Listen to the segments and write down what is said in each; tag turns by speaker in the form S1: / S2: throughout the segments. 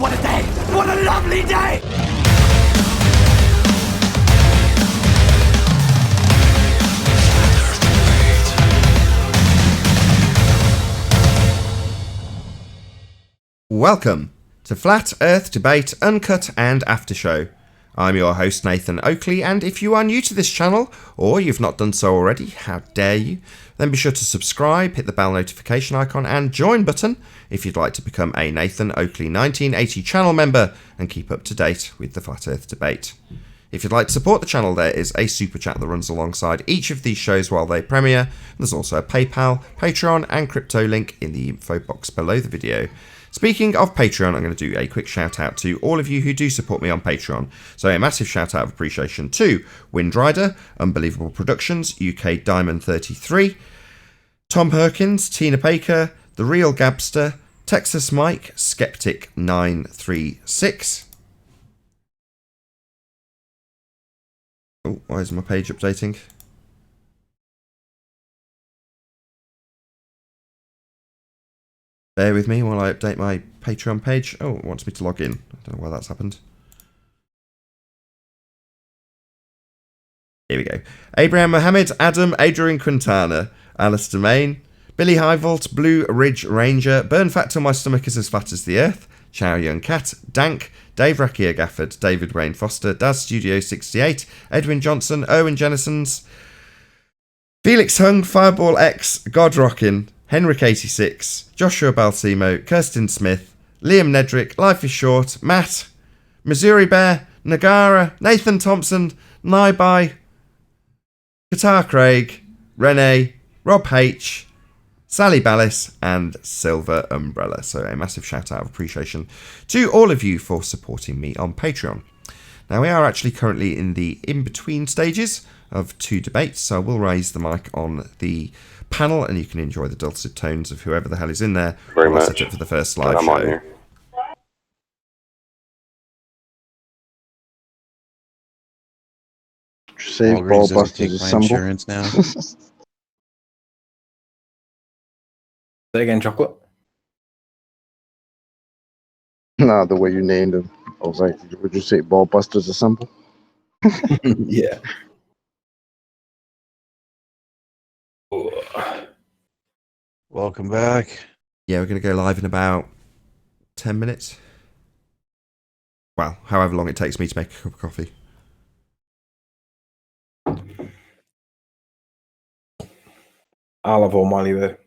S1: what a day! What a lovely day!
S2: Welcome to Flat Earth Debate Uncut and After Show. I'm your host Nathan Oakley, and if you are new to this channel, or you've not done so already, how dare you, then be sure to subscribe, hit the bell notification icon and join button if you'd like to become a Nathan Oakley 1980 channel member and keep up to date with the Flat Earth Debate. If you'd like to support the channel, there is a super chat that runs alongside each of these shows while they premiere. There's also a PayPal, Patreon and crypto link in the info box below the video. Speaking of Patreon, I'm going to do a quick shout out to all of you who do support me on Patreon. So a massive shout out of appreciation to Windrider, Unbelievable Productions, UK Diamond 33, Tom Perkins, Tina Baker, The Real Gabster, Texas Mike, Skeptic 936. Oh, why is my page updating? Bear with me while I update my Patreon page. Oh, it wants me to log in. I don't know why that's happened. Here we go. Abraham Mohammed, Adam, Adrian Quintana, Alistair Main, Billy Highvolt, Blue Ridge Ranger, Burn Fat Till My Stomach Is As Fat As the Earth, Chow Young Cat, Dank, Dave Rakia Gafford, David Wayne Foster, Daz Studio 68, Edwin Johnson, Owen Jennisons, Felix Hung, Fireball X, God Rockin', Henrik 86, Joshua Balsimo, Kirsten Smith, Liam Nedrick, Life is Short, Matt, Missouri Bear, Nagara, Nathan Thompson, Naibai, Qatar Craig, Renee, Rob H, Sally Ballis, and Silver Umbrella. So a massive shout out of appreciation to all of you for supporting me on Patreon. Now we are actually currently in the in-between stages of two debates, so I will raise the mic on the panel and you can enjoy the dulcet tones of whoever the hell is in there.
S3: Very much.
S2: Set up for the first live
S3: I'm
S2: show.
S3: on here.
S4: Save ball busters assemble.
S5: Insurance now.
S6: Say again, chocolate.
S4: Nah, the way you named him. I was like, would you say ball busters assemble?
S6: Yeah.
S5: Welcome back.
S2: Yeah, we're going to go live in about 10 minutes. Well, however long it takes me to make a cup of coffee.
S6: I'll have all my there.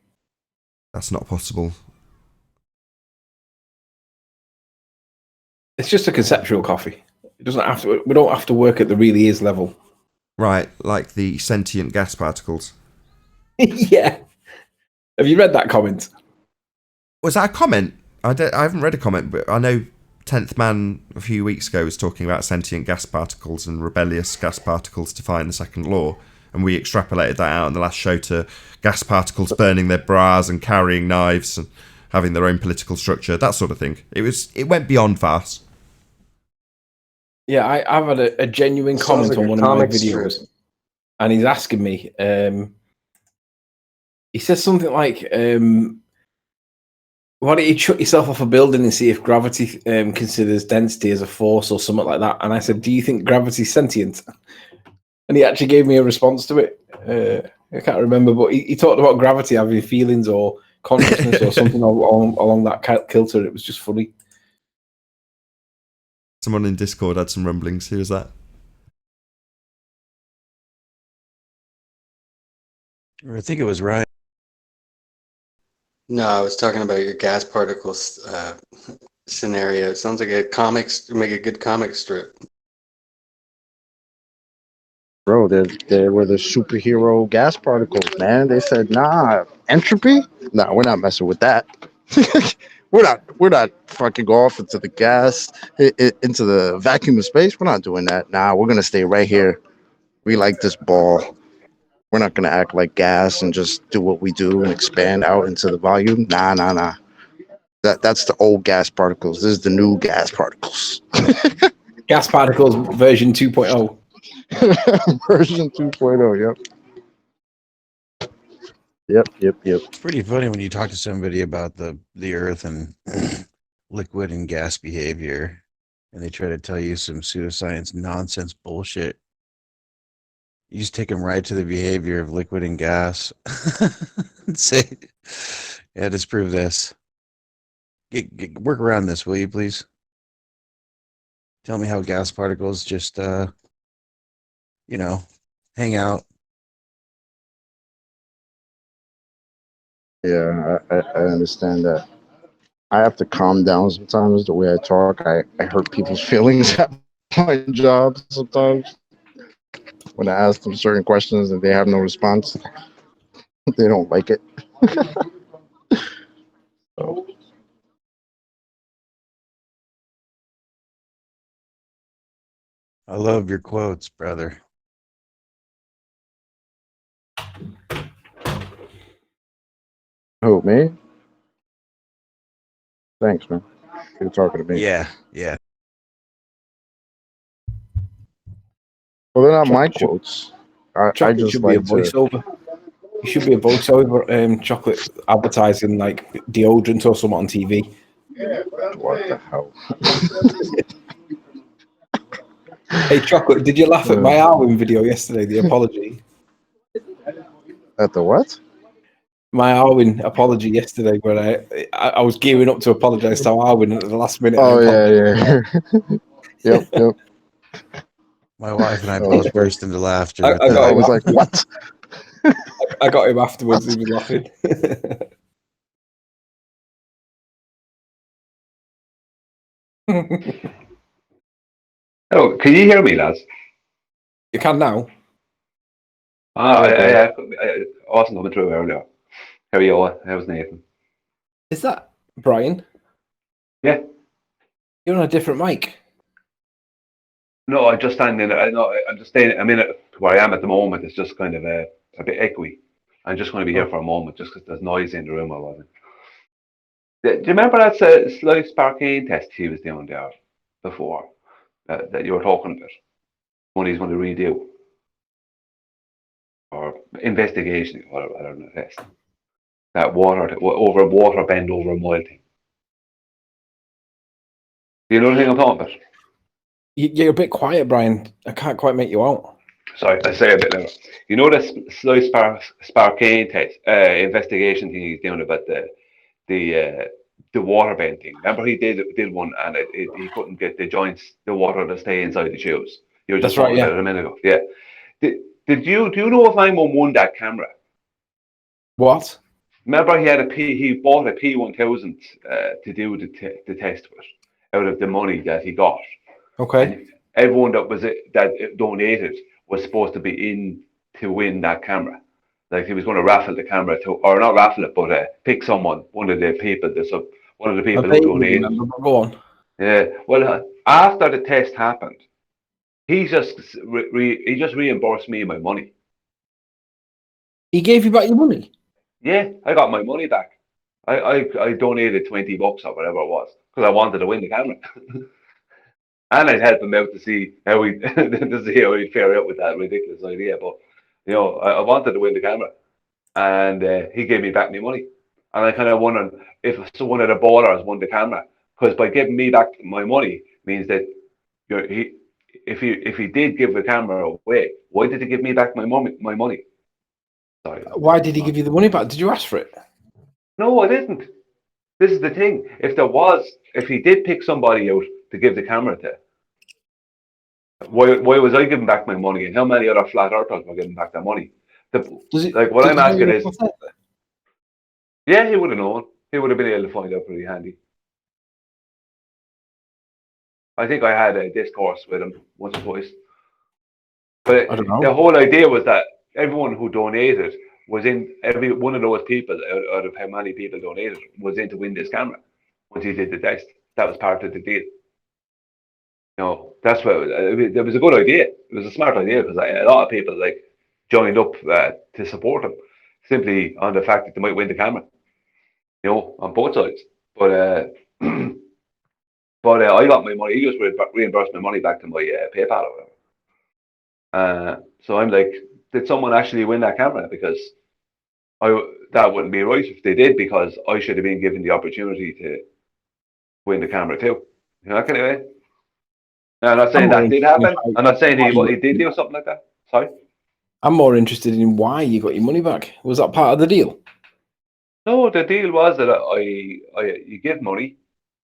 S2: That's not possible.
S6: It's just a conceptual coffee. It doesn't have to. We don't have to work at the really is level.
S2: Right, like the sentient gas particles.
S6: Yeah. Have you read that comment?
S2: Was that a comment? I haven't read a comment, but I know 10th Man a few weeks ago was talking about sentient gas particles and rebellious gas particles defying the second law, and we extrapolated that out in the last show to gas particles burning their bras and carrying knives and having their own political structure, that sort of thing. It went beyond farce.
S6: Yeah, I've had a genuine comment
S4: like
S6: on
S4: a
S6: one of my
S4: comic
S6: videos,
S4: strip.
S6: and he's asking me. He says something like, "Why don't you chuck yourself off a building and see if gravity considers density as a force or something like that?" And I said, "Do you think gravity's sentient?" And he actually gave me a response to it. I can't remember, but he talked about gravity having feelings or consciousness or something along that kilter. It was just funny.
S2: Someone in Discord had some rumblings. Who was that?
S5: I think it was Ryan.
S7: No, I was talking about your gas particles scenario. It sounds like a make a good comic strip.
S4: Bro, they were the superhero gas particles, man. They said, nah, entropy? Nah, we're not messing with that. we're not fucking go off into the gas, into the vacuum of space. We're not doing that. Nah, we're gonna stay right here. We like this ball. We're not gonna act like gas and just do what we do and expand out into the volume. Nah. That's the old gas particles. This is the new gas particles.
S6: Gas particles version 2.0.
S4: Version 2.0, yep.
S5: It's pretty funny when you talk to somebody about the Earth and liquid and gas behavior, and they try to tell you some pseudoscience nonsense bullshit. You just take them right to the behavior of liquid and gas and say, yeah, disprove this. Work around this, will you please? Tell me how gas particles just, hang out.
S4: Yeah, I understand that. I have to calm down sometimes the way I talk. I hurt people's feelings at my job sometimes when I ask them certain questions and they have no response. They don't like it. So,
S5: I love your quotes, brother.
S4: who, me? Thanks, man. You're talking to me.
S5: Yeah.
S4: Well, they're not my
S6: Chocolate,
S4: quotes. I
S6: chocolate
S4: just
S6: should be a
S4: like to.
S6: voiceover. You should be a voiceover. Chocolate advertising like deodorant or something on TV.
S4: What the hell?
S6: Hey, chocolate, did you laugh at my Arwin video yesterday? The apology.
S4: At the what?
S6: My Arwin apology yesterday, where I was gearing up to apologise to Arwin, and at the last minute,
S4: Oh yeah. Yep.
S5: My wife and I
S4: Oh,
S5: both burst into laughter
S6: I
S5: at
S6: got
S4: I
S5: that.
S6: him.
S4: was like, what?
S6: I got him afterwards. He was laughing.
S3: Oh, can you hear me, lads?
S6: You can now.
S3: I wasn't coming through earlier. How are you all? How's Nathan?
S6: Is that Brian?
S3: Yeah.
S6: You're on a different mic.
S3: No, I'm just standing. I'm just staying. I'm in it where I am at the moment. It's just kind of a bit echoey. I'm just going to be here for a moment, just because there's noise in the room. I wasn't. Do you remember that slight sparkane test he was doing there before that you were talking about? One he's going to redo or investigation, whatever. I don't know. Test that water bend over a mile thing. Do you know the thing I'm talking about?
S6: You're a bit quiet, Brian. I can't quite make you out.
S3: Sorry, I say a bit louder. You know this slight sparkane test investigation thing he's doing about the water bend thing. Remember he did one and he couldn't get the joints, the water to stay inside the shoes. You were just
S6: That's right,
S3: talking
S6: yeah.
S3: about it a minute ago. Yeah. Do you know if my mum won that camera?
S6: What?
S3: Remember he bought a P1000 to do the test with out of the money that he got.
S6: Okay.
S3: And everyone that donated was supposed to be in to win that camera. Like he was going to raffle the camera to, or not raffle it, but pick someone, one of the people
S6: I
S3: who
S6: vaguely
S3: donated.
S6: remember, but go on.
S3: Yeah. Well, after the test happened, he just he just reimbursed me my money.
S6: He gave you back your money?
S3: Yeah, I got my money back. I donated $20 or whatever it was because I wanted to win the camera. And I'd help him out to see how he'd fare out with that ridiculous idea. But I wanted to win the camera, and he gave me back my money. And I kind of wondered if one of the ballers won the camera, because by giving me back my money means that if he did give the camera away, why did he give me back my money? Sorry.
S6: Why did he give you the money back? Did you ask for it?
S3: No, I didn't. This is the thing. If he did pick somebody out to give the camera to, why was I giving back my money, and how many other flat earthers were giving back their money? What I'm asking is, yeah, he would have known. He would have been able to find out pretty handy. I think I had a discourse with him once or twice. But
S6: I don't know.
S3: the whole idea was that everyone who donated was in, every one of those people out of how many people donated was in to win this camera once he did the test. That was part of the deal. That's what it was a good idea. It was a smart idea because a lot of people joined up to support him simply on the fact that they might win the camera. On both sides. But I got my money. He just reimbursed my money back to my PayPal or whatever. So I'm like, did someone actually win that camera? Because that wouldn't be right if they did, because I should have been given the opportunity win the camera too. You know, that kind of way. Now, I'm not saying
S6: I'm more
S3: that did
S6: interested in
S3: happen. I'm not saying
S6: why you
S3: he did do something like that. Sorry.
S6: I'm more interested in why you got your money back. Was that part of the deal?
S3: No, the deal was that you give money,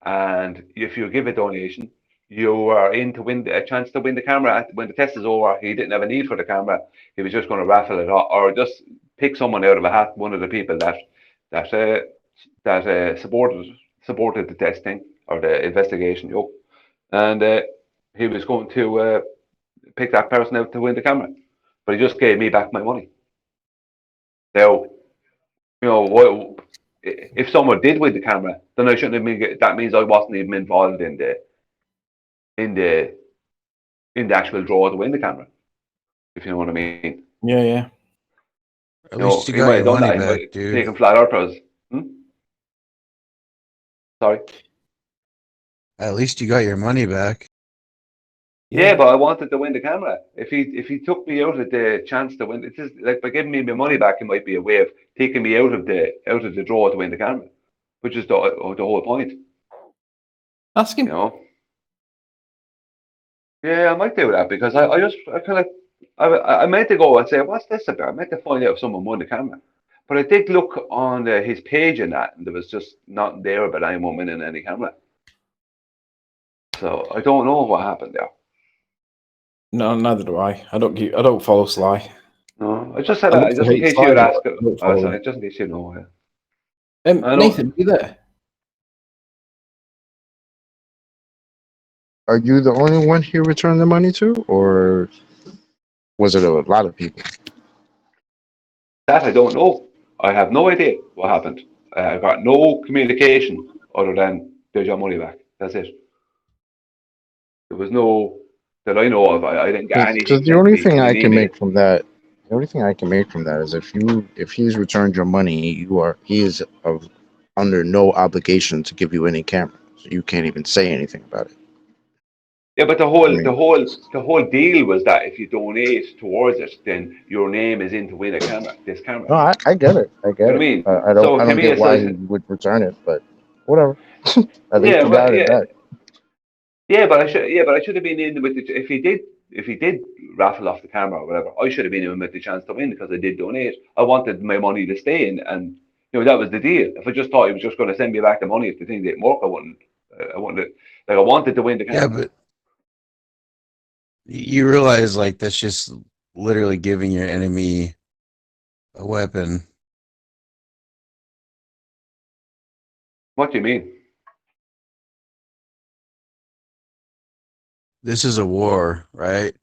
S3: and if you give a donation, you are in to win a chance to win the camera. When the test is over, he didn't have a need for the camera. He was just going to raffle it off, or just pick someone out of a hat, one of the people that supported the testing or the investigation. And he was going to pick that person out to win the camera, but he just gave me back my money. Now, if someone did win the camera, then I shouldn't have been. That means I wasn't even involved in the in the actual draw to win the camera. If you know what I mean.
S6: Yeah, yeah.
S5: At least you
S3: He
S5: got
S3: might
S5: your
S3: have done
S5: money
S3: that. He
S5: back,
S3: might have
S5: dude.
S3: taken flat earth. Sorry.
S5: At least you got your money back.
S3: Yeah, but I wanted to win the camera. If he took me out of the chance to win, it's just like by giving me my money back, it might be a way of taking me out of the draw to win the camera, which is the whole point.
S6: Ask him.
S3: You know. Yeah, I might do that because I kind of I meant to go and say what's this about? I meant to find out if someone won the camera, but I did look on his page and that, and there was just nothing there about anyone winning any camera. So I don't know what happened there.
S6: No, neither do I. I don't follow Sly.
S3: No, I just said
S6: I love
S3: that
S6: to
S3: just in
S6: hate
S3: case
S6: Sly,
S3: you'd
S6: but
S3: ask.
S6: I don't
S3: Oh,
S6: follow
S3: sorry,
S6: him.
S3: just in case you know. I know.
S6: Nathan, are you there?
S4: Are you the only one he returned the money to, or was it a lot of people?
S3: That I don't know. I have no idea what happened. I got no communication other than there's your money back. That's it. There was no that I know of. I didn't get
S4: Because
S3: anything
S4: the
S3: sent to
S4: only
S3: me
S4: thing
S3: in
S4: I
S3: an
S4: can
S3: email.
S4: make from that, the only thing I can make from that is if he's returned your money, he is under no obligation to give you any camera, so you can't even say anything about it.
S3: Yeah, but
S4: I mean,
S3: the whole deal was that if you donate towards it, then your name is in to win this camera.
S4: no, I get it, I
S3: You
S4: get
S3: know what I
S4: it.
S3: mean?
S4: I don't
S3: So
S4: I
S3: to
S4: don't
S3: me,
S4: get
S3: it's
S4: why
S3: like,
S4: he would return it, but whatever. At least
S3: yeah,
S4: you
S3: well,
S4: got it back.
S3: but I should have been in with the, if he did raffle off the camera or whatever, I should have been in with the chance to win because I did donate. I wanted my money to stay in, and that was the deal. If I just thought he was just going to send me back the money if the thing didn't work, I wouldn't. I wouldn't. Like I wanted to win the
S5: Yeah,
S3: camera.
S5: but you realize like that's just literally giving your enemy a weapon.
S3: What do you mean?
S5: This is a war, right?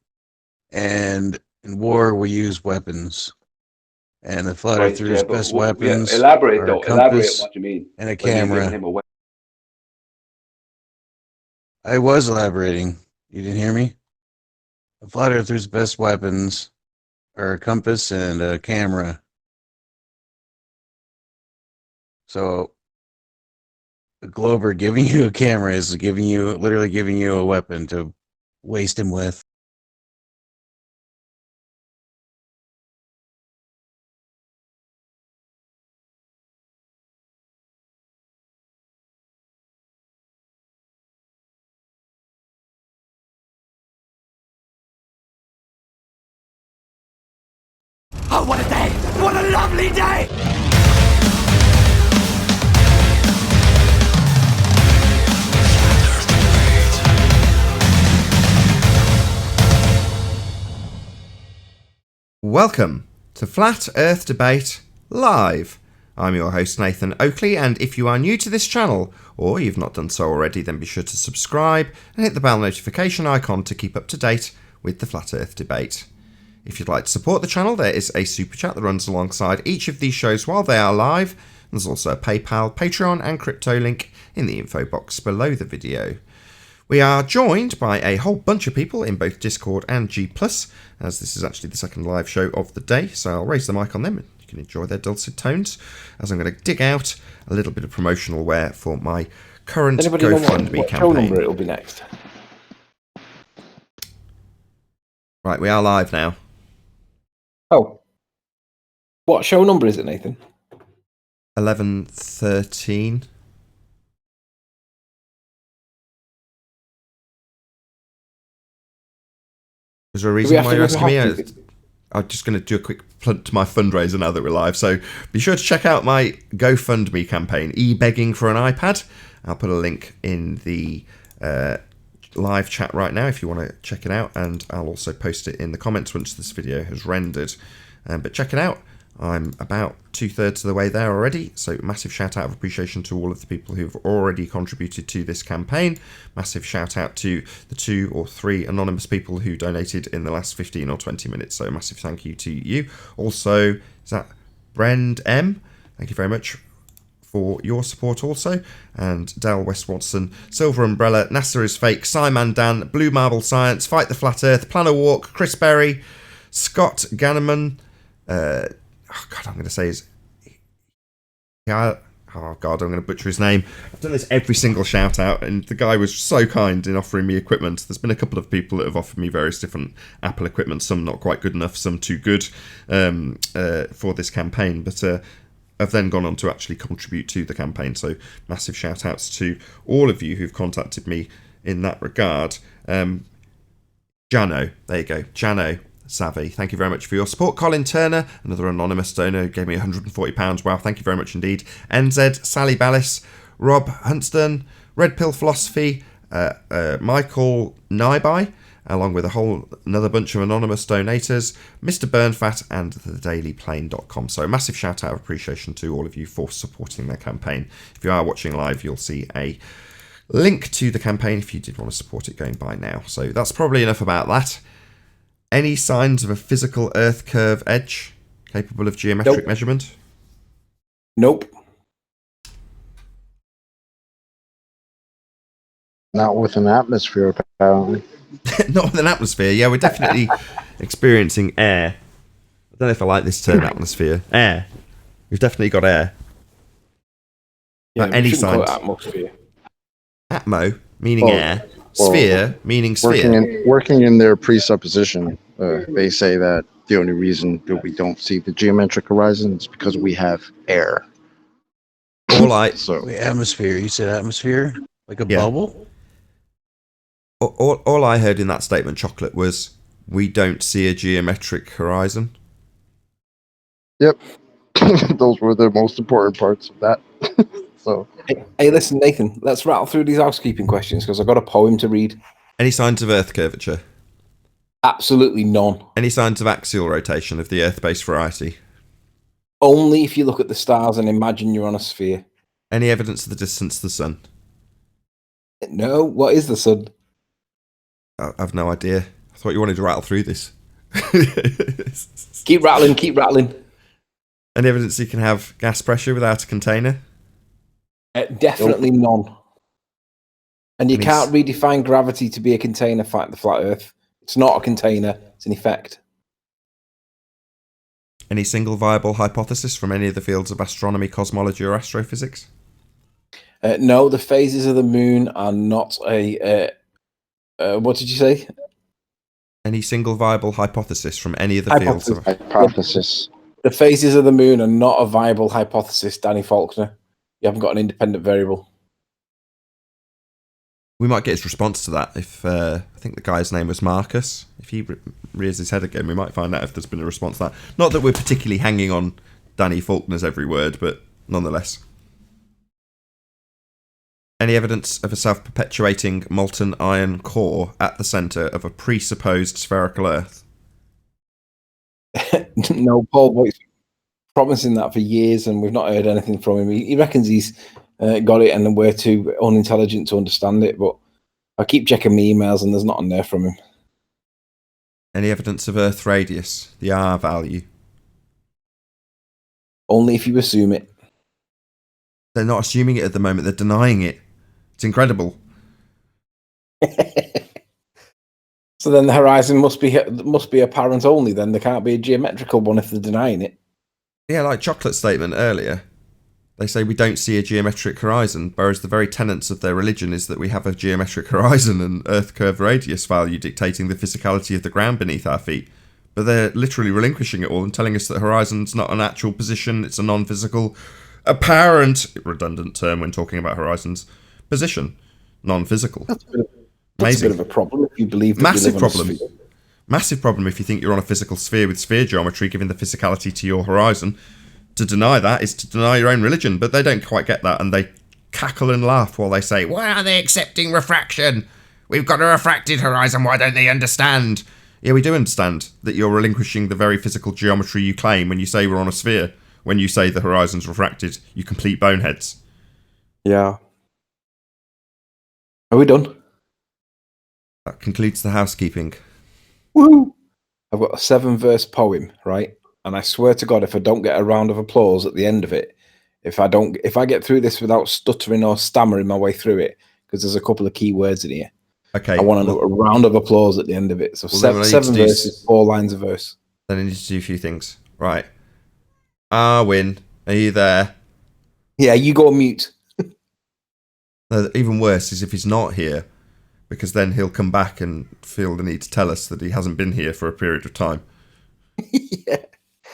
S5: And in war we use weapons. And the flat
S3: Right? Yeah,
S5: earthers'
S3: but
S5: best
S3: yeah,
S5: weapons
S3: elaborate
S5: are a
S3: though. Elaborate
S5: compass
S3: what you mean
S5: and a
S3: by me giving
S5: camera.
S3: him a weapon.
S5: I was elaborating. You didn't hear me? The flat earthers' best weapons are a compass and a camera. So the Glober giving you a camera is literally giving you a weapon to waste him with.
S1: Oh, what a day! What a lovely day!
S2: Welcome to Flat Earth Debate Live. I'm your host Nathan Oakley, and if you are new to this channel, or you've not done so already, then be sure to subscribe and hit the bell notification icon to keep up to date with the Flat Earth Debate. If you'd like to support the channel, there is a super chat that runs alongside each of these shows while they are live. There's also a PayPal, Patreon and crypto link in the info box below the video. We are joined by a whole bunch of people in both Discord and G+, as this is actually the second live show of the day, so I'll raise the mic on them and you can enjoy their dulcet tones, as I'm going to dig out a little bit of promotional wear for my current
S6: Anybody know
S2: GoFundMe
S6: what show number
S2: campaign.
S6: it'll be next?
S2: Right, we are live now.
S6: Oh. What show number is it, Nathan?
S2: 11:13. Was there a
S6: we
S2: reason
S6: have
S2: why
S6: to-
S2: you're
S6: we
S2: asking me?
S6: have to-
S2: I'm just going to do a quick plug to my fundraiser now that we're live. So be sure to check out my GoFundMe campaign, e-begging for an iPad. I'll put a link in the live chat right now if you want to check it out, and I'll also post it in the comments once this video has rendered. But check it out. I'm about 2/3 of the way there already, so massive shout out of appreciation to all of the people who've already contributed to this campaign. Massive shout out to the 2 or 3 anonymous people who donated in the last 15 or 20 minutes, so massive thank you to you. Also, is that Brend M? Thank you very much for your support also. And Dale West Watson, Silver Umbrella, NASA is Fake, Simon Dan, Blue Marble Science, Fight the Flat Earth, Plan a Walk, Chris Berry, Scott Ganneman, I'm going to say his... Yeah, oh God, I'm going to butcher his name. I've done this every single shout out, and the guy was so kind in offering me equipment. There's been a couple of people that have offered me various different Apple equipment, some not quite good enough, some too good for this campaign, but I've then gone on to actually contribute to the campaign. So massive shout outs to all of you who've contacted me in that regard. Jano, there you go, Jano Savvy, thank you very much for your support. Colin Turner, another anonymous donor, gave me £140. Wow, thank you very much indeed. NZ, Sally Ballis, Rob Huntston, Red Pill Philosophy, Michael Nyby, along with another bunch of anonymous donators, Mr. Burnfat, and thedailyplane.com. So massive shout out of appreciation to all of you for supporting their campaign. If you are watching live, you'll see a link to the campaign if you did want to support it going by now. So that's probably enough about that. Any signs of a physical Earth curve edge capable of geometric measurement?
S6: Nope.
S4: Not with an atmosphere, apparently.
S2: Not with an atmosphere. Yeah, we're definitely experiencing air. I don't know if I like this term, atmosphere. Air. We've definitely got air.
S6: Yeah,
S2: any signs?
S6: Atmosphere.
S2: Atmo, meaning air.
S4: Well,
S2: Sphere, meaning sphere.
S4: Working in their presupposition, they say that the only reason that we don't see the geometric horizon is because we have air.
S2: So
S5: Wait, atmosphere. You said atmosphere? Like a bubble?
S2: All I heard in that statement, Chocolate, was we don't see a geometric horizon.
S4: Yep. Those were the most important parts of that. So,
S6: hey, listen, Nathan, let's rattle through these housekeeping questions because I've got a poem to read.
S2: Any signs of Earth curvature?
S6: Absolutely none.
S2: Any signs of axial rotation of the Earth-based variety?
S6: Only if you look at the stars and imagine you're on a sphere.
S2: Any evidence of the distance to the sun?
S6: No. What is the sun?
S2: I've no idea. I thought you wanted to rattle through this.
S6: Keep rattling, keep rattling.
S2: Any evidence you can have gas pressure without a container?
S6: Definitely none. And you can't redefine gravity to be a container for the flat Earth. It's not a container, it's an effect.
S2: Any single viable hypothesis from any of the fields of astronomy, cosmology, or astrophysics?
S6: No, the phases of the moon are not a... what did you say?
S2: Any single viable hypothesis from any of the fields of...
S4: Hypothesis.
S6: The phases of the moon are not a viable hypothesis, Danny Faulkner. You haven't got an independent variable.
S2: We might get his response to that if I think the guy's name was Marcus. If he rears his head again, we might find out if there's been a response to that. Not that we're particularly hanging on Danny Faulkner's every word, but nonetheless. Any evidence of a self-perpetuating molten iron core at the centre of a presupposed spherical Earth?
S6: No, Paul Boyd's promising that for years, and we've not heard anything from him. He reckons he's got it, and we're too unintelligent to understand it. But I keep checking my emails, and there's nothing there from him.
S2: Any evidence of Earth radius, the R value?
S6: Only if you assume it.
S2: They're not assuming it at the moment. They're denying it. It's incredible.
S6: So then the horizon must be apparent only. Then there can't be a geometrical one if they're denying it.
S2: Yeah, like Chocolate's statement earlier. They say we don't see a geometric horizon, whereas the very tenets of their religion is that we have a geometric horizon and Earth curve radius value dictating the physicality of the ground beneath our feet. But they're literally relinquishing it all and telling us that horizon's not an actual position, it's a non-physical, apparent, redundant term when talking about horizons, position, non-physical.
S6: That's a bit of a problem if you believe that
S2: Massive
S6: we live on a
S2: problem.
S6: sphere.
S2: Massive problem if you think you're on a physical sphere with sphere geometry, given the physicality to your horizon. To deny that is to deny your own religion, but they don't quite get that, and they cackle and laugh while they say, why are they accepting refraction? We've got a refracted horizon, why don't they understand? Yeah, we do understand that you're relinquishing the very physical geometry you claim when you say we're on a sphere. When you say the horizon's refracted, you complete boneheads.
S6: Yeah. Are we done?
S2: That concludes the housekeeping.
S6: Woo! I've got a 7-verse poem, right? And I swear to God, if I don't get a round of applause at the end of it, if I get through this without stuttering or stammering my way through it, because there's a couple of key words in here.
S2: Okay.
S6: I want a round of applause at the end of it. So seven verses, 4 lines a verse.
S2: Then I need to do a few things. Right. Arwin, are you there?
S6: Yeah, you go on mute.
S2: No, even worse is if he's not here, because then he'll come back and feel the need to tell us that he hasn't been here for a period of time.
S6: Yeah.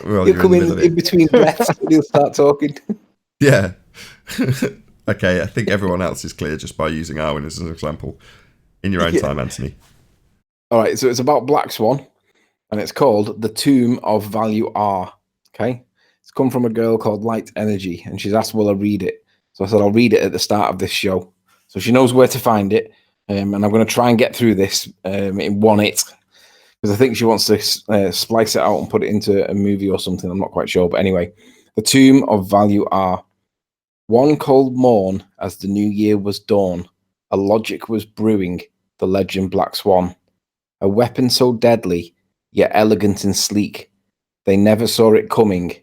S2: Well,
S6: He'll come in between breaths and he'll start talking.
S2: Yeah. Okay, I think everyone else is clear just by using Arwen as an example. In your own time, Anthony.
S6: All right, so it's about Black Swan, and it's called The Tomb of Value R. Okay? It's come from a girl called Lite Energy, and she's asked, will I read it? So I said, I'll read it at the start of this show. So she knows where to find it, and I'm going to try and get through this in one hit, because I think she wants to splice it out and put it into a movie or something. I'm not quite sure, but anyway. The Tomb of Value R. One cold morn, as the new year was dawn, a logic was brewing, the legend Black Swan. A weapon so deadly, yet elegant and sleek. They never saw it coming,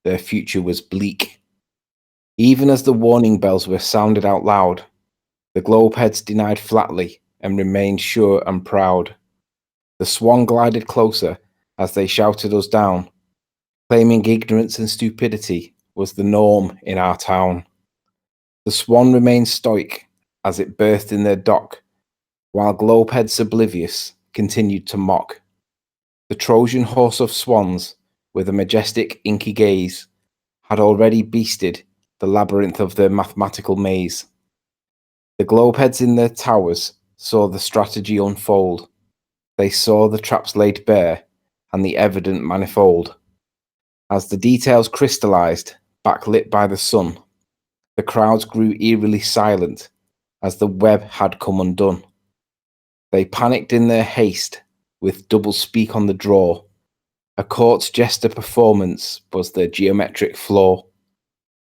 S6: their future was bleak. Even as the warning bells were sounded out loud, the globe heads denied flatly and remained sure and proud. The swan glided closer as they shouted us down, claiming ignorance and stupidity was the norm in our town. The swan remained stoic as it berthed in their dock, while globeheads oblivious continued to mock. The Trojan horse of swans, with a majestic inky gaze, had already beasted the labyrinth of their mathematical maze. The globeheads in their towers saw the strategy unfold. They saw the traps laid bare and the evident manifold. As the details crystallized, backlit by the sun, the crowds grew eerily silent as the web had come undone. They panicked in their haste, with double speak on the draw. A court's jester performance was their geometric flaw.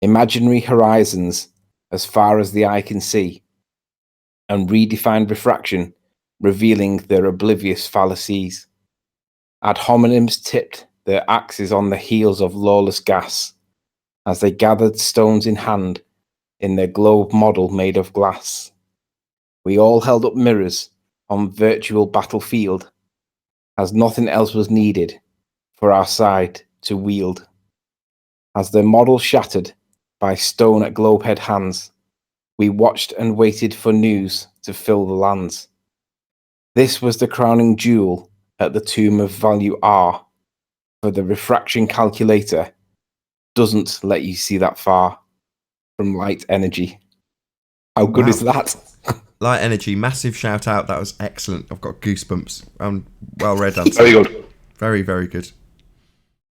S6: Imaginary horizons, as far as the eye can see, and redefined refraction, revealing their oblivious fallacies. Ad hominems tipped their axes on the heels of lawless gas, as they gathered stones in hand in their globe model made of glass. We all held up mirrors on virtual battlefield, as nothing else was needed for our side to wield. As their model shattered by stone at globehead hands, we watched and waited for news to fill the lands. This was the crowning jewel at the tomb of value R, for the refraction calculator doesn't let you see that far. From Lite Energy. How good is that?
S2: Lite Energy, massive shout out. That was excellent. I've got goosebumps. Well read, Anthony.
S3: Very good.
S2: Very, very good.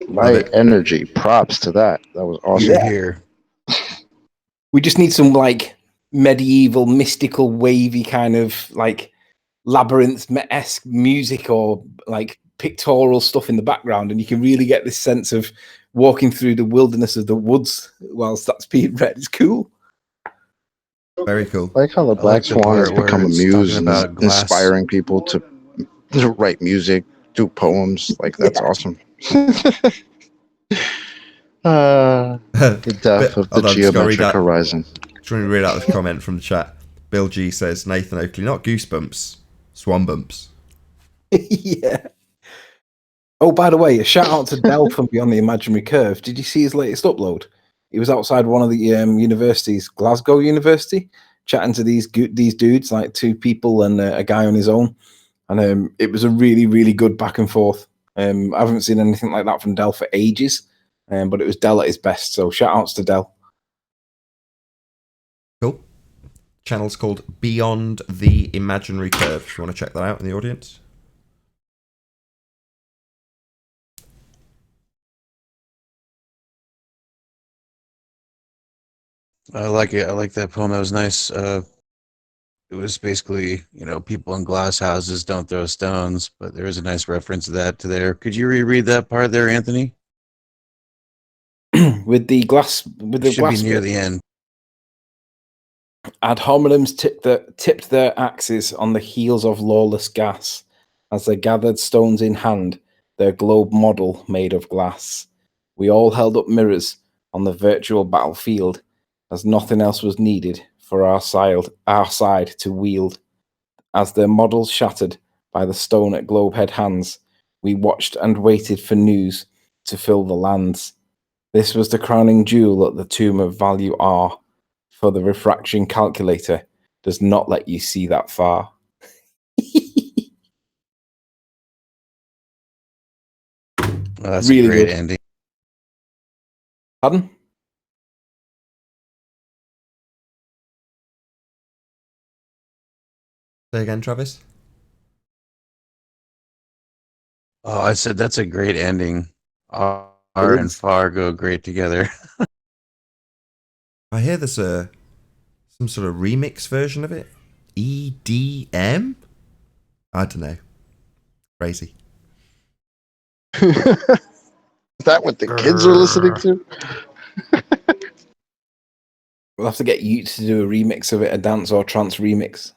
S4: Lite Energy. Props to that. That was awesome.
S5: You're here.
S6: We just need some like medieval, mystical, wavy kind of like labyrinth-esque music or like pictorial stuff in the background, and you can really get this sense of walking through the wilderness of the woods whilst that's being read. It's cool.
S2: Very cool.
S4: I like how the Black
S5: the
S4: Swan
S5: part
S4: has
S5: where
S4: become a
S5: it's
S4: muse
S5: talking
S4: and
S5: about glass.
S4: inspiring people to write music, do poems. Like, that's awesome. The death of the
S2: Hold on, just gotta read
S4: geometric
S2: out-
S4: horizon.
S2: Trying to read out this comment from the chat. Bill G says, Nathan Oakley, not goosebumps, swan bumps.
S6: Yeah. Oh, by the way, a shout out to Del from Beyond the Imaginary Curve. Did you see his latest upload? He was outside one of the universities, Glasgow University, chatting to these dudes, like 2 people and a guy on his own. And it was a really, really good back and forth. I haven't seen anything like that from Del for ages, but it was Del at his best. So shout outs to Del.
S2: Cool. Channel's called Beyond the Imaginary Curve. If you want to check that out in the audience.
S5: I like it. I like that poem. That was nice. It was basically, people in glass houses don't throw stones, but there is a nice reference to that to there. Could you reread that part there, Anthony?
S6: with the glass
S5: Should be near the end.
S6: Ad hominems tipped their axes on the heels of lawless gas as they gathered stones in hand, their globe model made of glass. We all held up mirrors on the virtual battlefield as nothing else was needed for our side to wield. As their models shattered by the stone at globehead hands, we watched and waited for news to fill the lands. This was the crowning jewel at the tomb of value R, for the refraction calculator does not let you see that far.
S5: Oh, that's
S6: Really
S5: a great
S6: good.
S5: ending.
S6: Pardon?
S2: Say again, Travis.
S5: Oh, I said that's a great ending. R
S4: It
S5: and
S4: is.
S5: far go great together.
S2: I hear there's some sort of remix version of it. EDM? I don't know. Crazy.
S4: Is that what the kids are listening to?
S6: We'll have to get you to do a remix of it, a dance or trance remix.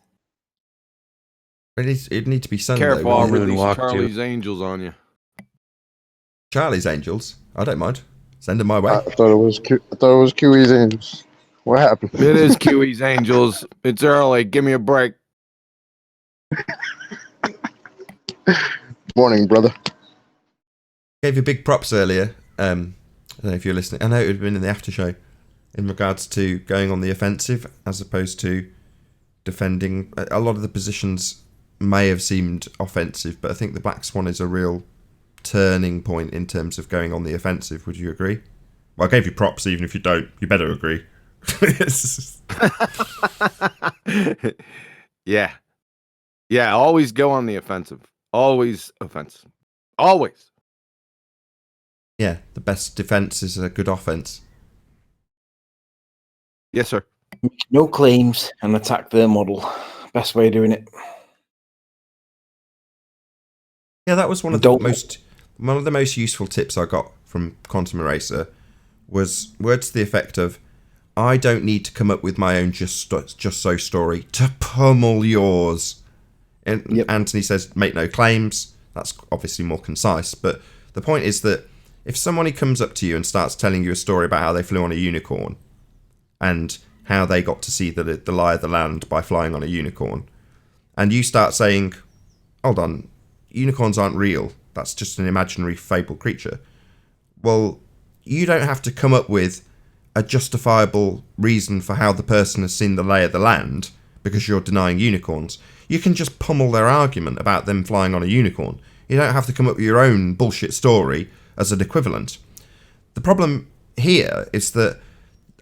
S2: It'd need to be sung
S8: Careful,
S2: though.
S8: I'll
S2: wouldn't it?
S8: release
S5: walk to.
S8: Charlie's Angels on you.
S2: Charlie's Angels. I don't mind. Send them my way.
S4: I thought it was QE's Angels. What happened?
S8: It is QE's Angels. It's early. Give me a break.
S4: Morning, brother.
S2: Gave you big props earlier. I don't know if you're listening. I know it would have been in the after show in regards to going on the offensive as opposed to defending. A lot of the positions may have seemed offensive, but I think the Black Swan is a real turning point in terms of going on the offensive. Would you agree? Well, I gave you props, even if you don't. You better agree.
S8: Yeah. Yeah, always go on the offensive. Always offensive. Always.
S2: Yeah, the best defense is a good offense.
S8: Yes, sir.
S6: Make no claims and attack their model. Best way of doing it.
S2: Yeah, that was one of the most useful tips I got from Quantum Eraser was words to the effect of, I don't need to come up with my own just so story to pummel yours. And
S6: Yep.
S2: Anthony says, make no claims. That's obviously more concise. But the point is that if somebody comes up to you and starts telling you a story about how they flew on a unicorn and how they got to see the lie of the land by flying on a unicorn, and you start saying, hold on, unicorns aren't real. That's just an imaginary fable creature. Well, you don't have to come up with a justifiable reason for how the person has seen the lay of the land because you're denying unicorns. You can just pummel their argument about them flying on a unicorn. You don't have to come up with your own bullshit story as an equivalent. The problem here is that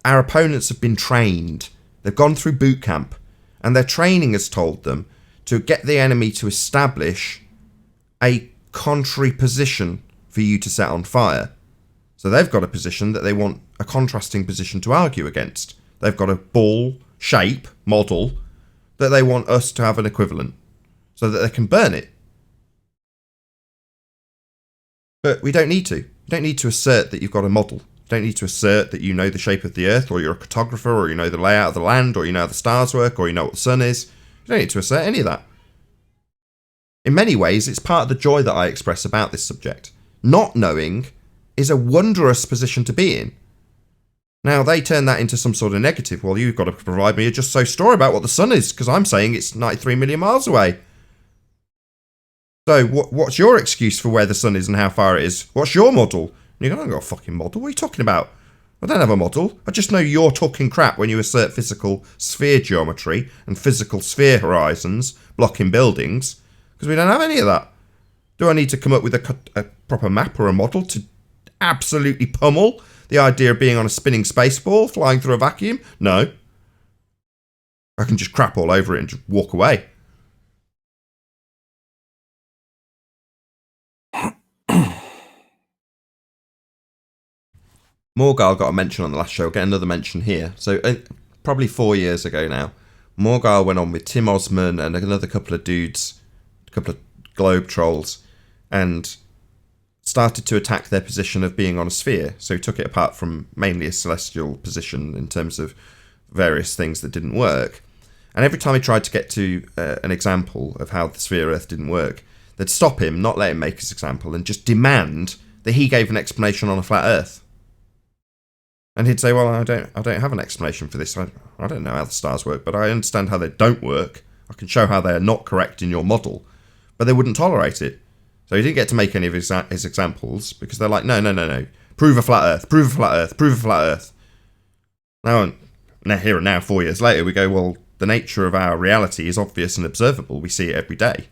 S2: our opponents have been trained. They've gone through boot camp, and their training has told them to get the enemy to establish a contrary position for you to set on fire. So they've got a position that they want a contrasting position to argue against. They've got a ball shape model that they want us to have an equivalent so that they can burn it. But we don't need to. You don't need to assert that you've got a model. You don't need to assert that you know the shape of the earth, or you're a cartographer, or you know the layout of the land, or you know how the stars work, or you know what the sun is. You don't need to assert any of that. In many ways, it's part of the joy that I express about this subject. Not knowing is a wondrous position to be in. Now, they turn that into some sort of negative. Well, you've got to provide me a just so story about what the sun is, because I'm saying it's 93 million miles away. So, what's your excuse for where the sun is and how far it is? What's your model? And you go, I haven't got a fucking model. What are you talking about? I don't have a model. I just know you're talking crap when you assert physical sphere geometry and physical sphere horizons blocking buildings, because we don't have any of that. Do I need to come up with a proper map or a model to absolutely pummel the idea of being on a spinning space ball flying through a vacuum? No. I can just crap all over it and just walk away. Morgul got a mention on the last show. I'll get another mention here. So probably 4 years ago now, Morgul went on with Tim Osman and another couple of dudes, a couple of globe trolls, and started to attack their position of being on a sphere. So he took it apart from mainly a celestial position in terms of various things that didn't work. And every time he tried to get to an example of how the sphere Earth didn't work, they'd stop him, not let him make his example, and just demand that he gave an explanation on a flat Earth. And he'd say, well, I don't have an explanation for this. I don't know how the stars work, but I understand how they don't work. I can show how they are not correct in your model. But they wouldn't tolerate it. So he didn't get to make any of his examples because they're like, no. Prove a flat Earth, prove a flat Earth, prove a flat Earth. Now, here and now, 4 years later, we go, well, the nature of our reality is obvious and observable. We see it every day.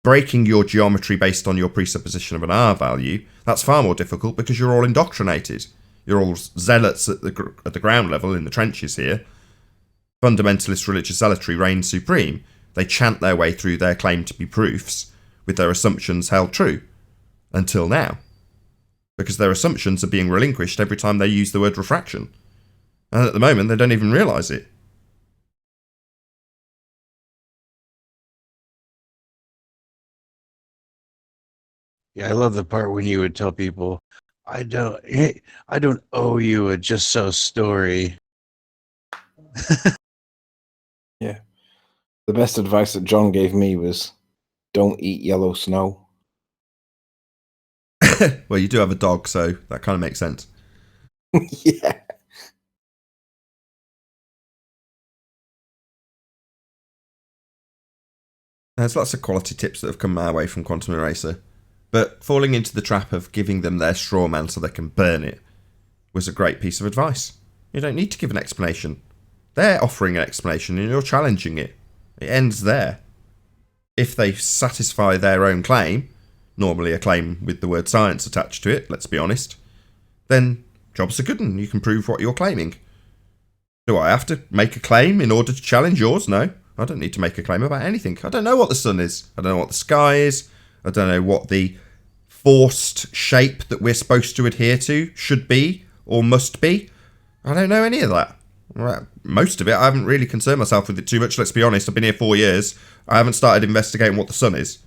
S2: Breaking your geometry based on your presupposition of an R value, that's far more difficult because you're all indoctrinated. You're all zealots at the ground level in the trenches here. Fundamentalist religious zealotry reigns supreme. They chant their way through their claim to be proofs with their assumptions held true. Until now. Because their assumptions are being relinquished every time they use the word refraction. And at the moment, they don't even realise it.
S5: Yeah, I love the part when you would tell people, I don't owe you a just so story.
S6: Yeah. The best advice that John gave me was don't eat yellow snow.
S2: Well, you do have a dog, so that kind of makes sense.
S6: Yeah.
S2: There's lots of quality tips that have come my way from Quantum Eraser. But falling into the trap of giving them their straw man so they can burn it was a great piece of advice. You don't need to give an explanation. They're offering an explanation and you're challenging it. It ends there. If they satisfy their own claim, normally a claim with the word science attached to it, let's be honest, then job's a good one. You can prove what you're claiming. Do I have to make a claim in order to challenge yours? No, I don't need to make a claim about anything. I don't know what the sun is. I don't know what the sky is. I don't know what the forced shape that we're supposed to adhere to should be or must be. I don't know any of that. Most of it, I haven't really concerned myself with it too much, let's be honest. I've been here 4 years. I haven't started investigating what the sun is.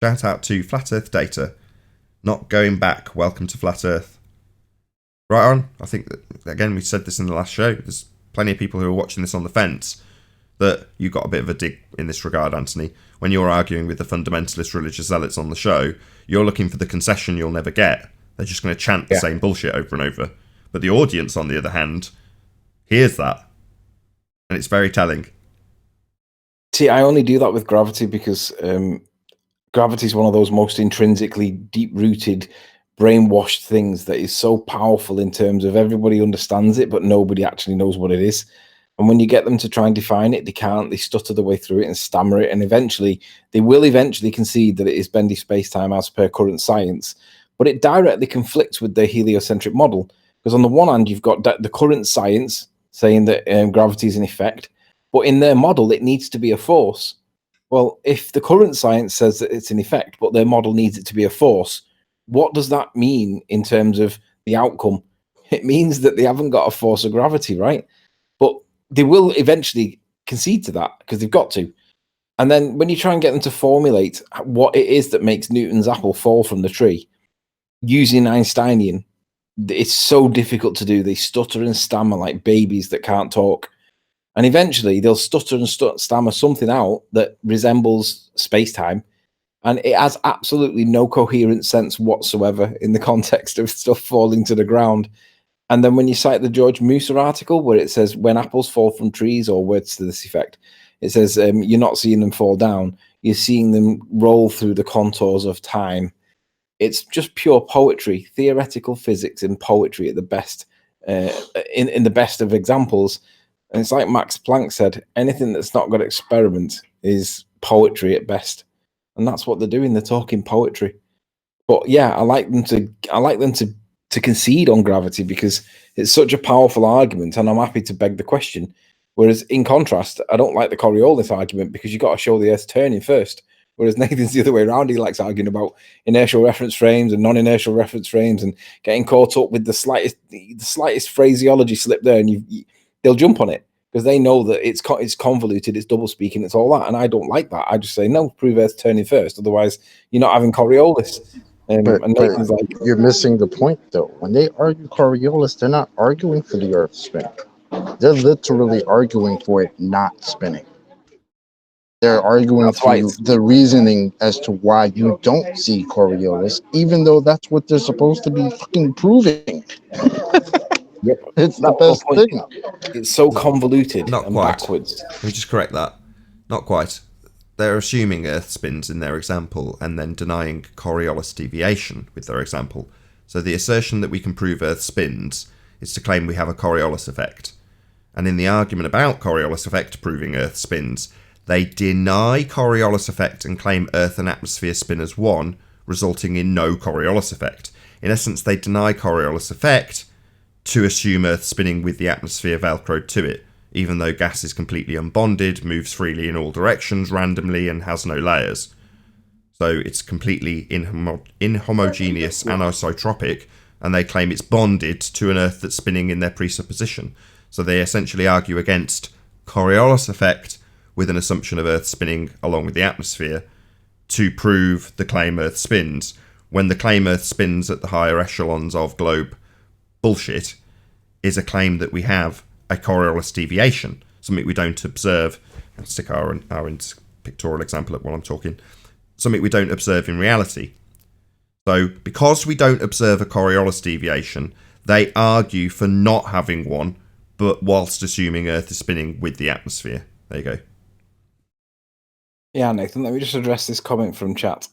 S2: Shout out to Flat Earth Data. Not going back. Welcome to Flat Earth. Right on. I think that, again, we said this in the last show. There's plenty of people who are watching this on the fence that you got a bit of a dig in this regard, Anthony. When you're arguing with the fundamentalist religious zealots on the show, you're looking for the concession you'll never get. They're just going to chant the same bullshit over and over. But the audience, on the other hand, hears that. And it's very telling.
S6: See, I only do that with gravity because gravity is one of those most intrinsically deep-rooted, brainwashed things that is so powerful in terms of everybody understands it, but nobody actually knows what it is. And when you get them to try and define it, they can't. They stutter their way through it and stammer it. And eventually, they will eventually concede that it is bendy space-time as per current science. But it directly conflicts with the heliocentric model. Because on the one hand, you've got the current science saying that gravity is an effect. But in their model, it needs to be a force. Well, if the current science says that it's an effect, but their model needs it to be a force, what does that mean in terms of the outcome? It means that they haven't got a force of gravity, right? But they will eventually concede to that because they've got to. And then when you try and get them to formulate what it is that makes Newton's apple fall from the tree using Einsteinian, it's so difficult to do. They stutter and stammer like babies that can't talk. And eventually they'll stutter and stammer something out that resembles space-time. And it has absolutely no coherent sense whatsoever in the context of stuff falling to the ground. And then when you cite the George Musa article where it says when apples fall from trees or words to this effect, it says you're not seeing them fall down. You're seeing them roll through the contours of time. It's just pure poetry, theoretical physics in poetry at the best, in the best of examples. And it's like Max Planck said, anything that's not got experiment is poetry at best. And that's what they're doing. They're talking poetry. But yeah, I like them to concede on gravity because it's such a powerful argument, and I'm happy to beg the question. Whereas in contrast, I don't like the Coriolis argument because you've got to show the Earth turning first. Whereas Nathan's the other way around. He likes arguing about inertial reference frames and non-inertial reference frames and getting caught up with the slightest phraseology slip there, and they'll jump on it because they know that it's convoluted, it's double speaking, it's all that. And I don't like that. I just say, no, prove Earth's turning first. Otherwise, you're not having Coriolis. And Nathan's like,
S4: you're missing the point, though. When they argue Coriolis, they're not arguing for the Earth spinning. They're literally arguing for it not spinning. They're arguing for the reasoning as to why you don't see Coriolis, even though that's what they're supposed to be fucking proving.
S6: Yep.
S4: It's the best thing.
S6: It's so convoluted
S2: Not
S6: and
S2: quite.
S6: backwards.
S2: Let me just correct that. Not quite. They're assuming Earth spins in their example and then denying Coriolis deviation with their example. So the assertion that we can prove Earth spins is to claim we have a Coriolis effect. And in the argument about Coriolis effect proving Earth spins, they deny Coriolis effect and claim Earth and atmosphere spin as one, resulting in no Coriolis effect. In essence, they deny Coriolis effect to assume Earth spinning with the atmosphere velcroed to it, even though gas is completely unbonded, moves freely in all directions randomly, and has no layers. So it's completely inhomogeneous, anisotropic, and they claim it's bonded to an Earth that's spinning in their presupposition. So they essentially argue against Coriolis effect with an assumption of Earth spinning along with the atmosphere to prove the claim Earth spins, when the claim Earth spins at the higher echelons of globe bullshit is a claim that we have a Coriolis deviation, something we don't observe. I'll stick our pictorial example up while I'm talking. Something we don't observe in reality. So because we don't observe a Coriolis deviation, they argue for not having one, but whilst assuming Earth is spinning with the atmosphere. There you go.
S6: Yeah, Nathan, let me just address this comment from chat.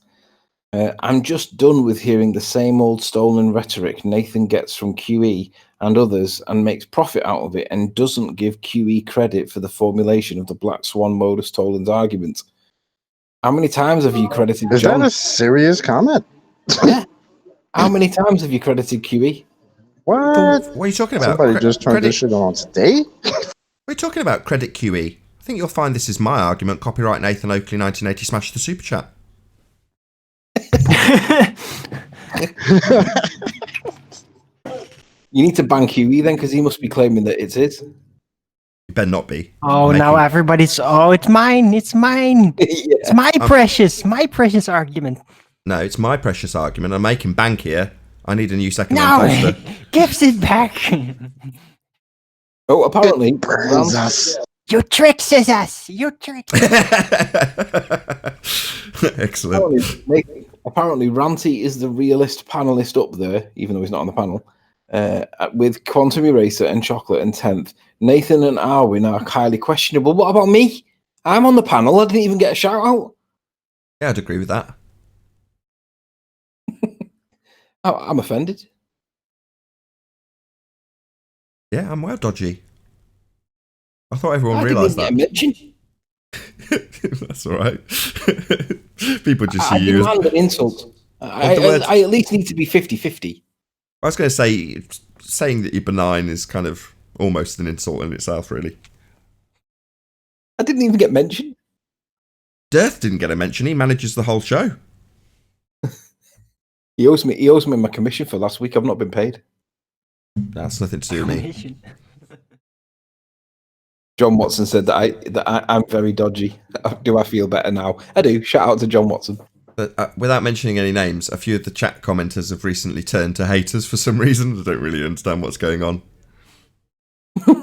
S6: I'm just done with hearing the same old stolen rhetoric Nathan gets from QE and others and makes profit out of it and doesn't give QE credit for the formulation of the Black Swan modus tollens argument. How many times have you credited
S4: Is
S6: John?
S4: that a serious comment?
S6: Yeah. How many times have you credited QE?
S4: What?
S2: What are you talking about?
S4: Somebody just turned this shit on today?
S2: What are you talking about? Credit QE. I think you'll find this is my argument. Copyright Nathan Oakley 1980. Smash the super chat.
S6: You need to ban QE then, because he must be claiming that it's his.
S2: You better not be.
S9: Oh, now everybody's. Oh, it's mine. It's mine. It's my precious argument.
S2: No, it's my precious argument. I'm making bank here. I need a new second-hand
S9: No,
S2: poster.
S9: gives it back.
S6: Oh, apparently,
S9: You tricks us. You tricks.
S2: Excellent.
S6: Apparently, Ranty is the realist panelist up there, even though he's not on the panel, with Quantum Eraser and Chocolate and 10th. Nathan and Arwin are highly questionable. What about me? I'm on the panel. I didn't even get a shout out.
S2: Yeah, I'd agree with that.
S6: I'm offended.
S2: Yeah, I'm well dodgy. I thought everyone realised that. That's all right. People just see you
S6: as an insult. I at least need to be 50-50.
S2: I was going to say, saying that you're benign is kind of almost an insult in itself, really.
S6: I didn't even get mentioned.
S2: Dearth didn't get a mention. He manages the whole show.
S6: He owes me my commission for last week. I've not been paid.
S2: That's nothing to do with me.
S6: John Watson said that I'm very dodgy. Do I feel better now? I do. Shout out to John Watson.
S2: Without mentioning any names, a few of the chat commenters have recently turned to haters for some reason. I don't really understand what's going on. A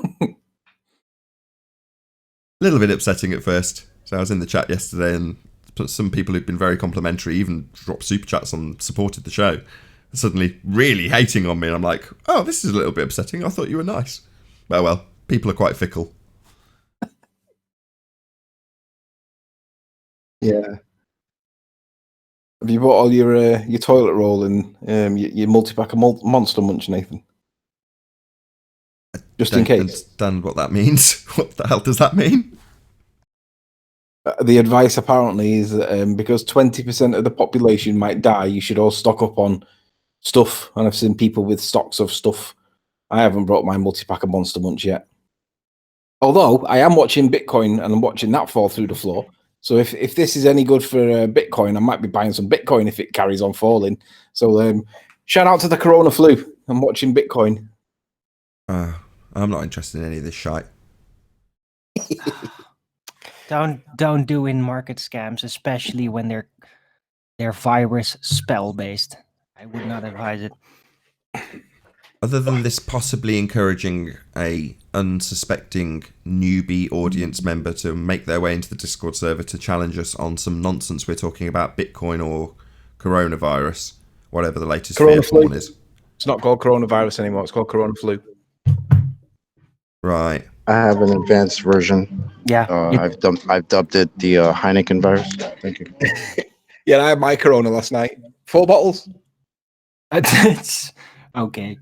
S2: little bit upsetting at first. So I was in the chat yesterday and some people who'd been very complimentary even dropped super chats and supported the show. Suddenly really hating on me, and I'm like, oh, this is a little bit upsetting. I thought you were nice. Well, people are quite fickle.
S6: Yeah. Have you bought all your toilet roll and your multi-pack of Monster Munch, Nathan? Just in case. I don't
S2: understand what that means. What the hell does that mean?
S6: The advice apparently is that because 20% of the population might die, you should all stock up on stuff. And I've seen people with stocks of stuff. I haven't brought my multi-pack of Monster Munch yet. Although I am watching Bitcoin and I'm watching that fall through the floor. So if this is any good for Bitcoin, I might be buying some Bitcoin if it carries on falling. So shout out to the Corona flu. I'm watching Bitcoin.
S2: I'm not interested in any of this shite.
S9: Don't do in market scams, especially when they're virus spell based. I would not advise it.
S2: Other than this possibly encouraging a unsuspecting newbie audience member to make their way into the Discord server to challenge us on some nonsense we're talking about Bitcoin or coronavirus, whatever the latest
S6: Corona
S2: fear porn
S6: flu.
S2: is.
S6: It's not called coronavirus anymore. It's called Corona flu.
S2: Right.
S4: I have an advanced version.
S9: Yeah.
S4: I've dubbed it the Heineken virus. Thank you.
S6: Yeah, I had my Corona last night. 4 bottles.
S9: It's okay.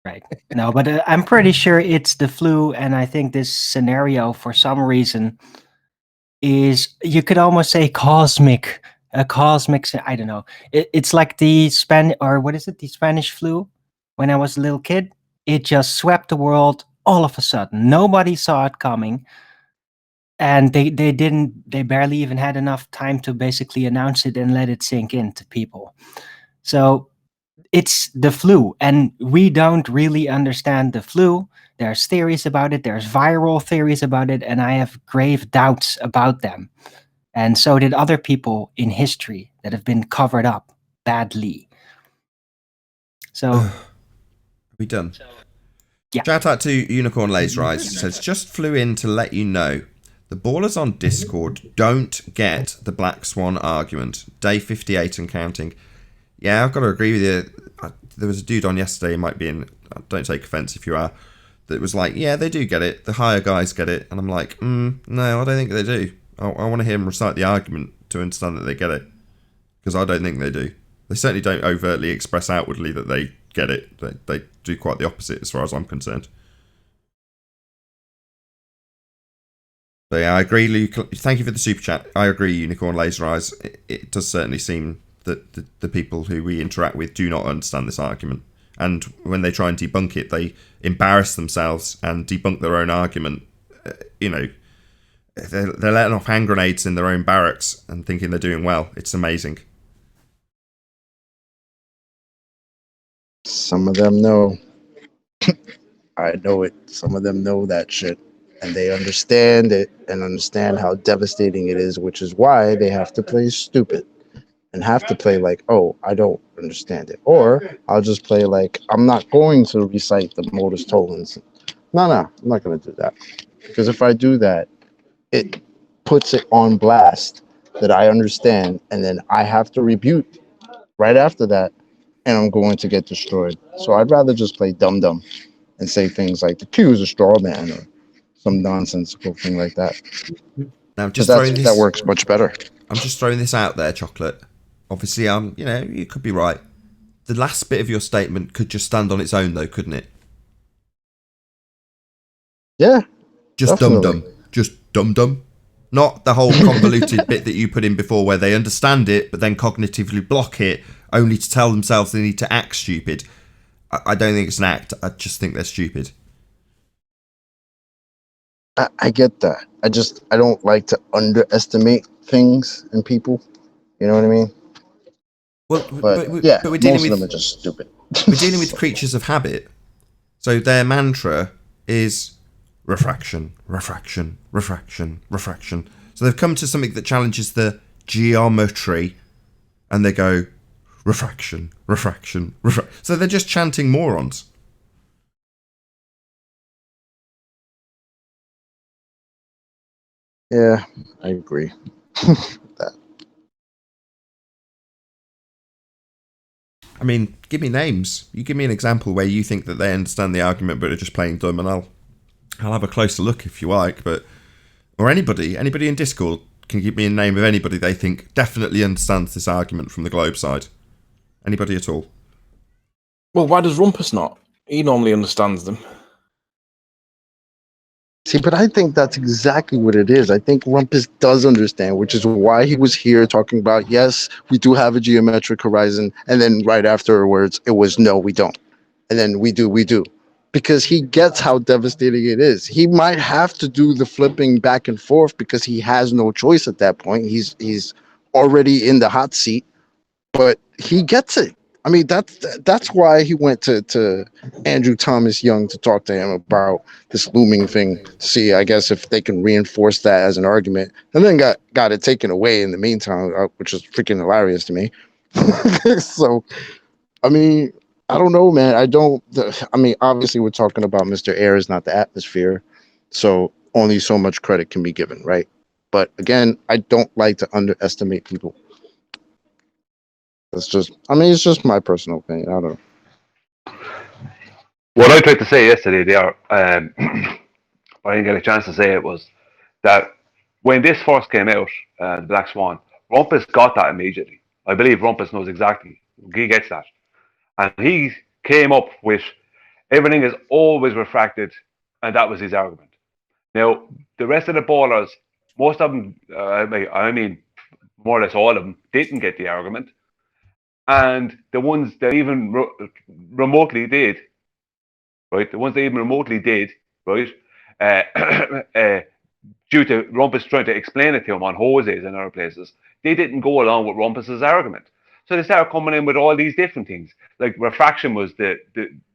S9: Right. No, but I'm pretty sure it's the flu, and I think this scenario, for some reason, is, you could almost say, cosmic. A cosmic. I don't know. It's like the the Spanish flu. When I was a little kid, it just swept the world all of a sudden. Nobody saw it coming, and they barely even had enough time to basically announce it and let it sink into people. So it's the flu, and we don't really understand the flu. There's theories about it, there's viral theories about it, and I have grave doubts about them. And so did other people in history that have been covered up badly. So
S2: Are we done?
S9: Yeah.
S2: Shout out to Unicorn Laser Eyes. It says, just flew in to let you know the ballers on Discord don't get the Black Swan argument. Day 58 and counting. Yeah, I've got to agree with you. There was a dude on yesterday, might be in, don't take offense if you are, that was like, yeah, they do get it. The higher guys get it. And I'm like, no, I don't think they do. I want to hear him recite the argument to understand that they get it. Because I don't think they do. They certainly don't overtly express outwardly that they get it. They do quite the opposite as far as I'm concerned. But yeah, I agree, Luke. Thank you for the super chat. I agree, Unicorn Laser Eyes. It does certainly seem that the people who we interact with do not understand this argument. And when they try and debunk it, they embarrass themselves and debunk their own argument. They're letting off hand grenades in their own barracks and thinking they're doing well. It's amazing.
S4: Some of them know. I know it. Some of them know that shit. And they understand it and understand how devastating it is, which is why they have to play stupid and have to play like, oh, I don't understand it. Or I'll just play like, I'm not going to recite the modus tollens. No, I'm not going to do that. Because if I do that, it puts it on blast that I understand, and then I have to rebuke right after that, and I'm going to get destroyed. So I'd rather just play dumb and say things like the Q is a straw man or some nonsensical thing like that.
S2: Now, that
S4: works much better.
S2: I'm just throwing this out there, Chocolate. Obviously, you could be right. The last bit of your statement could just stand on its own, though, couldn't it?
S4: Yeah.
S2: Just dumb. Just dumb. Not the whole convoluted bit that you put in before where they understand it, but then cognitively block it, only to tell themselves they need to act stupid. I don't think it's an act. I just think they're stupid.
S4: I get that. I don't like to underestimate things in people. You know what I mean?
S2: Well,
S4: but we're dealing most of them are just stupid.
S2: We're dealing with creatures of habit. So their mantra is refraction. So they've come to something that challenges the geometry, and they go refraction. So they're just chanting morons.
S4: Yeah, I agree with that.
S2: I mean, give me names. You give me an example where you think that they understand the argument but are just playing dumb, and I'll have a closer look if you like. Or anybody in Discord can give me a name of anybody they think definitely understands this argument from the Globe side. Anybody at all?
S6: Well, why does Rumpus not? He normally understands them.
S4: See, but I think that's exactly what it is. I think Rumpus does understand, which is why he was here talking about, yes, we do have a geometric horizon, and then right afterwards, it was, no, we don't. And then we do. because he gets how devastating it is. He might have to do the flipping back and forth because he has no choice at that point. He's already in the hot seat, but he gets it. I mean, that's why he went to Andrew Thomas Young to talk to him about this looming thing. See, I guess if they can reinforce that as an argument, and then got it taken away in the meantime, which is freaking hilarious to me. So, I mean, I don't know, man. I mean, obviously, we're talking about Mr. Air is not the atmosphere, so only so much credit can be given, right? But again, I don't like to underestimate people. It's just my personal opinion. I don't know.
S3: What I tried to say yesterday there, I didn't get a chance to say it, was that when this first came out, Black Swan, Rumpus got that immediately. I believe Rumpus knows exactly. He gets that. And he came up with everything is always refracted, and that was his argument. Now, the rest of the ballers, most of them, I mean, more or less all of them, didn't get the argument. And the ones that even remotely did, right? The ones that even remotely did, right? Due to Rumpus trying to explain it to him on Jose's and other places, they didn't go along with Rumpus's argument. So they started coming in with all these different things. Like refraction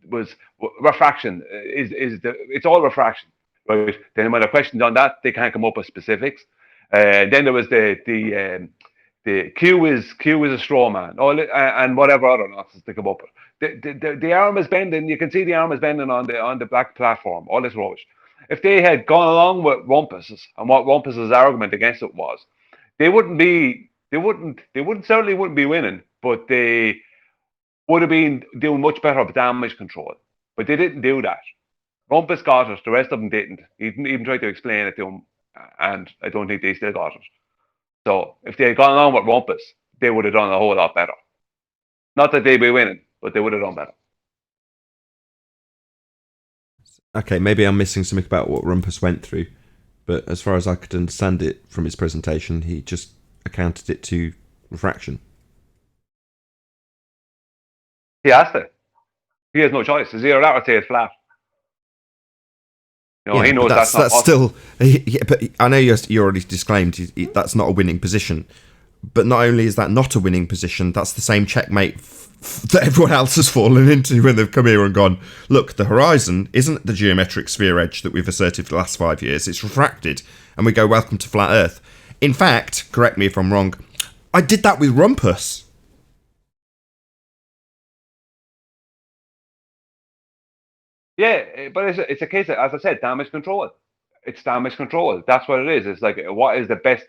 S3: refraction it's all refraction, right? Then when the questions on that, they can't come up with specifics. Then there was the Q is a straw man, and whatever other nonsense to come up with. The arm is bending. You can see the arm is bending on the black platform. All this rubbish. If they had gone along with Rumpus's and what Rumpus's argument against it was, they certainly wouldn't be winning, but they would have been doing much better with damage control. But they didn't do that. Rumpus got it. The rest of them didn't. He didn't even try to explain it to him, and I don't think they still got it. So if they had gone along with Rumpus, they would have done a whole lot better. Not that they'd be winning, but they would have done better.
S2: Okay, maybe I'm missing something about what Rumpus went through, but as far as I could understand it from his presentation, he just accounted it to refraction.
S3: He has to. He has no choice. It's either that or say it's flat. You know, he knows that's
S2: still. Yeah, but I know you already disclaimed that's not a winning position. But not only is that not a winning position, that's the same checkmate that everyone else has fallen into when they've come here and gone, look, the horizon isn't the geometric sphere edge that we've asserted for the last 5 years. It's refracted. And we go, welcome to flat Earth. In fact, correct me if I'm wrong, I did that with Rumpus.
S3: Yeah, but it's a case of, as I said, damage control. It's damage control. That's what it is. It's like, what is the best?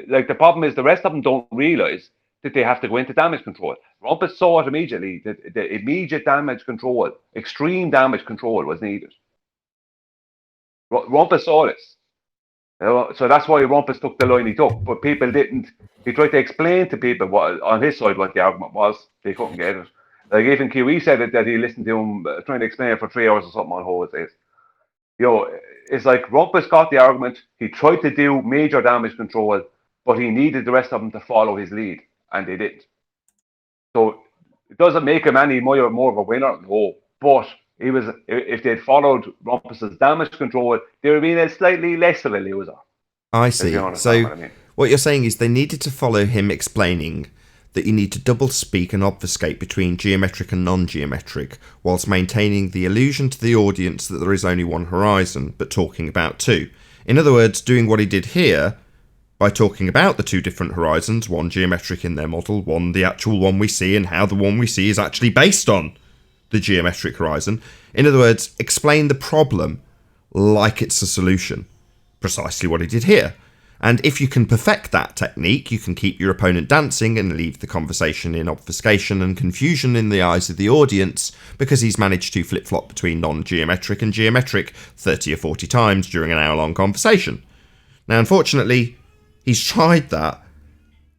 S3: Like, the problem is the rest of them don't realize that they have to go into damage control. Rumpus saw it immediately. The immediate damage control, extreme damage control was needed. Rumpus saw this. So that's why Rumpus took the line he took. But people didn't. He tried to explain to people what on his side what the argument was. They couldn't get it. Like even QE said it, that he listened to him trying to explain it for 3 hours or something on Jose's. You know, it's like Rumpus got the argument. He tried to do major damage control, but he needed the rest of them to follow his lead, and they didn't. So it doesn't make him any more of a winner, no. But he was, if they'd followed Rumpus's damage control, they would have been a slightly less of a loser.
S2: I see. So
S3: what I mean.
S2: What you're saying is they needed to follow him explaining that you need to double speak and obfuscate between geometric and non-geometric, whilst maintaining the illusion to the audience that there is only one horizon, but talking about two. In other words, doing what he did here, by talking about the two different horizons, one geometric in their model, one the actual one we see, and how the one we see is actually based on the geometric horizon. In other words, explain the problem like it's a solution. Precisely what he did here. And if you can perfect that technique, you can keep your opponent dancing and leave the conversation in obfuscation and confusion in the eyes of the audience, because he's managed to flip-flop between non-geometric and geometric 30 or 40 times during an hour-long conversation. Now, unfortunately, he's tried that,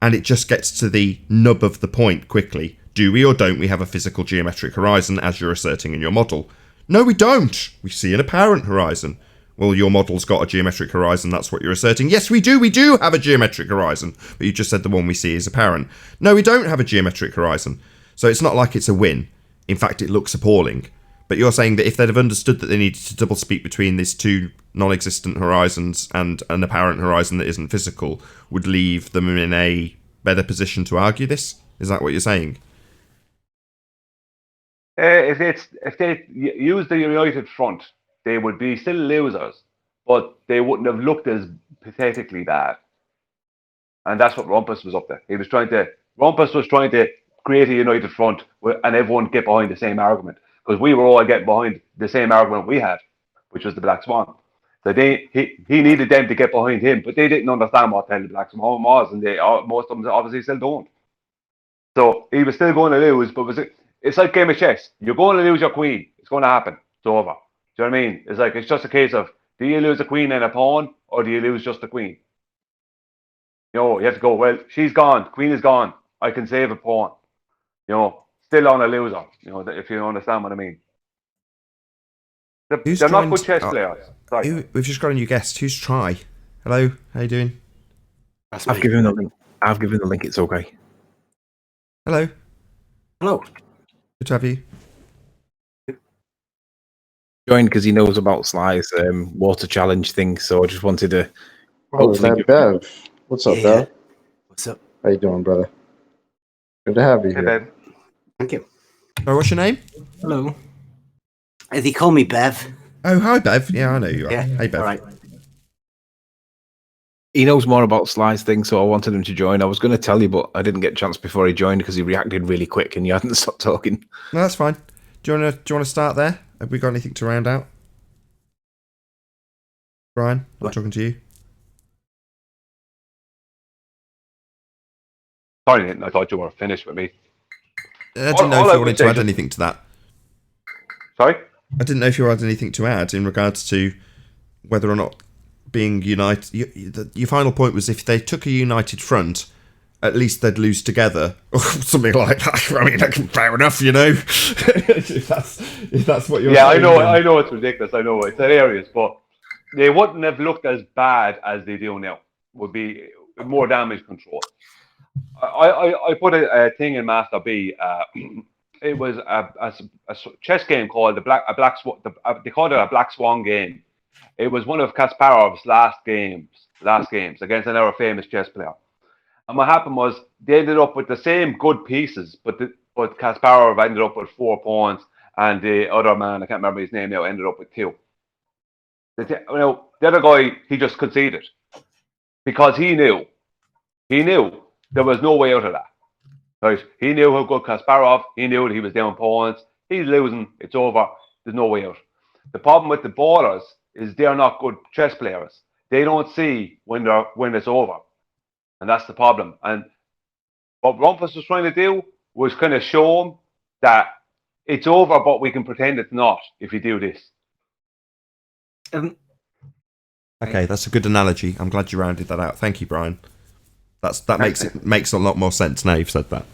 S2: and it just gets to the nub of the point quickly. Do we or don't we have a physical geometric horizon, as you're asserting in your model? No, we don't. We see an apparent horizon. Well, your model's got a geometric horizon, that's what you're asserting. Yes, we do have a geometric horizon, but you just said the one we see is apparent. No, we don't have a geometric horizon. So it's not like it's a win. In fact, it looks appalling. But you're saying that if they'd have understood that they needed to double speak between these two non-existent horizons and an apparent horizon that isn't physical, would leave them in a better position to argue this? Is that what you're saying?
S3: If they used the united front, they would be still losers, but they wouldn't have looked as pathetically bad. And that's what Rumpus was up there. Rumpus was trying to create a united front and everyone get behind the same argument, because we were all getting behind the same argument we had, which was the Black Swan. So he needed them to get behind him, but they didn't understand what the hell the Black Swan was, and most of them obviously still don't. So he was still going to lose, but it's like game of chess. You're going to lose your queen. It's going to happen. It's over. Do you know what I mean? It's like, it's just a case of, do you lose a queen and a pawn, or do you lose just a queen? You know, you have to go, well, she's gone. Queen is gone. I can save a pawn. You know, still on a loser. You know, if you understand what I mean. They're not good chess players. Sorry.
S2: We've just got a new guest. Who's Try? Hello, how you doing?
S6: I've given the link. It's okay.
S2: Hello.
S1: Hello.
S2: Good to have you.
S6: Joined because he knows about Sly's water challenge thing, so I just wanted to.
S4: Oh, is that Bev? What's up, Bev?
S1: What's up?
S4: How you doing, brother? Good to have you
S3: Hey,
S4: here.
S3: Bev.
S1: Thank you.
S2: Oh, what's your name?
S9: Hello.
S1: They call me Bev.
S2: Oh, hi, Bev. Yeah, I know you are.
S1: Yeah.
S2: Hey, Bev.
S1: All right.
S6: He knows more about Sly's thing, so I wanted him to join. I was going to tell you, but I didn't get a chance before he joined because he reacted really quick and you hadn't stopped talking.
S2: No, that's fine. Do you want to start there? Have we got anything to round out? Brian, I'm
S1: What?
S2: talking to you.
S3: Sorry, Nathan, I thought you were finished with me.
S2: I didn't know
S3: all
S2: if
S3: I
S2: you
S3: would
S2: wanted to
S3: say
S2: add
S3: just-
S2: anything to that.
S3: Sorry?
S2: I didn't know if you had anything to add in regards to whether or not being united. Your final point was if they took a united front, at least they'd lose together, or something like that. I mean, fair enough, you know. if that's what you're
S3: Yeah,
S2: saying,
S3: I know it's ridiculous. I know it's hilarious, but they wouldn't have looked as bad as they do now. Would be more damage control. I put a thing in Master B. It was a chess game called they called it a Black Swan game. It was one of Kasparov's last games against another famous chess player. And what happened was they ended up with the same good pieces, but Kasparov ended up with 4 pawns, and the other man, I can't remember his name now, ended up with 2. The other guy, he just conceded because he knew there was no way out of that. Right? He knew how good Kasparov. He knew that he was down pawns. He's losing. It's over. There's no way out. The problem with the ballers is they're not good chess players. They don't see when it's over, and that's the problem. And what Rumpus was trying to do was kind of show him that it's over, but we can pretend it's not if you do this.
S2: Okay, that's a good analogy. I'm glad you rounded that out. Thank you, Brian. That makes a lot more sense now you've said that.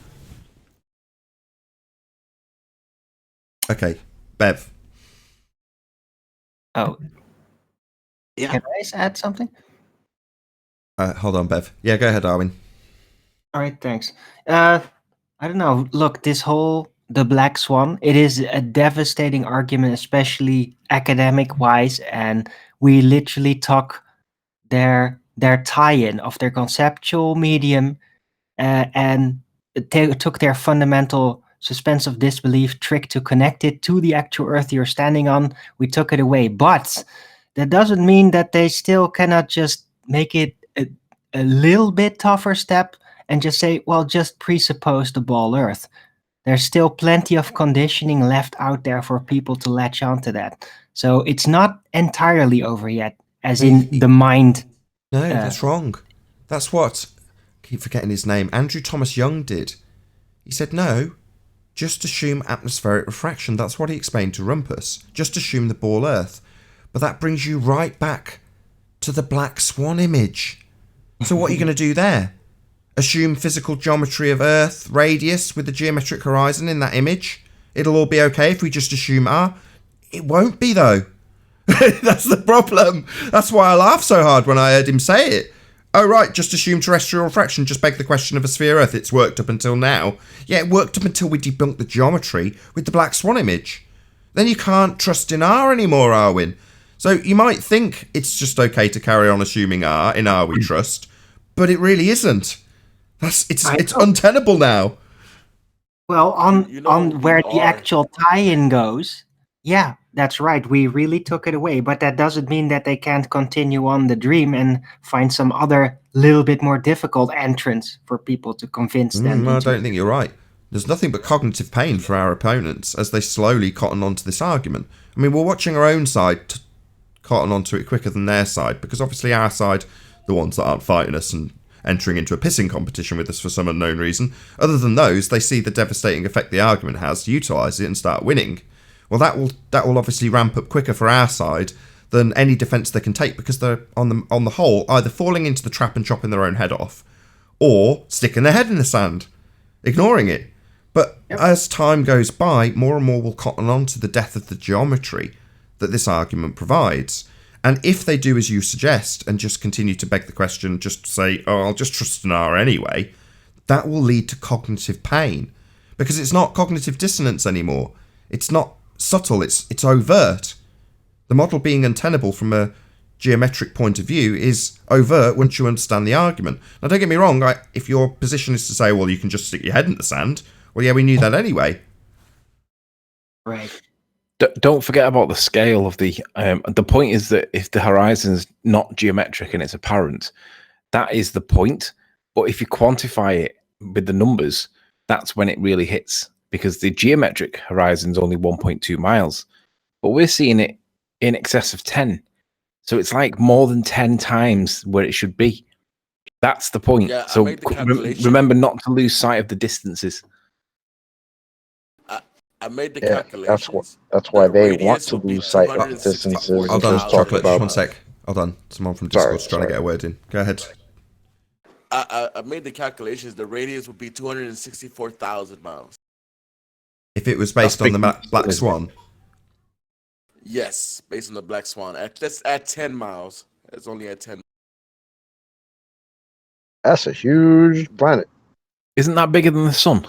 S2: Okay, Bev.
S9: Oh,
S1: Yeah.
S9: can I add something?
S2: Hold on, Bev. Yeah, go ahead, Darwin.
S9: All right, thanks. I don't know. Look, the Black Swan, it is a devastating argument, especially academic wise, and we literally took their tie-in of their conceptual medium and took their fundamental suspense of disbelief trick to connect it to the actual earth you're standing on. We took it away, but that doesn't mean that they still cannot just make it a little bit tougher step and just say, well, just presuppose the ball earth. There's still plenty of conditioning left out there for people to latch onto that. So it's not entirely over yet, as in the mind.
S2: No, that's wrong. That's what, I keep forgetting his name, Andrew Thomas Young did. He said, no, just assume atmospheric refraction. That's what he explained to Rumpus. Just assume the ball earth. But that brings you right back to the Black Swan image. So what are you going to do there? Assume physical geometry of Earth, radius with the geometric horizon in that image? It'll all be okay if we just assume R? It won't be, though. That's the problem. That's why I laughed so hard when I heard him say it. Oh, right, just assume terrestrial refraction. Just beg the question of a sphere Earth. It's worked up until now. Yeah, it worked up until we debunked the geometry with the Black Swan image. then you can't trust in R anymore, Arwin. So you might think it's just okay to carry on assuming R, in R we trust, but it really isn't. It's untenable now.
S9: Well, on where the actual tie-in goes, yeah, that's right. We really took it away, but that doesn't mean that they can't continue on the dream and find some other little bit more difficult entrance for people to convince them.
S2: I don't think you're right. There's nothing but cognitive pain for our opponents as they slowly cotton onto this argument. I mean, we're watching our own side cotton onto it quicker than their side, because obviously our side, the ones that aren't fighting us and entering into a pissing competition with us for some unknown reason, other than those, they see the devastating effect the argument has, utilise it and start winning. Well, that will obviously ramp up quicker for our side than any defence they can take, because they're on the whole either falling into the trap and chopping their own head off, or sticking their head in the sand, ignoring it. But as time goes by, more and more will cotton on to the death of the geometry that this argument provides. And if they do as you suggest and just continue to beg the question, just say, oh, I'll just trust an R anyway, that will lead to cognitive pain. Because it's not cognitive dissonance anymore. It's not subtle, it's overt. The model being untenable from a geometric point of view is overt once you understand the argument. Now, don't get me wrong, if your position is to say, well, you can just stick your head in the sand, well, yeah, we knew that anyway.
S9: Right.
S6: Don't forget about the scale of the point is that if the horizon's not geometric and it's apparent, that is the point. But if you quantify it with the numbers, that's when it really hits, because the geometric horizon's only 1.2 miles, but we're seeing it in excess of 10. So it's like more than 10 times where it should be. That's the point.
S10: Yeah,
S6: so remember not to lose sight of the distances.
S10: I made the calculation.
S4: That's why they want to lose sight of distances.
S2: Hold on, Chocolate, just one sec. Hold on. Someone from Discord's trying to get a word in. Go ahead.
S10: I made the calculations. The radius would be 264,000 miles.
S2: If it was based on the Black Swan?
S10: Yes, based on the Black Swan. That's at 10 miles. It's only at 10.
S4: That's a huge planet.
S6: Isn't that bigger than the sun?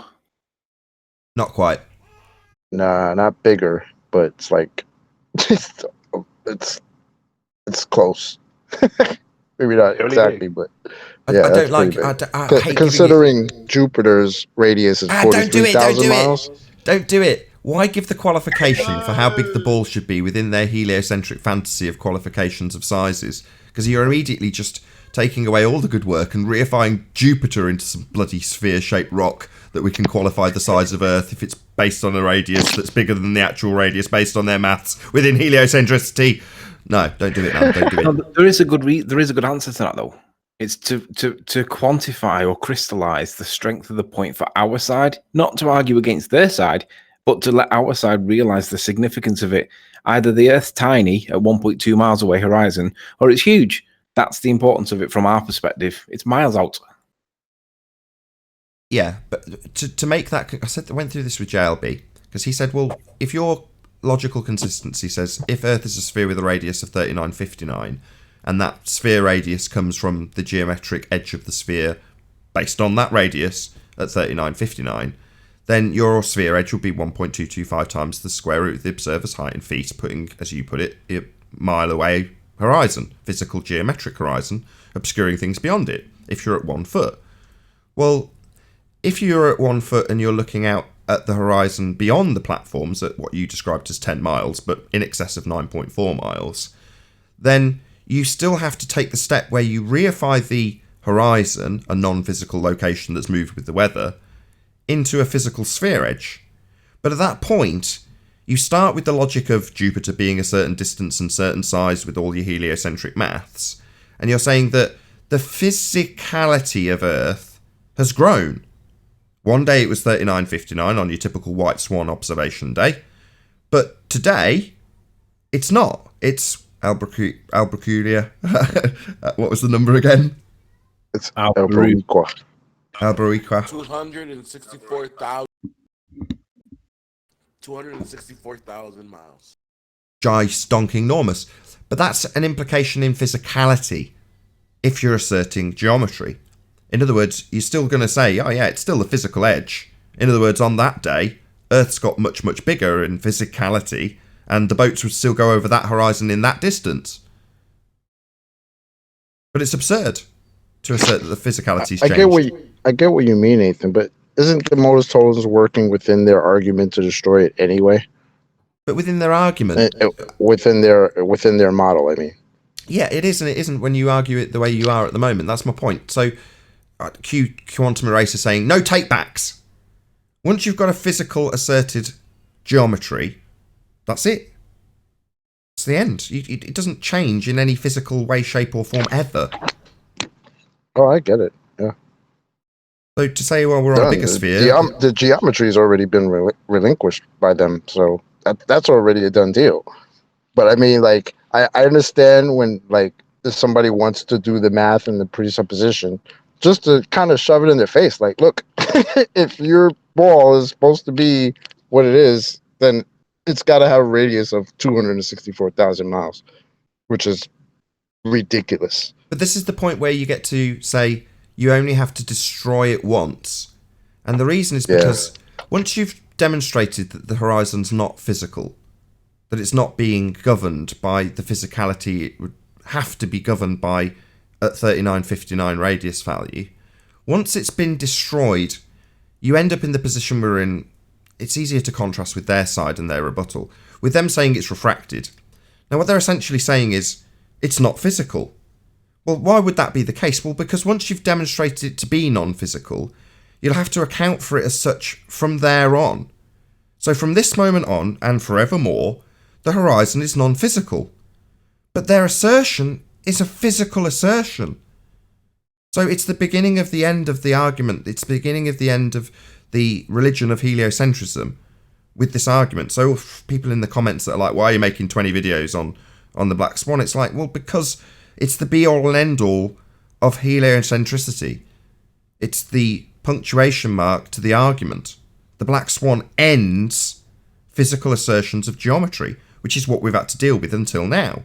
S2: Not quite.
S4: Nah, not bigger, but it's like it's close. Maybe not exactly, but yeah,
S2: I don't like. I hate
S4: considering Jupiter's radius is 43,000 miles.
S2: Don't do it. Why give the qualification for how big the ball should be within their heliocentric fantasy of qualifications of sizes? Because you're immediately just taking away all the good work and reifying Jupiter into some bloody sphere-shaped rock that we can qualify the size of Earth if it's based on a radius that's bigger than the actual radius based on their maths within heliocentricity. No, don't do it, man. Don't do it.
S6: No, there is a good answer to that, though. It's to quantify or crystallize the strength of the point for our side, not to argue against their side, but to let our side realize the significance of it. Either the Earth's tiny at 1.2 miles away horizon, or it's huge. That's the importance of it from our perspective. It's miles out.
S2: Yeah, but to make that, I went through this with JLB, because he said, well, if your logical consistency says if Earth is a sphere with a radius of 3959, and that sphere radius comes from the geometric edge of the sphere based on that radius at 3959, then your sphere edge will be 1.225 times the square root of the observer's height in feet, putting, as you put it, a mile away horizon, physical geometric horizon, obscuring things beyond it, if you're at 1 foot. Well, if you're at 1 foot and you're looking out at the horizon beyond the platforms at what you described as 10 miles, but in excess of 9.4 miles, then you still have to take the step where you reify the horizon, a non-physical location that's moved with the weather, into a physical sphere edge. But at that point, you start with the logic of Jupiter being a certain distance and certain size with all your heliocentric maths, and you're saying that the physicality of Earth has grown. One day it was 3959 on your typical white swan observation day, but today it's not. It's Albuquerque. What was the number again?
S4: It's Albuquerque.
S10: 264,000 miles.
S2: Stonking enormous. But that's an implication in physicality if you're asserting geometry. In other words, you're still going to say, oh yeah, it's still the physical edge. In other words, on that day, Earth's got much, much bigger in physicality, and the boats would still go over that horizon in that distance. But it's absurd to assert that the physicality's changed.
S4: I get what you mean, Nathan, but isn't the modus tollens working within their argument to destroy it anyway?
S2: But within their argument,
S4: within their model, I mean.
S2: Yeah, it is, and it isn't when you argue it the way you are at the moment. That's my point. So, Quantum Eraser saying no takebacks. Once you've got a physical asserted geometry, that's it. It's the end. It doesn't change in any physical way, shape, or form ever.
S4: Oh, I get it. Yeah.
S2: So to say, well, we're on a bigger sphere.
S4: The geometry has already been relinquished by them, so that's already a done deal. But I mean, like, I understand when, like, if somebody wants to do the math and the presupposition, just to kind of shove it in their face. Like, look, if your ball is supposed to be what it is, then it's got to have a radius of 264,000 miles, which is ridiculous.
S2: But this is the point where you get to say you only have to destroy it once. And the reason is because once you've demonstrated that the horizon's not physical, that it's not being governed by the physicality it would have to be governed by at 3959 radius value, once it's been destroyed, you end up in the position we're in. It's easier to contrast with their side and their rebuttal, with them saying it's refracted. Now, what they're essentially saying is it's not physical. Well, why would that be the case? Well, because once you've demonstrated it to be non-physical, you'll have to account for it as such from there on. So from this moment on, and forevermore, the horizon is non-physical. But their assertion is a physical assertion. So it's the beginning of the end of the argument. It's the beginning of the end of the religion of heliocentrism with this argument. So people in the comments that are like, why are you making 20 videos on the Black Swan? It's like, well, because it's the be-all and end-all of heliocentricity. It's the punctuation mark to the argument. The Black Swan ends physical assertions of geometry, which is what we've had to deal with until now.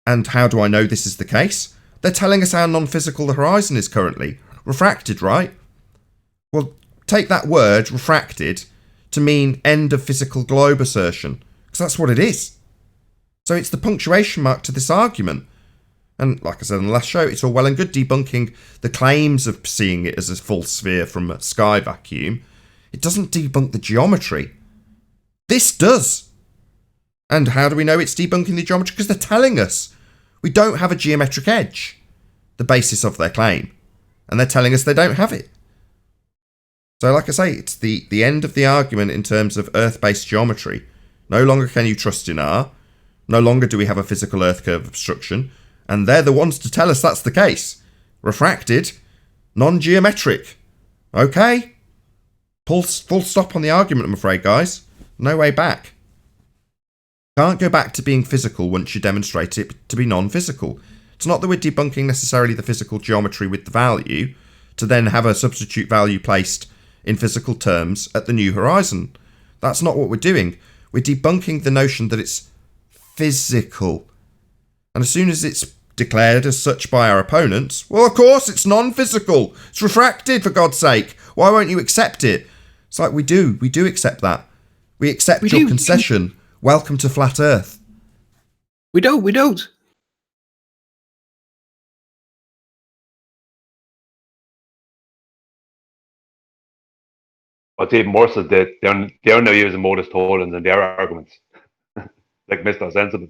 S2: And how do I know this is the case? They're telling us how non-physical the horizon is currently. Refracted, right? Well, take that word, refracted, to mean end of physical globe assertion, because that's what it is. So it's the punctuation mark to this argument. And like I said on the last show, it's all well and good debunking the claims of seeing it as a full sphere from a sky vacuum. It doesn't debunk the geometry. This does. And how do we know it's debunking the geometry? Because they're telling us. We don't have a geometric edge, the basis of their claim. And they're telling us they don't have it. So like I say, it's the end of the argument in terms of Earth-based geometry. No longer can you trust in R. No longer do we have a physical Earth curve obstruction. And they're the ones to tell us that's the case. Refracted, non-geometric. Okay? Full stop on the argument, I'm afraid, guys. No way back. Can't go back to being physical once you demonstrate it to be non-physical. It's not that we're debunking necessarily the physical geometry with the value to then have a substitute value placed in physical terms at the new horizon. That's not what we're doing. We're debunking the notion that it's physical. And as soon as it's declared as such by our opponents, well, of course, it's non-physical. It's refracted, for God's sake. Why won't you accept it? It's like we do accept that. We accept your concession. Welcome to Flat Earth.
S6: We don't.
S3: What's even worse is that they're now using modus tollens in their arguments. Like Mr. Sensible.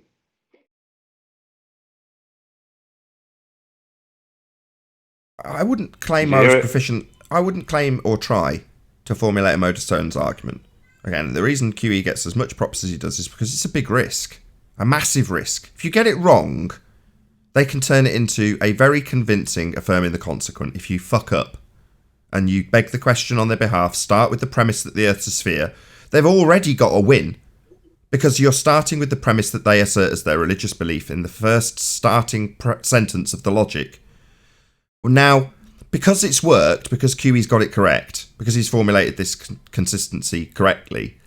S2: I wouldn't claim I was proficient. I wouldn't claim or try to formulate a modus tollens argument. Again, the reason QE gets as much props as he does is because it's a big risk. A massive risk. If you get it wrong, they can turn it into a very convincing affirming the consequent. If you fuck up and you beg the question on their behalf, start with the premise that the Earth's a sphere, they've already got a win. Because you're starting with the premise that they assert as their religious belief in the first starting sentence of the logic. Well, now, because it's worked, because QE's got it correct, because he's formulated this consistency correctly,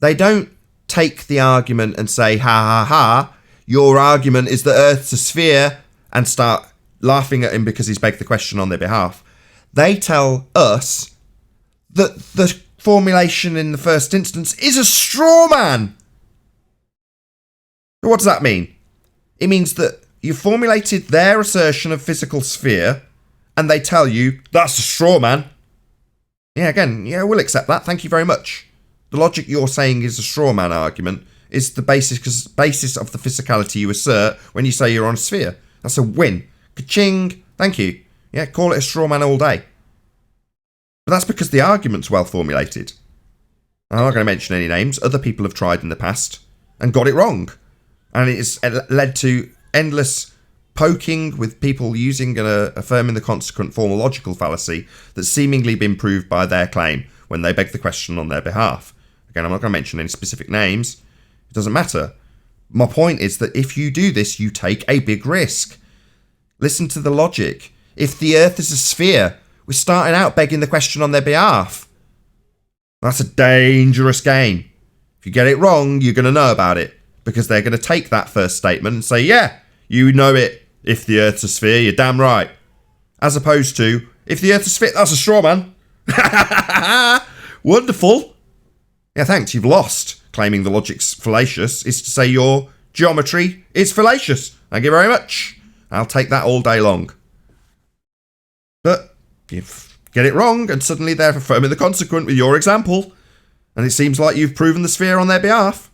S2: they don't take the argument and say, ha ha ha, your argument is that Earth's a sphere, and start laughing at him because he's begged the question on their behalf. They tell us that the formulation in the first instance is a straw man. What does that mean? It means that you formulated their assertion of physical sphere and they tell you that's a straw man. Yeah, again, yeah, we'll accept that. Thank you very much. The logic you're saying is a straw man argument is the basis of the physicality you assert when you say you're on a sphere. That's a win. Ka-ching. Thank you. Yeah, call it a straw man all day. But that's because the argument's well formulated. I'm not going to mention any names. Other people have tried in the past and got it wrong. And it's led to endless poking with people using and affirming the consequent formal logical fallacy that's seemingly been proved by their claim when they beg the question on their behalf. Again, I'm not going to mention any specific names. It doesn't matter. My point is that if you do this, you take a big risk. Listen to the logic. If the Earth is a sphere, we're starting out begging the question on their behalf. That's a dangerous game. If you get it wrong, you're going to know about it, because they're going to take that first statement and say, yeah, you know it. If the Earth's a sphere, you're damn right. As opposed to, if the Earth's a sphere, that's a straw man. Wonderful. Yeah, thanks, you've lost. Claiming the logic's fallacious is to say your geometry is fallacious. Thank you very much. I'll take that all day long. But you get it wrong, and suddenly they're affirming the consequent with your example. And it seems like you've proven the sphere on their behalf.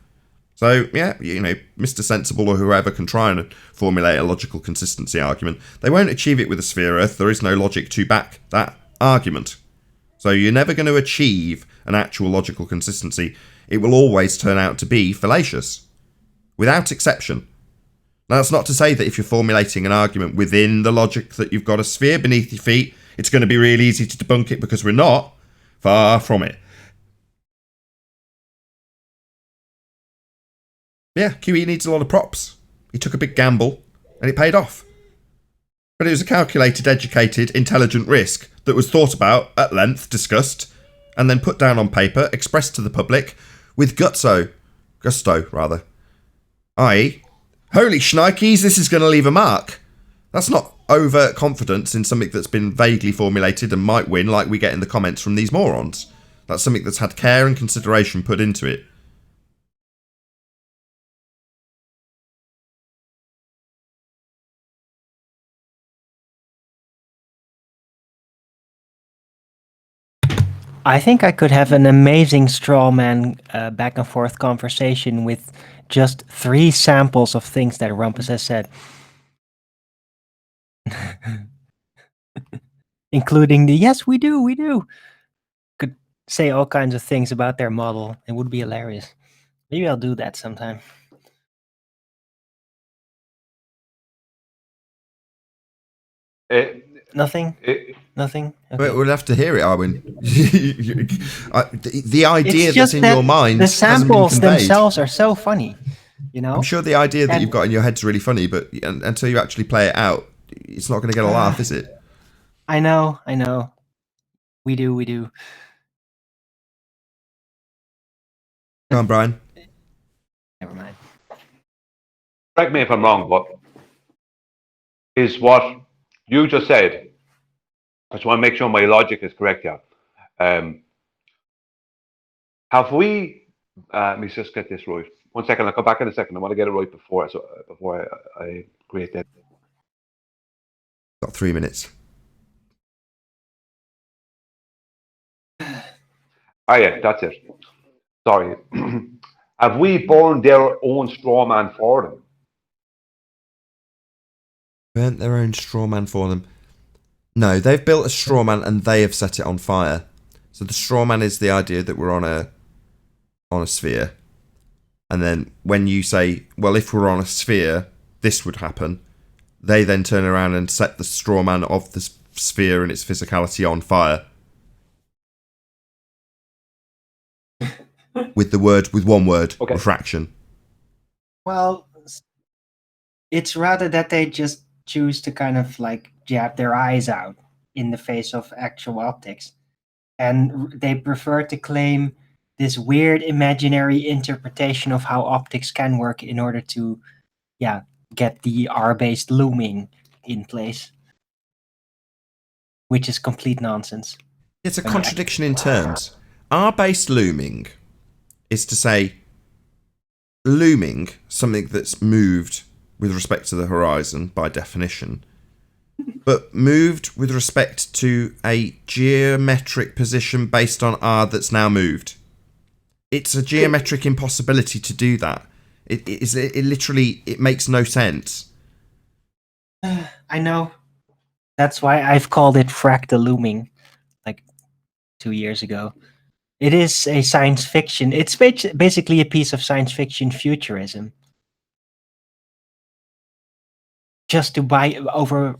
S2: So, yeah, you know, Mr. Sensible or whoever can try and formulate a logical consistency argument. They won't achieve it with a sphere Earth. There is no logic to back that argument. So you're never going to achieve an actual logical consistency. It will always turn out to be fallacious, without exception. Now, that's not to say that if you're formulating an argument within the logic that you've got a sphere beneath your feet, it's going to be really easy to debunk it, because we're not. Far from it. Yeah, QE needs a lot of props. He took a big gamble, and it paid off. But it was a calculated, educated, intelligent risk that was thought about, at length, discussed, and then put down on paper, expressed to the public, with gusto, i.e., holy shnikes, this is going to leave a mark. That's not overt confidence in something that's been vaguely formulated and might win, like we get in the comments from these morons. That's something that's had care and consideration put into it.
S9: I think I could have an amazing straw man back and forth conversation with just 3 samples of things that Rumpus has said. Including the, yes, we do. Could say all kinds of things about their model. It would be hilarious. Maybe I'll do that sometime. Nothing? Nothing? Okay.
S2: We'll have to hear it, Arwin. The idea
S9: It's
S2: that's
S9: just
S2: in
S9: that
S2: your mind
S9: the
S2: hasn't been
S9: samples
S2: conveyed.
S9: themselves are so funny, you know?
S2: I'm sure the idea that
S9: And-
S2: you've got in your head's really funny, but until you actually play it out, it's not going to get a laugh, is it?
S9: I know. We do.
S2: Come on, Brian.
S9: Never mind.
S3: Correct me if I'm wrong, but is what you just said, I just want to make sure my logic is correct here. Have we, let me just get this right. 1 second, I'll come back in a second. I want to get it right before I create that.
S2: Got 3 minutes.
S3: Oh yeah, that's it. Sorry. Have we born their own straw man for them?
S2: Burnt their own straw man for them. No, they've built a straw man and they have set it on fire. So the straw man is the idea that we're on a sphere. And then when you say, well, if we're on a sphere, this would happen, they then turn around and set the straw man of the sphere and its physicality on fire. with one word,
S3: Okay.
S2: refraction.
S9: Well, it's rather that they just choose to kind of like jab their eyes out in the face of actual optics. And they prefer to claim this weird imaginary interpretation of how optics can work in order to, get the R-based looming in place. Which is complete nonsense.
S2: It's a contradiction in terms. R-based looming is to say looming, something that's moved with respect to the horizon by definition, but moved with respect to a geometric position based on R that's now moved. It's a geometric impossibility to do that. It literally makes no sense.
S9: I know. That's why I've called it fractal looming, like 2 years ago. It is a science fiction. It's basically a piece of science fiction futurism. Just to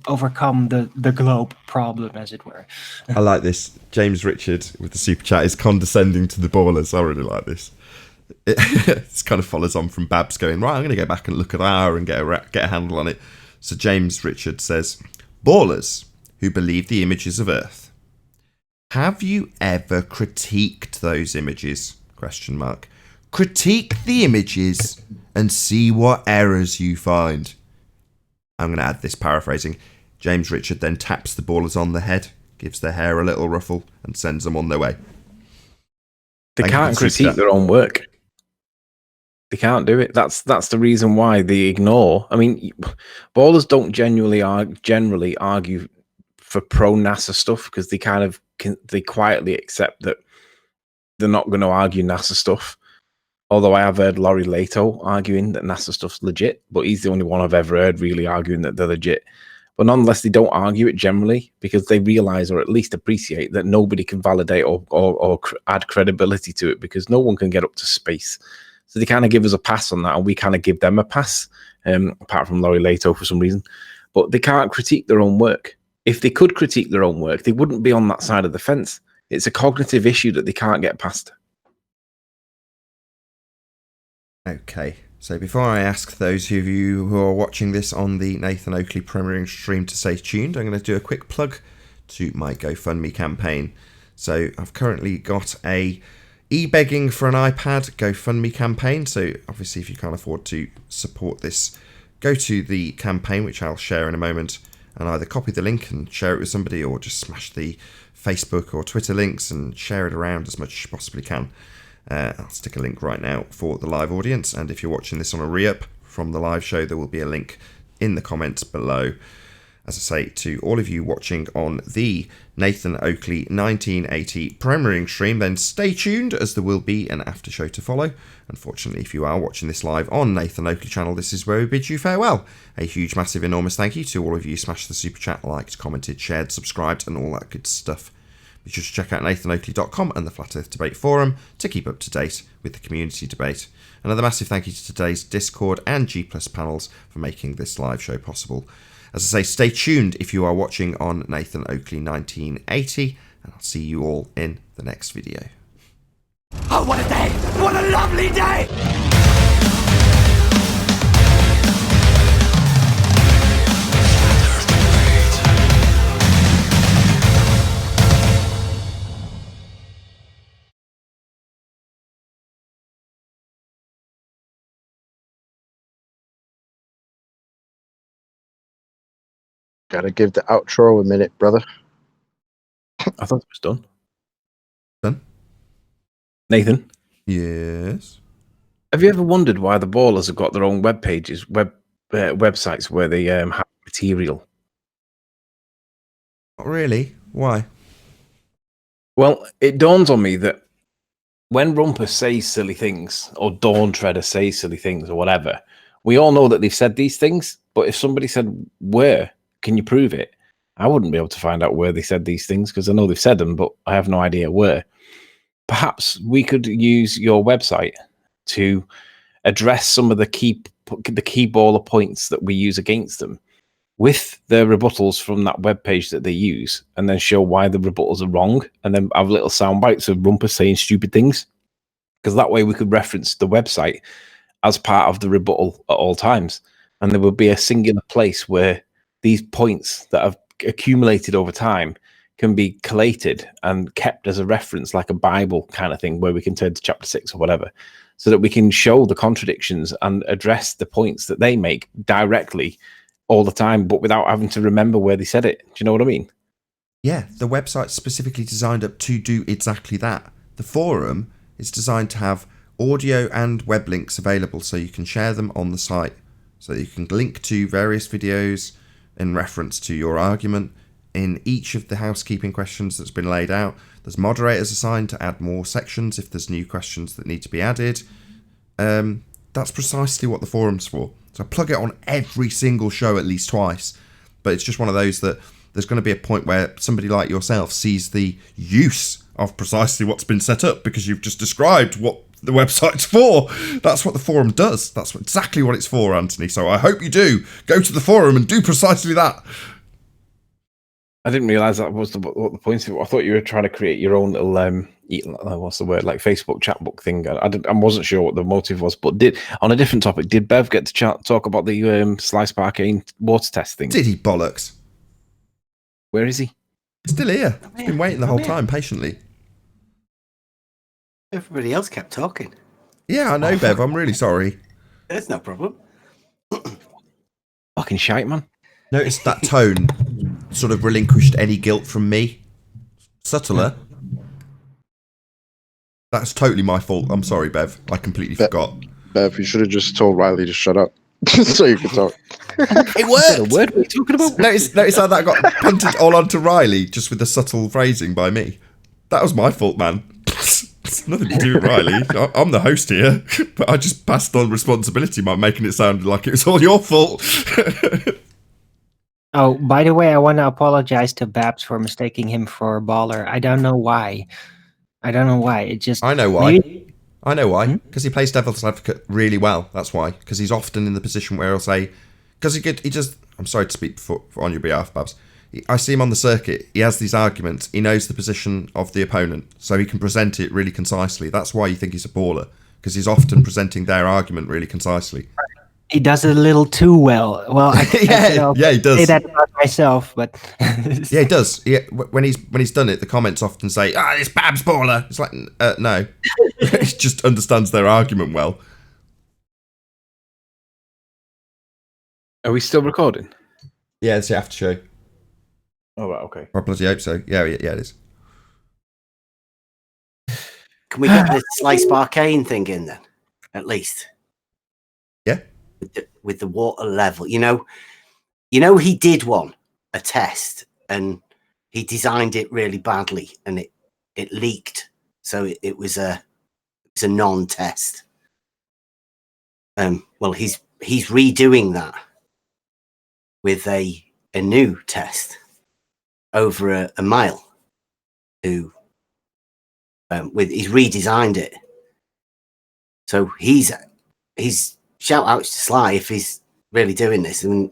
S9: overcome the globe problem, as it were.
S2: I like this. James Richard with the super chat is condescending to the ballers. I really like this. It kind of follows on from Babs going, right, I'm going to go back and look at R and get a handle on it. So James Richard says, ballers who believe the images of Earth. Have you ever critiqued those images? ? Critique the images and see what errors you find. I'm going to add this paraphrasing. James Richard then taps the ballers on the head, gives their hair a little ruffle, and sends them on their way.
S6: They can't critique their own work. They can't do it. That's the reason why they ignore. I mean, ballers don't generally argue for pro NASA stuff because they quietly accept that they're not going to argue NASA stuff. Although I have heard Laurie Lato arguing that NASA stuff's legit, but he's the only one I've ever heard really arguing that they're legit. But nonetheless, they don't argue it generally because they realize or at least appreciate that nobody can validate or add credibility to it because no one can get up to space. So they kind of give us a pass on that and we kind of give them a pass, apart from Laurie Lato for some reason. But they can't critique their own work. If they could critique their own work, they wouldn't be on that side of the fence. It's a cognitive issue that they can't get past.
S2: Okay, so before I ask those of you who are watching this on the Nathan Oakley premiering stream to stay tuned, I'm going to do a quick plug to my GoFundMe campaign. So I've currently got a e-begging for an iPad GoFundMe campaign. So obviously if you can't afford to support this, go to the campaign, which I'll share in a moment, and either copy the link and share it with somebody or just smash the Facebook or Twitter links and share it around as much as you possibly can. I'll stick a link right now for the live audience, and if you're watching this on a re-up from the live show, there will be a link in the comments below. As I say, to all of you watching on the Nathan Oakley 1980 premiering stream, then stay tuned as there will be an after show to follow. Unfortunately, if you are watching this live on Nathan Oakley channel, this is where we bid you farewell. A huge, massive, enormous thank you to all of you who smashed the super chat, liked, commented, shared, subscribed, and all that good stuff. Be sure to check out nathanoakley.com and the Flat Earth Debate Forum to keep up to date with the community debate. Another massive thank you to today's Discord and G Plus panels for making this live show possible. As I say, stay tuned if you are watching on Nathan Oakley 1980, and I'll see you all in the next video.
S11: Oh, what a day! What a lovely day!
S4: Gotta give the outro a minute, brother.
S6: I thought it was done.
S2: Done?
S6: Nathan?
S2: Yes?
S6: Have you ever wondered why the ballers have got their own web pages, websites where they have material?
S2: Not really. Why?
S6: Well, it dawns on me that when Rumpus says silly things, or Dawn Treader says silly things, or whatever, we all know that they've said these things, but if somebody said, where? Can you prove it? I wouldn't be able to find out where they said these things because I know they've said them, but I have no idea where. Perhaps we could use your website to address some of the key baller points that we use against them with the rebuttals from that web page that they use, and then show why the rebuttals are wrong, and then have little sound bites of Rumpus saying stupid things. Because that way we could reference the website as part of the rebuttal at all times, and there would be a singular place where these points that have accumulated over time can be collated and kept as a reference, like a Bible kind of thing, where we can turn to chapter 6 or whatever, so that we can show the contradictions and address the points that they make directly all the time, but without having to remember where they said it. Do you know what I mean?
S2: Yeah, the website's specifically designed up to do exactly that. The forum is designed to have audio and web links available so you can share them on the site. So that you can link to various videos in reference to your argument. In each of the housekeeping questions that's been laid out, there's moderators assigned to add more sections if there's new questions that need to be added. That's precisely what the forum's for. So I plug it on every single show at least twice. But it's just one of those that there's going to be a point where somebody like yourself sees the use of precisely what's been set up because you've just described what the website's for. That's what the forum does. That's exactly what it's for, Anthony. So I hope you do go to the forum and do precisely that.
S6: I didn't realize that was what the point of it. I thought you were trying to create your own little what's the word, like Facebook chat book thing. I wasn't sure what the motive was, but on a different topic, did Bev get to talk about the Slice Arcane water test thing?
S2: Did he bollocks?
S6: Where is he?
S2: Still here. He's been waiting the whole time patiently.
S1: Everybody else kept talking.
S2: Yeah, I know, Bev. I'm really sorry.
S1: There's no problem.
S6: Fucking shite, man.
S2: Notice that tone sort of relinquished any guilt from me. Subtler. That's totally my fault. I'm sorry, Bev. I completely forgot.
S4: Bev, you should have just told Riley to shut up so you could talk.
S2: It worked.
S6: What are you talking about?
S2: Notice how that got punted all onto Riley just with the subtle phrasing by me. That was my fault, man. It's nothing to do with Riley. I'm the host here, but I just passed on responsibility by making it sound like it was all your fault.
S9: Oh, by the way, I want to apologize to Babs for mistaking him for a baller. I don't know why. It just...
S2: I know why. I know why. Because he plays devil's advocate really well. That's why. Because he's often in the position where he'll say... Because he just... I'm sorry to speak on your behalf, Babs. I see him on the circuit. He has these arguments. He knows the position of the opponent. So he can present it really concisely. That's why you think he's a baller. Because he's often presenting their argument really concisely.
S9: He does it a little too well. Well, I
S2: he does.
S9: Say that about myself, but
S2: yeah, he does. Yeah, when he's done it, the comments often say, "It's Babs baller." It's like, no, he just understands their argument well.
S6: Are we still recording?
S2: Yeah, it's the after show.
S6: Oh, right, okay.
S2: I bloody hope so. Yeah, it is.
S1: Can we get the Slice Arcane thing in then? At least.
S2: Yeah.
S1: With the water level, you know, he did a test, and he designed it really badly, and it leaked, so it was a non-test. Well, he's redoing that with a new test over a mile. He's redesigned it, so he's shout outs to Sly if he's really doing this, and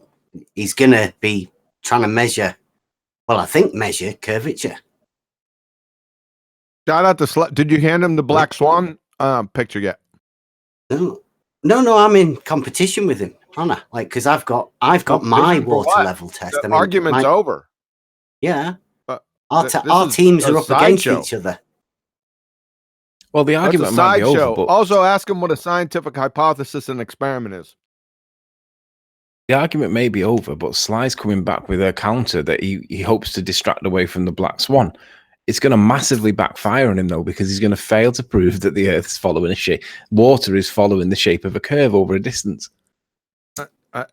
S1: he's gonna be trying to measure curvature.
S8: Shout out to Slit. Did you hand him the Black Swan picture yet?
S1: No, I'm in competition with him, Hannah. Like, because I've got my water level test.
S8: The argument's over.
S1: Yeah, our teams are up against each other.
S6: Well, the argument might be over, but
S8: also ask him what a scientific hypothesis and experiment is.
S6: The argument may be over, but Sly's coming back with a counter that he hopes to distract away from the Black Swan. It's going to massively backfire on him, though, because he's going to fail to prove that the Earth is following a shape. Water is following the shape of a curve over a distance.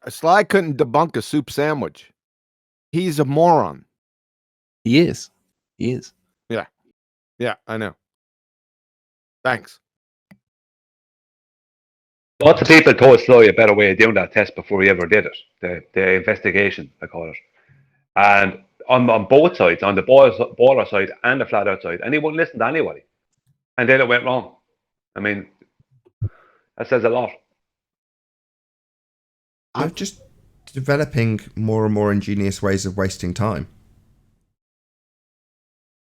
S8: Sly couldn't debunk a soup sandwich. He's a moron.
S6: He is.
S8: Yeah, I know. Thanks.
S3: Lots of people told Sly a better way of doing that test before he ever did it. The investigation, I call it. And on both sides, on the baller side and the flat out side, and he wouldn't listen to anybody. And then it went wrong. I mean, that says a lot.
S2: I'm just developing more and more ingenious ways of wasting time.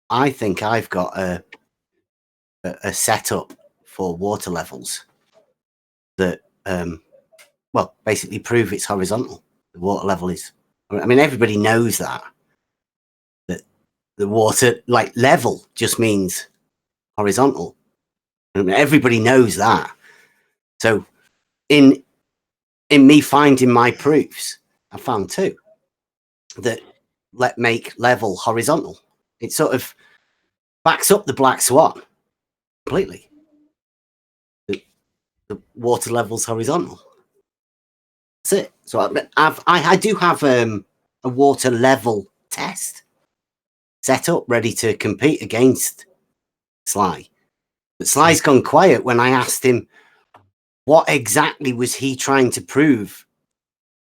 S1: I think I've got a setup for water levels that basically prove it's horizontal. The water level is, I mean, everybody knows that the water level just means horizontal. I mean, everybody knows that. So in me finding my proofs, I found two that make level horizontal. It sort of backs up the Black Swan, completely. The water level's horizontal. That's it. So I do have a water level test set up, ready to compete against Sly. But Sly's gone quiet when I asked him what exactly was he trying to prove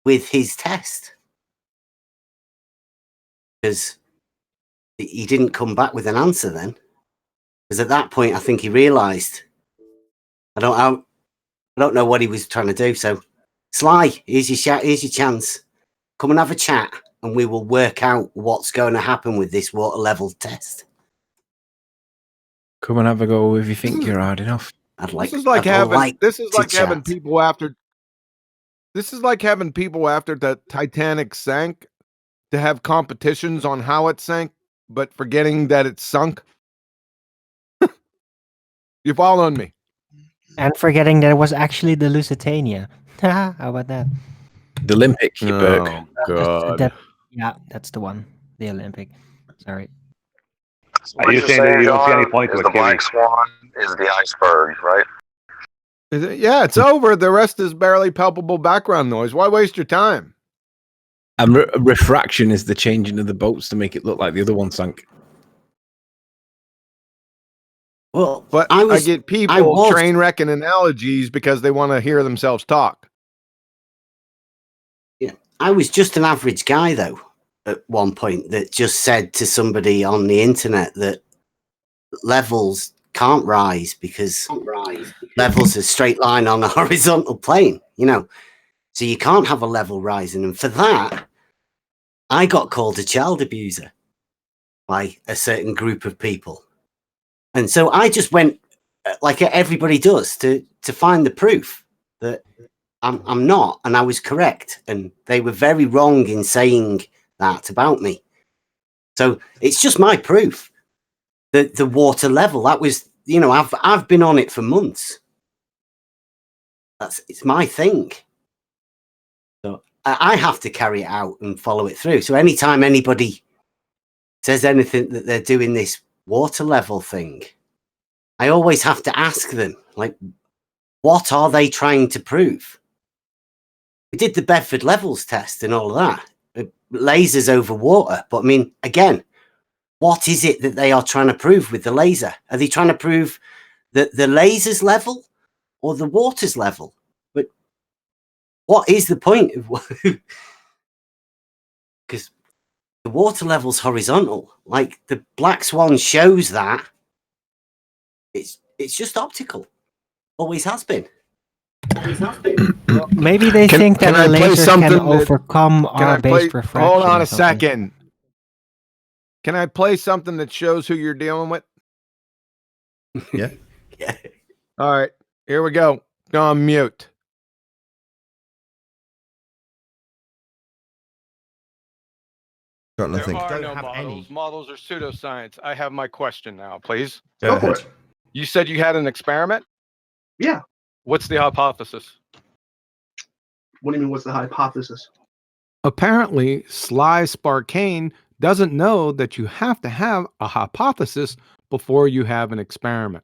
S1: with his test. Because he didn't come back with an answer then. Because at that point, I think he realised I don't know what he was trying to do. So, Sly, here's your chance. Come and have a chat, and we will work out what's going to happen with this water level test.
S6: Come and have a go if you think you're hard enough.
S8: This is like having people after. This is like having people after the Titanic sank to have competitions on how it sank, but forgetting that it sunk. You following me?
S9: And forgetting that it was actually the Lusitania. How about that?
S6: The Olympic, you Burke.
S8: God.
S9: Yeah, that's the one. The Olympic. Sorry.
S3: Are you saying that you don't see any point to
S12: is
S3: it,
S12: the
S3: Kiwi?
S12: black swan is the iceberg, right?
S8: Yeah, it's over. The rest is barely palpable background noise. Why waste your time?
S6: And refraction is the changing of the boats to make it look like the other one sank.
S1: Well,
S8: but I get people train wrecking analogies because they want to hear themselves talk.
S1: Yeah, I was just an average guy though at one point that just said to somebody on the internet that levels can't rise because levels are a straight line on a horizontal plane, you know. So you can't have a level rising, and for that, I got called a child abuser by a certain group of people. And so I just went, like everybody does, to find the proof that I'm not, and I was correct, and they were very wrong in saying that about me. So it's just my proof that the water level, that was, you know, I've been on it for months. It's my thing. So I have to carry it out and follow it through. So anytime anybody says anything that they're doing this water level thing, I always have to ask them, like, what are they trying to prove? We did the Bedford levels test and all of that. Lasers over water. But I mean, again, what is it that they are trying to prove with the laser? Are they trying to prove that the laser's level or the water's level? But what is the point? Because the water level's horizontal. Like the Black Swan shows that. It's just optical. Always has been.
S9: Well, maybe they think that the lasers can overcome our base refraction.
S8: Hold on a second. Can I play something that shows who you're dealing with?
S2: Yeah.
S1: Yeah.
S8: All right. Here we go. Go on mute.
S2: Got nothing.
S8: There are
S2: Don't
S8: no
S2: have
S8: models.
S2: any.
S8: Models are pseudoscience. I have my question now, please.
S2: Go ahead.
S8: You said you had an experiment?
S13: Yeah.
S8: What's the hypothesis?
S13: What do you mean, what's the hypothesis?
S8: Apparently, Sly Sparkane doesn't know that you have to have a hypothesis before you have an experiment.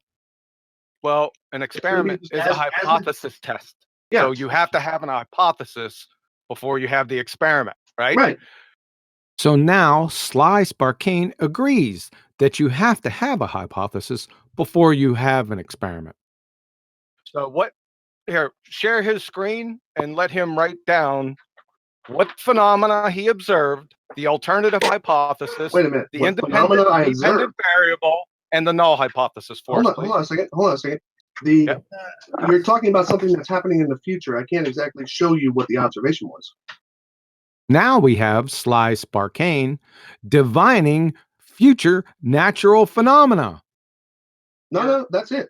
S8: Well, an experiment is a hypothesis test.
S13: Yeah.
S8: So you have to have an hypothesis before you have the experiment, right?
S13: Right.
S8: So now Sly Sparkane agrees that you have to have a hypothesis before you have an experiment. So here, share his screen and let him write down what phenomena he observed, the alternative hypothesis,
S13: Wait a minute.
S8: the
S13: What
S8: independent variable, and the null hypothesis for us, please.
S13: Hold on a second. You're talking about something that's happening in the future. I can't exactly show you what the observation was.
S8: Now we have Sly Sparkane divining future natural phenomena.
S13: No, that's it.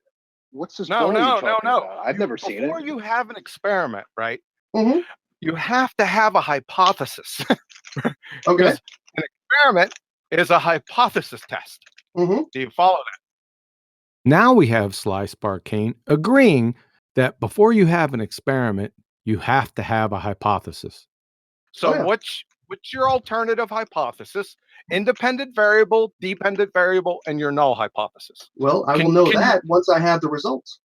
S4: What's this?
S8: No.
S4: I've never seen it.
S8: Before you have an experiment, right?
S13: Mm-hmm.
S8: You have to have a hypothesis.
S13: Okay.
S8: An experiment is a hypothesis test.
S13: Mm-hmm.
S8: Do you follow that? Now we have Sly Sparkane agreeing that before you have an experiment, you have to have a hypothesis. So What's your alternative hypothesis? Independent variable, dependent variable, and your null hypothesis.
S13: Well, I will know that once I have the results.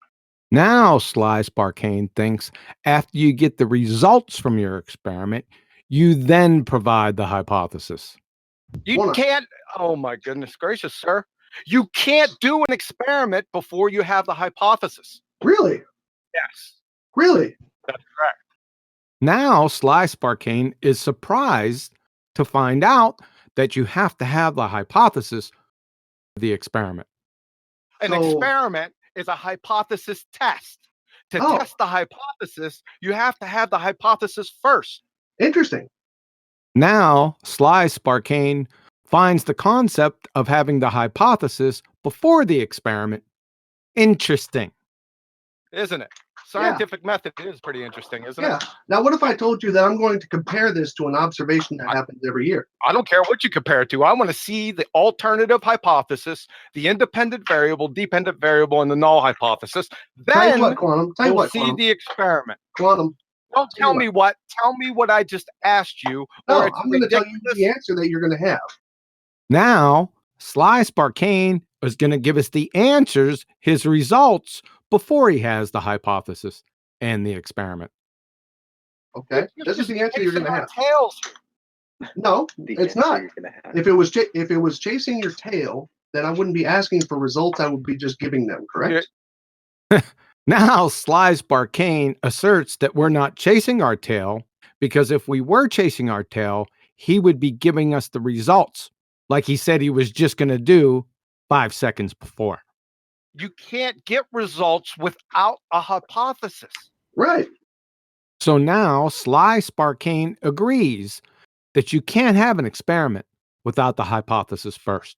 S8: Now, Sly Sparkane thinks after you get the results from your experiment, you then provide the hypothesis. You can't, oh my goodness gracious, sir. You can't do an experiment before you have the hypothesis.
S13: Really?
S8: Yes.
S13: Really?
S8: That's correct. Now, Sly Sparkane is surprised to find out that you have to have the hypothesis for the experiment. An experiment is a hypothesis test. To test the hypothesis, you have to have the hypothesis first.
S13: Interesting.
S8: Now, Sly Sparkane finds the concept of having the hypothesis before the experiment interesting. Isn't it? Scientific method is pretty interesting, isn't it?
S13: Now, what if I told you that I'm going to compare this to an observation that happens every year?
S8: I don't care what you compare it to. I want to see the alternative hypothesis, the independent variable, dependent variable, and the null hypothesis. Then we'll see the experiment.
S13: Quantum.
S8: Don't tell me what. Tell me what I just asked you.
S13: No, I'm going to tell you the answer that you're going to have.
S8: Now, Sly Sparkane is going to give us the answers, his results, before he has the hypothesis and the experiment.
S13: Okay, this is the answer you're going to have. No, it's not. If it was chasing your tail, then I wouldn't be asking for results. I would be just giving them. Correct.
S8: Now, Sly Sparkane asserts that we're not chasing our tail because if we were chasing our tail, he would be giving us the results, like he said he was just going to do 5 seconds before. You can't get results without a hypothesis.
S13: Right.
S8: So now Sly Sparkane agrees that you can't have an experiment without the hypothesis first.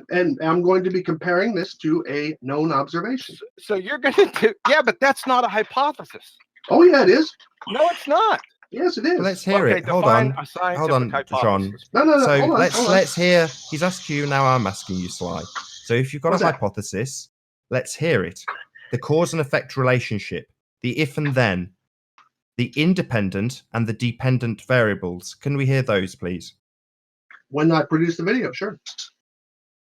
S13: And I'm going to be comparing this to a known observation.
S8: So you're going to do, yeah, but that's not a hypothesis.
S13: Oh, yeah, it is.
S8: No, it's not.
S13: Yes, it is.
S2: Well, let's hear it. Hold on, John.
S13: No,
S2: So
S13: hold on,
S2: let's hear. He's asked you. Now I'm asking you, Sly. So if you've got a hypothesis, let's hear it. The cause and effect relationship, the if and then, the independent and the dependent variables. Can we hear those, please?
S13: When I produce the video, sure.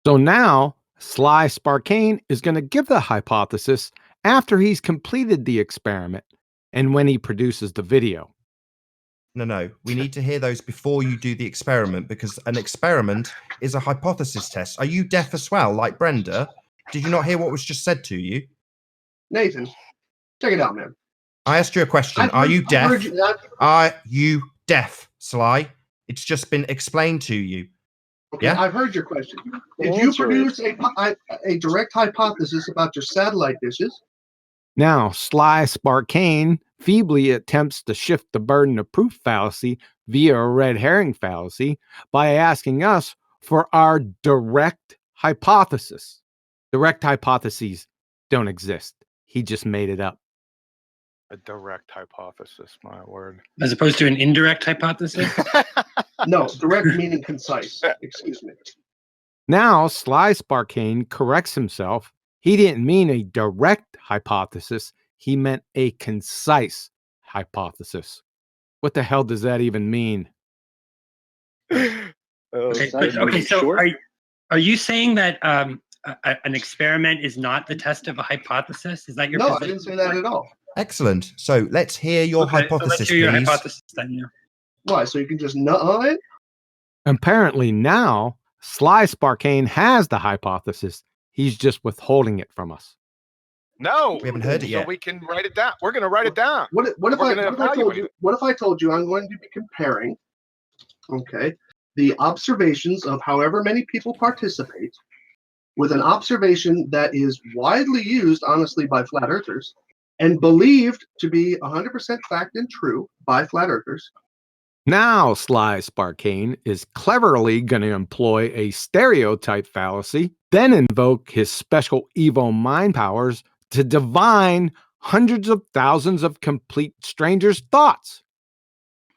S8: So now Sly Sparkane is going to give the hypothesis after he's completed the experiment and when he produces the video.
S2: No. We need to hear those before you do the experiment because an experiment is a hypothesis test. Are you deaf as well, like Brenda? Did you not hear what was just said to you?
S13: Nathan, check it out, man.
S2: I asked you a question. Are you deaf? Are you deaf, Sly? It's just been explained to you.
S13: Okay,
S2: yeah?
S13: I've heard your question. Did you produce a direct hypothesis about your satellite dishes?
S8: Now, Sly Sparkane feebly attempts to shift the burden of proof fallacy via a red herring fallacy by asking us for our direct hypothesis. Direct hypotheses don't exist. He just made it up. A direct hypothesis, my word.
S14: As opposed to an indirect hypothesis?
S13: No, direct meaning concise. Excuse me.
S8: Now, Sly Sparkane corrects himself. He didn't mean a direct hypothesis. He meant a concise hypothesis. What the hell does that even mean?
S14: Okay, so are you saying that an experiment is not the test of a hypothesis? Is that your position?
S13: No, I didn't say that at all.
S2: Excellent. So let's hear your hypothesis,
S14: let's hear your
S2: please.
S14: hypothesis then, yeah.
S13: Why? So you can just nut on it?
S8: Apparently now, Sly Sparkane has the hypothesis. He's just withholding it from us. No,
S2: we haven't heard it yet.
S8: So we can write it down. We're going to write it down.
S13: What if I told you I'm going to be comparing, okay, the observations of however many people participate with an observation that is widely used, honestly, by flat earthers and believed to be 100% fact and true by flat earthers.
S8: Now, Sly Sparkane is cleverly going to employ a stereotype fallacy, then invoke his special evil mind powers to divine hundreds of thousands of complete strangers' thoughts.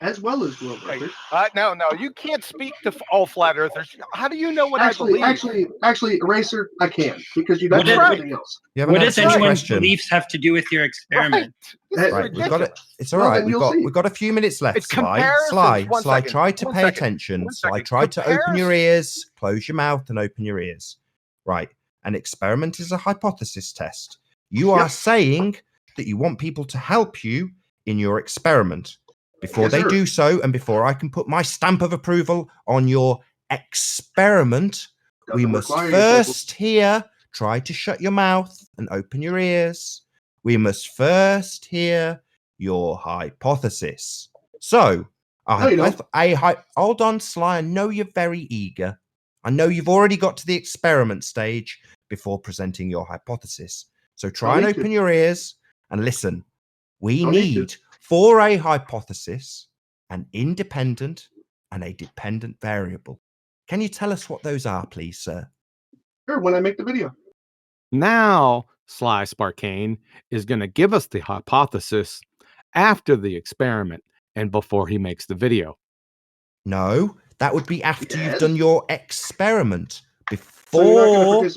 S13: as well as world record.
S8: No, you can't speak to all flat earthers. How do you know what I believe?
S13: Actually, Eraser, I can, because you
S14: What
S13: don't know
S14: does-
S13: anything else.
S14: What does anyone's beliefs have to do with your experiment?
S2: Right, we've got it. It's all right. We've got a few minutes left.
S8: It's
S2: Sly,
S8: comparisons.
S2: Sly, try to pay attention. Sly, try to open your ears, close your mouth, and open your ears. Right. An experiment is a hypothesis test. You are saying that you want people to help you in your experiment. Before they do so, and before I can put my stamp of approval on your experiment, we must first here try to shut your mouth and open your ears. We must first hear your hypothesis. So, hold on, Sly. I know you're very eager. I know you've already got to the experiment stage before presenting your hypothesis. So try and open your ears and listen. We need, for a hypothesis, an independent and a dependent variable. Can you tell us what those are, please, sir?
S13: Sure, when I make the video.
S8: Now, Sly Sparkane is going to give us the hypothesis after the experiment and before he makes the video.
S2: No, that would be after you've done your experiment. Before,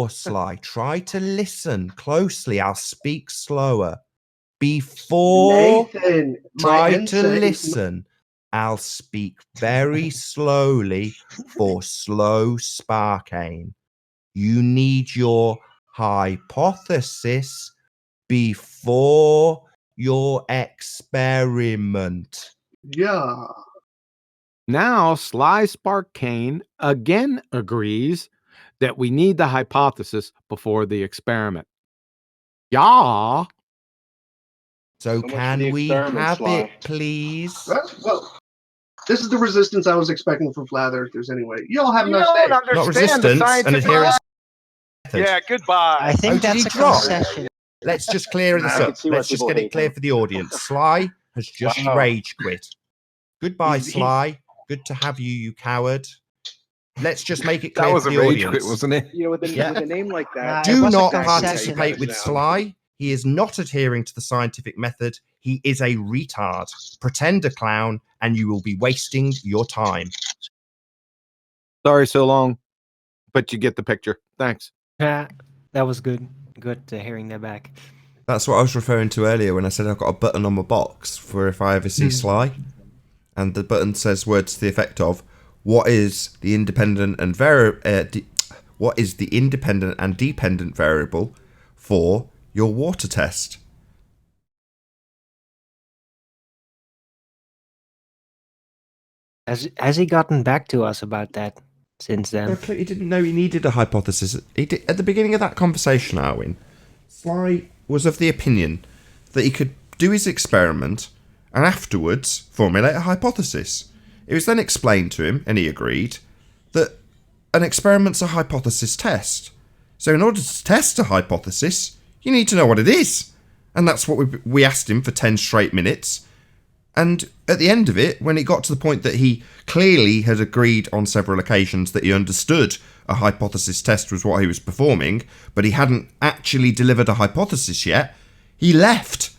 S2: Sly, try to listen closely. I'll speak slower. Before,
S13: Nathan,
S2: try to listen. I'll speak very slowly for slow Sparkane. You need your hypothesis before your experiment.
S13: Yeah.
S8: Now, Sly Sparkane again agrees that we need the hypothesis before the experiment. Yeah.
S2: So can we have it, please?
S13: Well, this is the resistance I was expecting from flat earthers anyway. You all have a nice day.
S2: Not resistance, and here is
S8: Yeah, goodbye.
S9: I think that's a concession.
S2: Let's just clear this up. Let's just get it clear for the audience. Sly has just rage quit. Goodbye, Sly. Good to have you, you coward. Let's just make it clear for the audience.
S8: Quit, wasn't it?
S15: You know, with a name like that.
S2: Do not participate with Sly. He is not adhering to the scientific method. He is a retard. Pretend a clown, and you will be wasting your time.
S8: Sorry so long, but you get the picture. Thanks.
S9: Yeah, that was good. Good hearing that back.
S2: That's what I was referring to earlier when I said I've got a button on my box for if I ever see Sly. And the button says words to the effect of, what is the independent and what is the independent and dependent variable for your water test?
S9: Has he gotten back to us about that since then?
S2: He didn't know he needed a hypothesis. He did, at the beginning of that conversation, Arwin, Sly was of the opinion that he could do his experiment and afterwards formulate a hypothesis. It was then explained to him, and he agreed, that an experiment's a hypothesis test. So in order to test a hypothesis, you need to know what it is. And that's what we asked him for 10 straight minutes. And at the end of it, when it got to the point that he clearly had agreed on several occasions that he understood a hypothesis test was what he was performing, but he hadn't actually delivered a hypothesis yet, he left.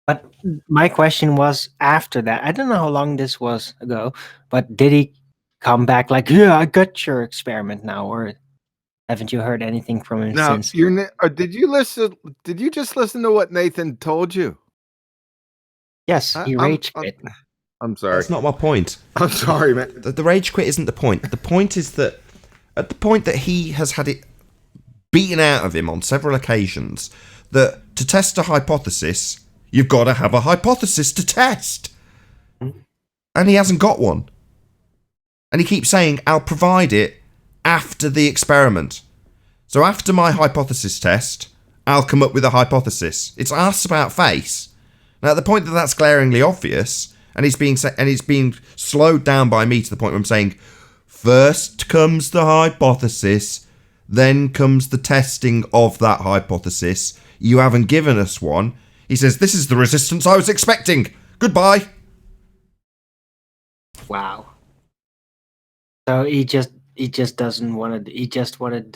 S9: But my question was after that. I don't know how long this was ago, but did he come back like, yeah, I got your experiment now, or haven't you heard anything from him since?
S8: Did you listen? Did you just listen to what Nathan told you?
S9: Yes, he rage quit.
S8: I'm sorry.
S2: That's not my point.
S8: I'm sorry, man.
S2: The rage quit isn't the point. The point is that at the point that he has had it beaten out of him on several occasions, that to test a hypothesis, you've got to have a hypothesis to test. And he hasn't got one. And he keeps saying, I'll provide it after the experiment. So after my hypothesis test, I'll come up with a hypothesis. It's arse about face. Now, at the point that that's glaringly obvious, and he's being slowed down by me to the point where I'm saying, first comes the hypothesis, then comes the testing of that hypothesis. You haven't given us one. He says, this is the resistance I was expecting. Goodbye.
S9: Wow. So he just doesn't want to. He just wants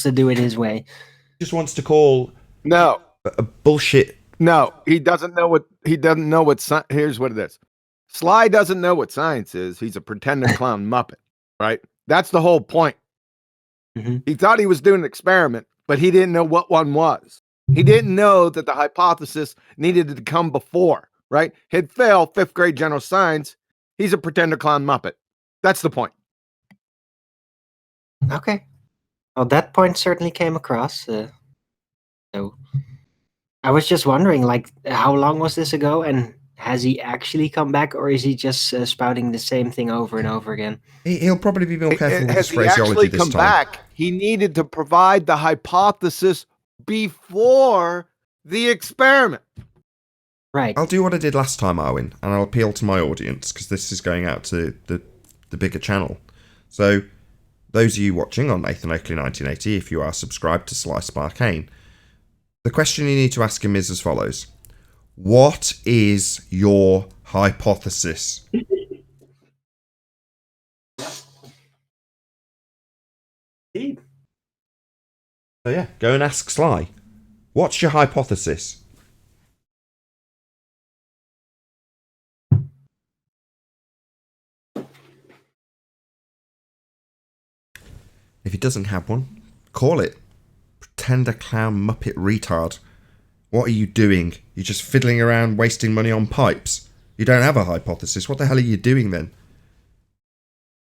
S9: to do it his way.
S2: He just wants to call
S8: No.
S2: Bullshit.
S8: No, he doesn't know what here's what it is. Sly doesn't know what science is. He's a pretending clown muppet, right? That's the whole point. He thought he was doing an experiment, but he didn't know what one was. He didn't know that the hypothesis needed to come before, right? He'd failed 5th grade general science. He's a pretender clown muppet. That's the point.
S9: Okay. Well, that point certainly came across. So I was just wondering, like, how long was this ago, and has he actually come back, or is he just spouting the same thing over and over again?
S2: He'll probably be more careful with his
S8: Has he
S2: phraseology
S8: actually
S2: this
S8: come
S2: time.
S8: back? He needed to provide the hypothesis before the experiment.
S9: Right.
S2: I'll do what I did last time, Arwin, and I'll appeal to my audience, because this is going out to the bigger channel. So, those of you watching on Nathan Oakley 1980, if you are subscribed to Slice Arcane, the question you need to ask him is as follows. What is your hypothesis? So yeah, go and ask Sly. What's your hypothesis? If he doesn't have one, call it. Pretender clown muppet retard. What are you doing? You're just fiddling around wasting money on pipes. You don't have a hypothesis. What the hell are you doing then?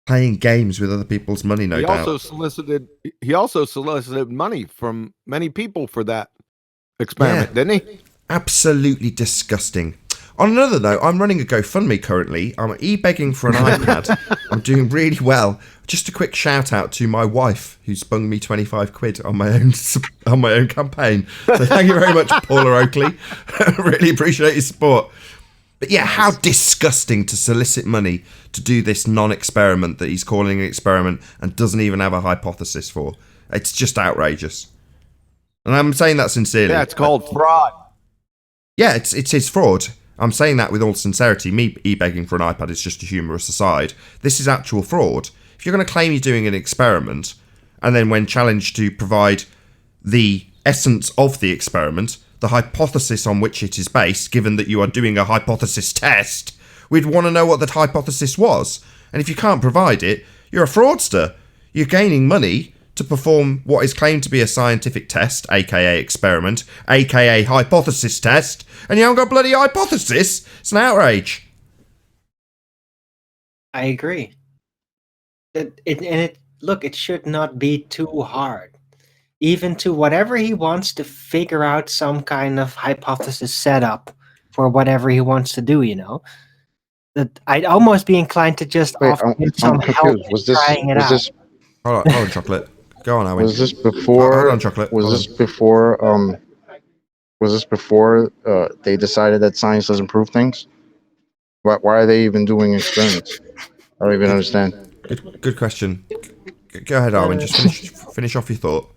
S2: Playing games with other people's money, no doubt.
S8: He also solicited money from many people for that experiment, didn't he?
S2: Absolutely disgusting. On another note, I'm running a GoFundMe currently. I'm e-begging for an iPad. I'm doing really well. Just a quick shout out to my wife, who spung me 25 quid on my own campaign. So thank you very much, Paula Oakley. Really appreciate your support. But yeah, how disgusting to solicit money to do this non-experiment that he's calling an experiment and doesn't even have a hypothesis for. It's just outrageous. And I'm saying that sincerely.
S8: Yeah, it's called fraud.
S2: Yeah, it's his fraud. I'm saying that with all sincerity. Me e-begging for an iPad is just a humorous aside. This is actual fraud. If you're going to claim you're doing an experiment, and then when challenged to provide the essence of the experiment, the hypothesis on which it is based, given that you are doing a hypothesis test, we'd want to know what that hypothesis was. And if you can't provide it, you're a fraudster. You're gaining money to perform what is claimed to be a scientific test, aka experiment, aka hypothesis test, and you haven't got a bloody hypothesis. It's an outrage.
S9: I agree. Look, it should not be too hard. Even to whatever he wants to figure out some kind of hypothesis setup for whatever he wants to do, you know. That I'd almost be inclined to just offer him some help trying it out.
S2: Hold on, Chocolate. Go on, Owen.
S4: Was this before?
S2: Hold on, Chocolate.
S4: Was this before? Was this before they decided that science doesn't prove things? Why are they even doing experiments? I don't even understand.
S2: Good question. Go ahead, Arwen. Just finish off your thought.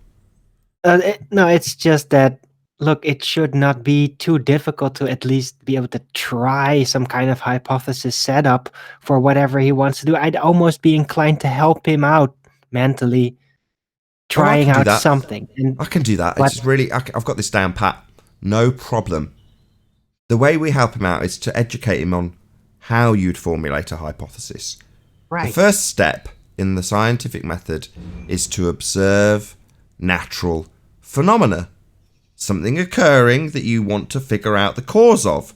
S9: No, it's just that, look, it should not be too difficult to at least be able to try some kind of hypothesis setup for whatever he wants to do. I'd almost be inclined to help him out mentally, trying out something. And
S2: I can do that. It's really, I've got this down pat. No problem. The way we help him out is to educate him on how you'd formulate a hypothesis.
S9: Right.
S2: The first step in the scientific method is to observe natural phenomena. Something occurring that you want to figure out the cause of.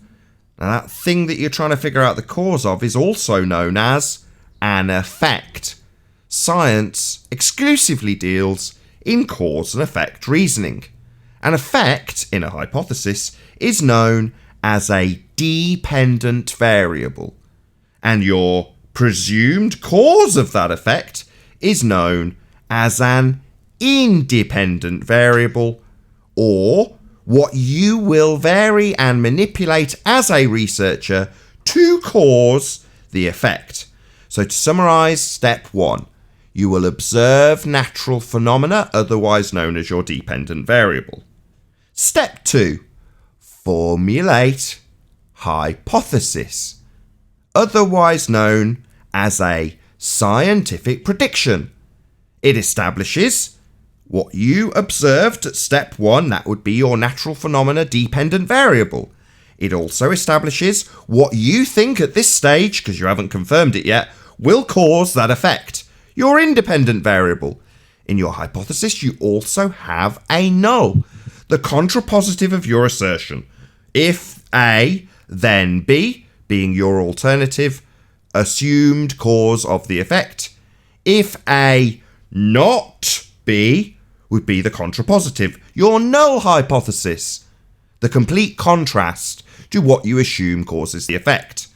S2: Now, that thing that you're trying to figure out the cause of is also known as an effect. Science exclusively deals in cause and effect reasoning. An effect in a hypothesis is known as a dependent variable, and your presumed cause of that effect is known as an independent variable, or what you will vary and manipulate as a researcher to cause the effect. So to summarize, step 1, you will observe natural phenomena, otherwise known as your dependent variable. Step 2, formulate hypothesis, otherwise known as a scientific prediction. It establishes what you observed at step 1, that would be your natural phenomena dependent variable. It also establishes what you think at this stage, because you haven't confirmed it yet, will cause that effect, your independent variable. In your hypothesis, you also have a null, the contrapositive of your assertion. If A, then B, being your alternative, assumed cause of the effect. If A, not B, would be the contrapositive, your null hypothesis, the complete contrast to what you assume causes the effect.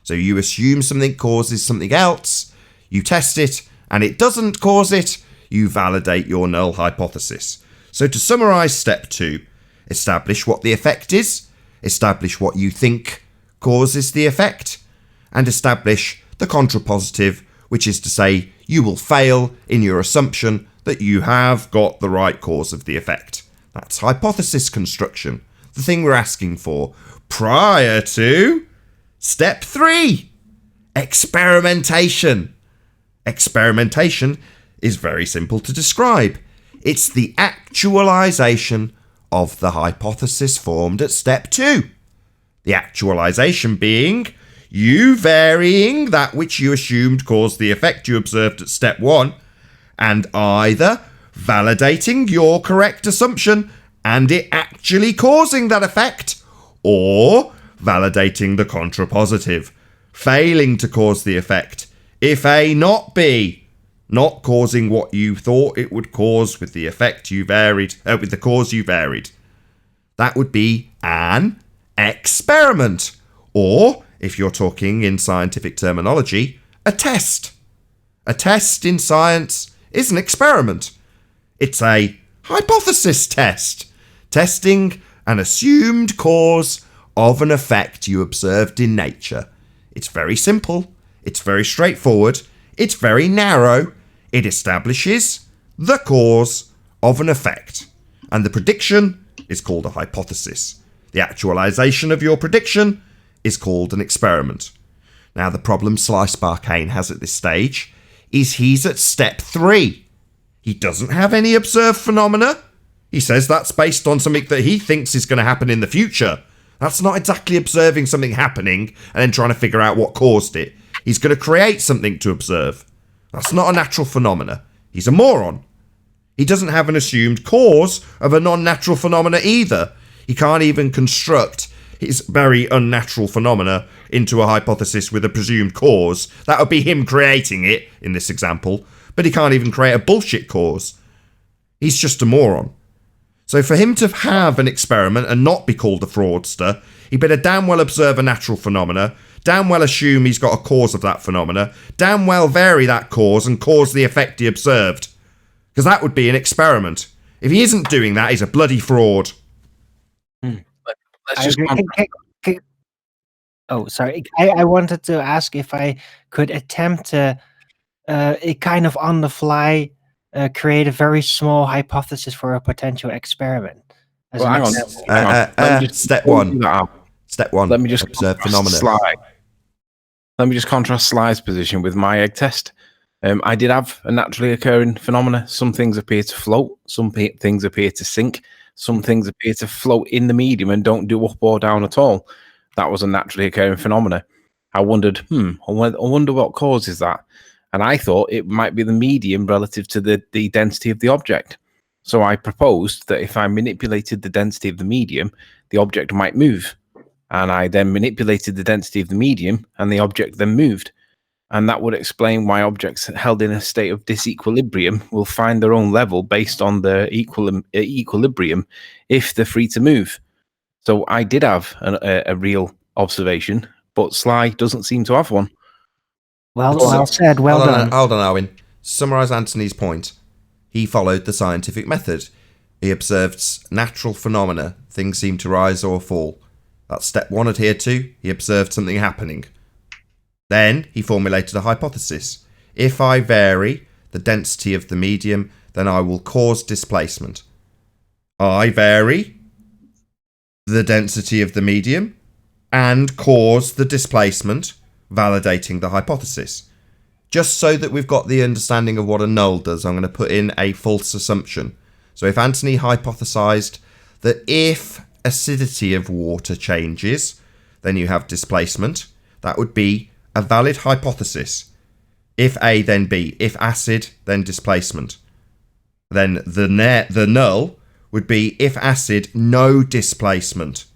S2: So you assume something causes something else, you test it, and it doesn't cause it, you validate your null hypothesis. So to summarise step 2, establish what the effect is, establish what you think causes the effect, and establish the contrapositive, which is to say you will fail in your assumption that you have got the right cause of the effect. That's hypothesis construction, the thing we're asking for, prior to step 3, experimentation. Experimentation is very simple to describe. It's the actualization of the hypothesis formed at step 2. The actualization being you varying that which you assumed caused the effect you observed at step 1, and either validating your correct assumption and it actually causing that effect, or validating the contrapositive, failing to cause the effect. If A, not B, not causing what you thought it would cause with the effect you varied, with the cause you varied. That would be an experiment, or, if you're talking in scientific terminology, a test. A test in science is an experiment. It's a hypothesis test, testing an assumed cause of an effect you observed in nature. It's very simple, it's very straightforward, it's very narrow. It establishes the cause of an effect, and the prediction is called a hypothesis. The actualization of your prediction is called an experiment. Now, the problem Sly Sparkane has at this stage is he's at step 3. He doesn't have any observed phenomena. He says that's based on something that he thinks is going to happen in the future. That's not exactly observing something happening and then trying to figure out what caused it. He's going to create something to observe. That's not a natural phenomena. He's a moron. He doesn't have an assumed cause of a non-natural phenomena either. He can't even construct his very unnatural phenomena into a hypothesis with a presumed cause. That would be him creating it, in this example, but he can't even create a bullshit cause. He's just a moron. So for him to have an experiment and not be called a fraudster, he better damn well observe a natural phenomena, damn well assume he's got a cause of that phenomena, damn well vary that cause and cause the effect he observed. Because that would be an experiment. If he isn't doing that, he's a bloody fraud.
S6: Let's just
S9: Oh, sorry. I wanted to ask if I could attempt to, kind of on the fly, create a very small hypothesis for a potential experiment. As
S6: Well,
S9: an
S6: hang on.
S9: example.
S6: Let me just
S2: Step
S6: pull
S2: 1.
S6: that up.
S2: Step 1.
S6: Let me just
S2: observe
S6: contrast
S2: phenomena.
S6: Sly. Let me just contrast Sly's position with my egg test. I did have a naturally occurring phenomena. Some things appear to float. Some things appear to sink. Some things appear to float in the medium and don't do up or down at all. That was a naturally occurring phenomena. I wondered, I wonder what causes that. And I thought it might be the medium relative to the density of the object. So I proposed that if I manipulated the density of the medium, the object might move. And I then manipulated the density of the medium, and the object then moved. And that would explain why objects held in a state of disequilibrium will find their own level based on the equilibrium if they're free to move. So I did have a real observation, but Sly doesn't seem to have one.
S9: Well said. Well done.
S2: Hold on, Owen. Summarise Anthony's point. He followed the scientific method. He observed natural phenomena. Things seem to rise or fall. That's step 1 adhered to. He observed something happening. Then he formulated a hypothesis. If I vary the density of the medium, then I will cause displacement. I vary the density of the medium and cause the displacement, validating the hypothesis. just so that we've got the understanding of what a null does, I'm going to put in a false assumption. So if Anthony hypothesized that if acidity of water changes, then you have displacement, that would be a valid hypothesis. If A, then B. If acid, then displacement. Then the null would be if acid, no displacement.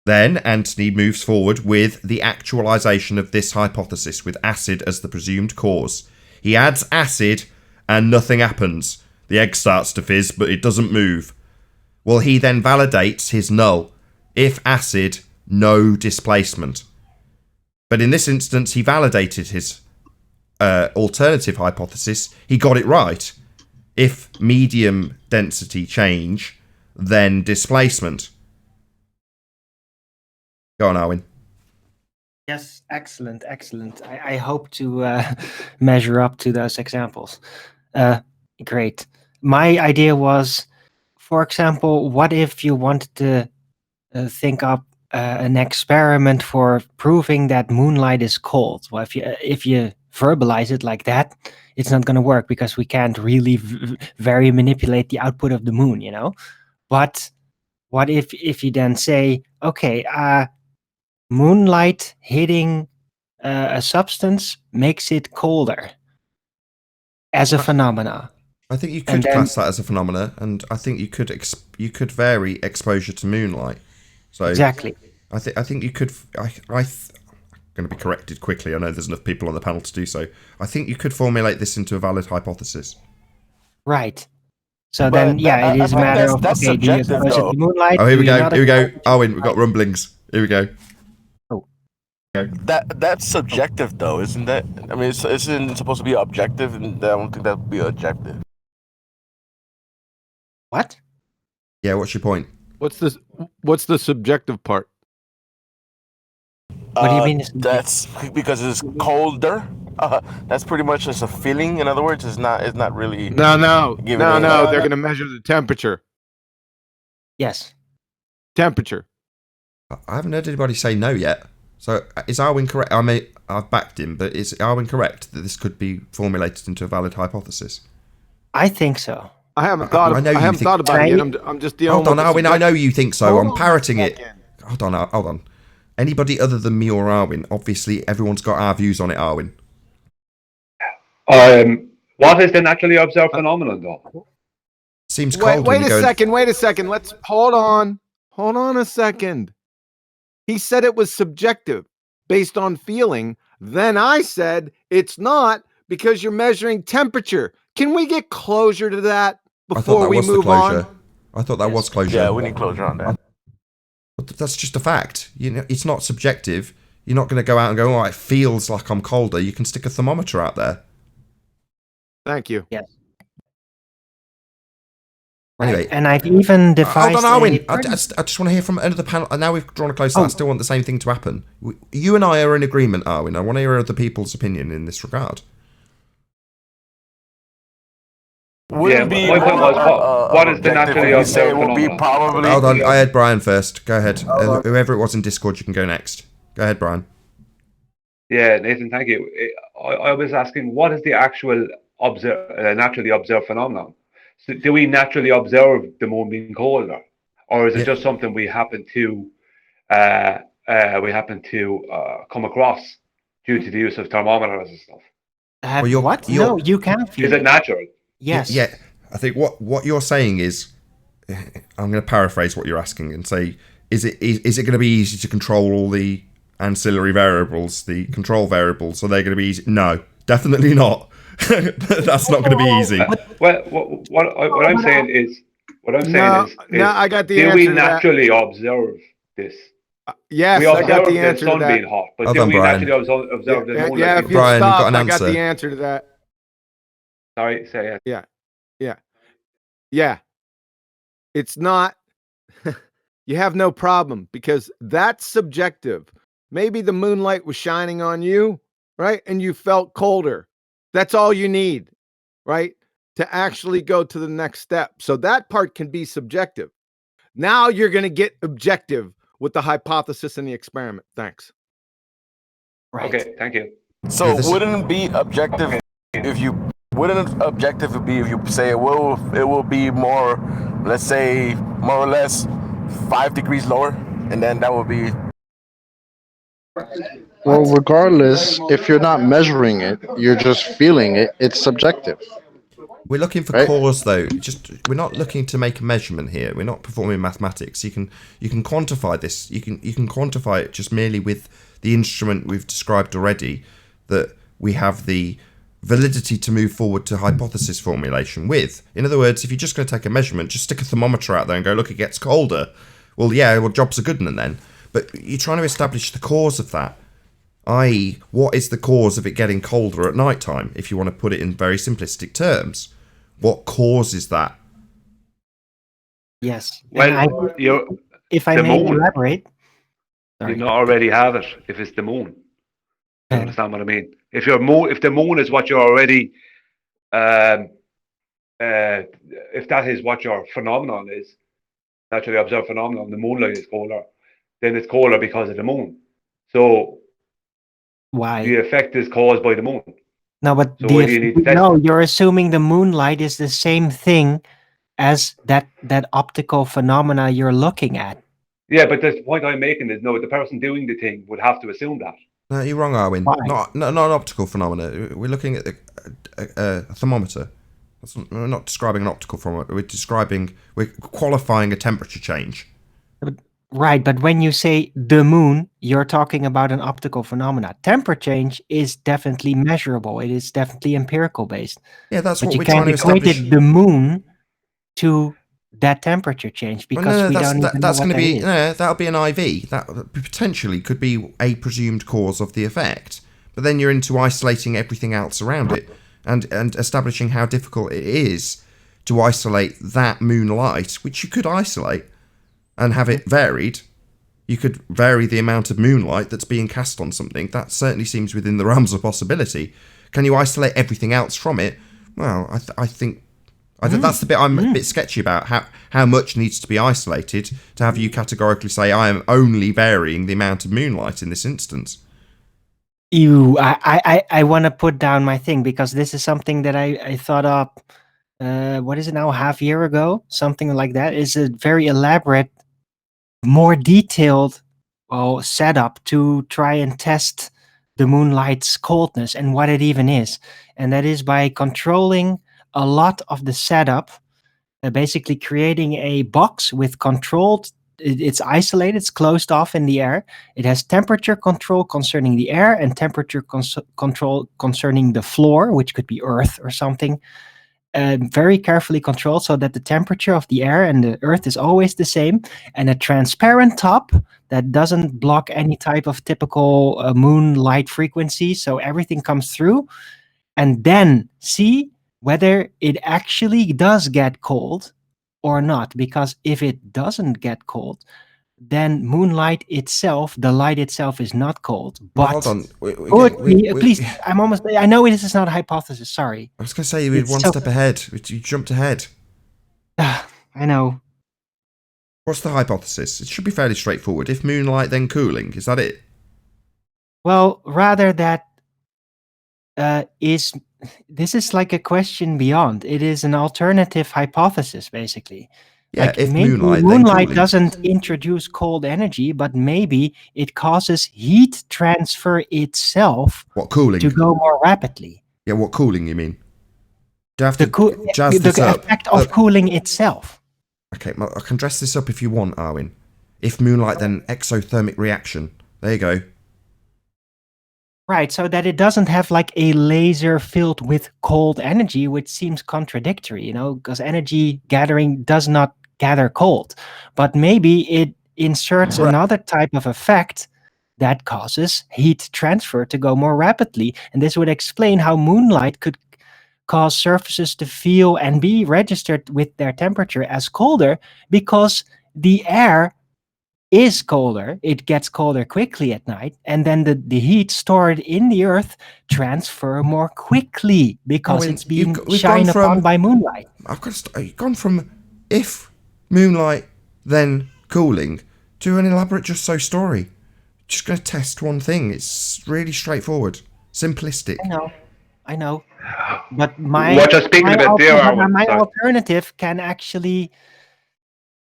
S2: Then Anthony moves forward with the actualization of this hypothesis with acid as the presumed cause. He adds acid and nothing happens. The egg starts to fizz, but it doesn't move. Well, he then validates his null. If acid, no displacement. But in this instance, he validated his alternative hypothesis. He got it right. If medium density change, then displacement. Go on, Arwin.
S9: Yes, excellent, excellent. I hope to measure up to those examples. Great. My idea was, for example, what if you wanted to think up an experiment for proving that moonlight is cold? Well, if you verbalize it like that, it's not going to work because we can't really very manipulate the output of the moon, you know? But what if you then say, okay, moonlight hitting a substance makes it colder as a phenomena?
S2: I think you could class that as a phenomena, and I think you could vary exposure to moonlight. So
S9: exactly.
S2: I think you could. I'm going to be corrected quickly. I know there's enough people on the panel to do so. I think you could formulate this into a valid hypothesis.
S9: Right. So then, yeah, it is a matter of, okay, do you expose it to moonlight?
S2: Oh, here we go. Here we go. Arwin, we've got rumblings. Here we go.
S10: That's subjective, though, isn't that? I mean, isn't it supposed to be objective? And I don't think that would be objective.
S9: What?
S2: Yeah, what's your point?
S8: What's the subjective part?
S9: What do you mean?
S10: That's because it's colder. That's pretty much just a feeling. In other words, it's not really.
S8: No. They're going to measure the temperature.
S9: Yes.
S8: Temperature.
S2: I haven't heard anybody say no yet. So is Arwin correct? I mean, I've backed him, but is Arwin correct that this could be formulated into a valid hypothesis?
S9: I think so.
S8: I haven't thought about it yet. I'm just dealing
S2: Hold on,
S8: with
S2: Arwin, I know you think so. I'm parroting it. Hold on. Anybody other than me or Arwin? Obviously, everyone's got our views on it, Arwin.
S3: What is the naturally observed phenomenon, though?
S2: Seems cold.
S8: Wait a second. Let's hold on a second. He said it was subjective based on feeling. Then I said it's not because you're measuring temperature. Can we get closure to that before we move on?
S2: I thought that was closure.
S10: Yeah, we need closure on that.
S2: But that's just a fact. You know, it's not subjective. You're not going to go out and go, oh, it feels like I'm colder. You can stick a thermometer out there.
S8: Thank you.
S9: Yes.
S2: Anyway,
S9: and I've even defined.
S2: Hold on, Arwin. I just want to hear from another panel. Now we've drawn a close. I still want the same thing to happen. You and I are in agreement, Arwin. I want to hear other people's opinion in this regard.
S3: My point was, what is the naturally observed phenomenon?
S2: Hold on, I had Brian first. Go ahead. Whoever it was in Discord, you can go next. Go ahead, Brian.
S3: Yeah, Nathan, thank you. I was asking, what is the actual naturally observed phenomenon? So do we naturally observe the moon being colder, or is it just something we happen to come across due to the use of thermometers and stuff?
S9: What? No, you can't feel.
S3: Is it natural?
S9: Yes.
S2: Yeah. I think what you're saying is, I'm going to paraphrase what you're asking and say, is it going to be easy to control all the ancillary variables, the control variables? Are they going to be easy? No, definitely not. That's not going to be easy.
S3: What I'm saying is,
S8: I got the
S3: do
S8: answer
S3: we
S8: to
S3: naturally observe this?
S8: Yes,
S3: we
S8: I got the
S3: observe
S8: answer
S3: the sun
S8: to that.
S3: being hot, but
S2: Hold
S3: do
S2: on,
S3: we
S2: Brian.
S3: naturally observe the moon?
S8: Yeah, if you
S2: Brian,
S8: stop,
S2: you've got an
S8: I got
S2: answer.
S8: the answer to that.
S3: Sorry, say it.
S8: Yeah. It's not. You have no problem because that's subjective. Maybe the moonlight was shining on you, right? And you felt colder. That's all you need, right? To actually go to the next step. So that part can be subjective. Now you're going to get objective with the hypothesis and the experiment. Thanks.
S9: Right.
S3: Okay, thank you.
S10: So wouldn't it be objective if you wouldn't objective be if you say it will be more, let's say more or less 5 degrees lower, and then that would be.
S4: Well, regardless, if you're not measuring it, you're just feeling it. It's subjective.
S2: We're looking for cause, though. We're not looking to make a measurement here. We're not performing mathematics. You can quantify this. You can quantify it just merely with the instrument we've described already, that we have the validity to move forward to hypothesis formulation with. In other words, if you're just going to take a measurement, just stick a thermometer out there and go, look, it gets colder. Well, job's a good one then. But you're trying to establish the cause of that. I.e., what is the cause of it getting colder at night time, if you want to put it in very simplistic terms? What causes that?
S9: Yes.
S3: Well,
S9: if I
S3: the
S9: may
S3: moon.
S9: elaborate.
S3: You not already have it if it's the moon. You understand what I mean? If the moon is what you're already, if that is what your phenomenon is, naturally observed phenomenon, the moonlight is colder, then it's colder because of the moon. So
S9: why
S3: the effect is caused by the moon.
S9: No, but
S3: So why do you need to test it?
S9: you're assuming the moonlight is the same thing as that optical phenomena you're looking at.
S3: Yeah, but the point I'm making is no, the person doing the thing would have to assume that.
S2: No, you're wrong, Arwin.
S9: Why?
S2: Not an optical phenomena. We're looking at a thermometer. We're not describing an optical thermometer. We're qualifying a temperature change.
S9: Right, but when you say the moon, you're talking about an optical phenomena. Temperature change is definitely measurable. It is definitely empirical based.
S2: Yeah, that's
S9: but
S2: what
S9: you
S2: we're
S9: can't
S2: trying to
S9: equate
S2: establish.
S9: the moon to that temperature change because we don't even know what that is.
S2: That'll be an IV. That potentially could be a presumed cause of the effect. But then you're into isolating everything else around it and establishing how difficult it is to isolate that moonlight, which you could isolate and have it varied. You could vary the amount of moonlight that's being cast on something. That certainly seems within the realms of possibility. Can you isolate everything else from it? Well, I think that's the bit I'm a bit sketchy about. How much needs to be isolated to have you categorically say I am only varying the amount of moonlight in this instance?
S9: I want to put down my thing because this is something that I thought up. What is it now? Half year ago, something like that. It's a very elaborate, more detailed setup to try and test the moonlight's coldness and what it even is, and that is by controlling a lot of the setup, basically creating a box with controlled. It's isolated, it's closed off in the air. It has temperature control concerning the air and temperature control concerning the floor, which could be earth or something. Very carefully controlled so that the temperature of the air and the earth is always the same, and a transparent top that doesn't block any type of typical moonlight frequency, so everything comes through. And then see whether it actually does get cold or not, because if it doesn't get cold, then moonlight itself, the light itself, is not cold. But
S2: hold on.
S9: please, I'm almost. I know this is not a hypothesis. Sorry.
S2: I was going to say we're one step ahead. You jumped ahead.
S9: I know.
S2: What's the hypothesis? It should be fairly straightforward. If moonlight, then cooling. Is that it?
S9: Well, rather that this is like a question beyond. It is an alternative hypothesis, basically.
S2: Yeah,
S9: like
S2: if
S9: maybe
S2: moonlight,
S9: moonlight
S2: then
S9: doesn't introduce cold energy, but maybe it causes heat transfer itself.
S2: What, cooling?
S9: To go more rapidly.
S2: Yeah, what cooling you mean? Do I have to
S9: the effect of cooling itself.
S2: Okay, well, I can dress this up if you want, Arwin. If moonlight, then exothermic reaction. There you go.
S9: Right, so that it doesn't have like a laser filled with cold energy, which seems contradictory, because energy gathering does not gather cold. But maybe it inserts another type of effect that causes heat transfer to go more rapidly. And this would explain how moonlight could cause surfaces to feel and be registered with their temperature as colder, because the air is colder. It gets colder quickly at night, and then the heat stored in the earth transfer more quickly because it's being shined upon by moonlight.
S2: You've gone from if moonlight then cooling to an elaborate just so story. Just going to test one thing. It's really straightforward. Simplistic.
S9: I know. But my
S3: What you're speaking about there, Arwen,
S9: my
S3: sorry.
S9: alternative can actually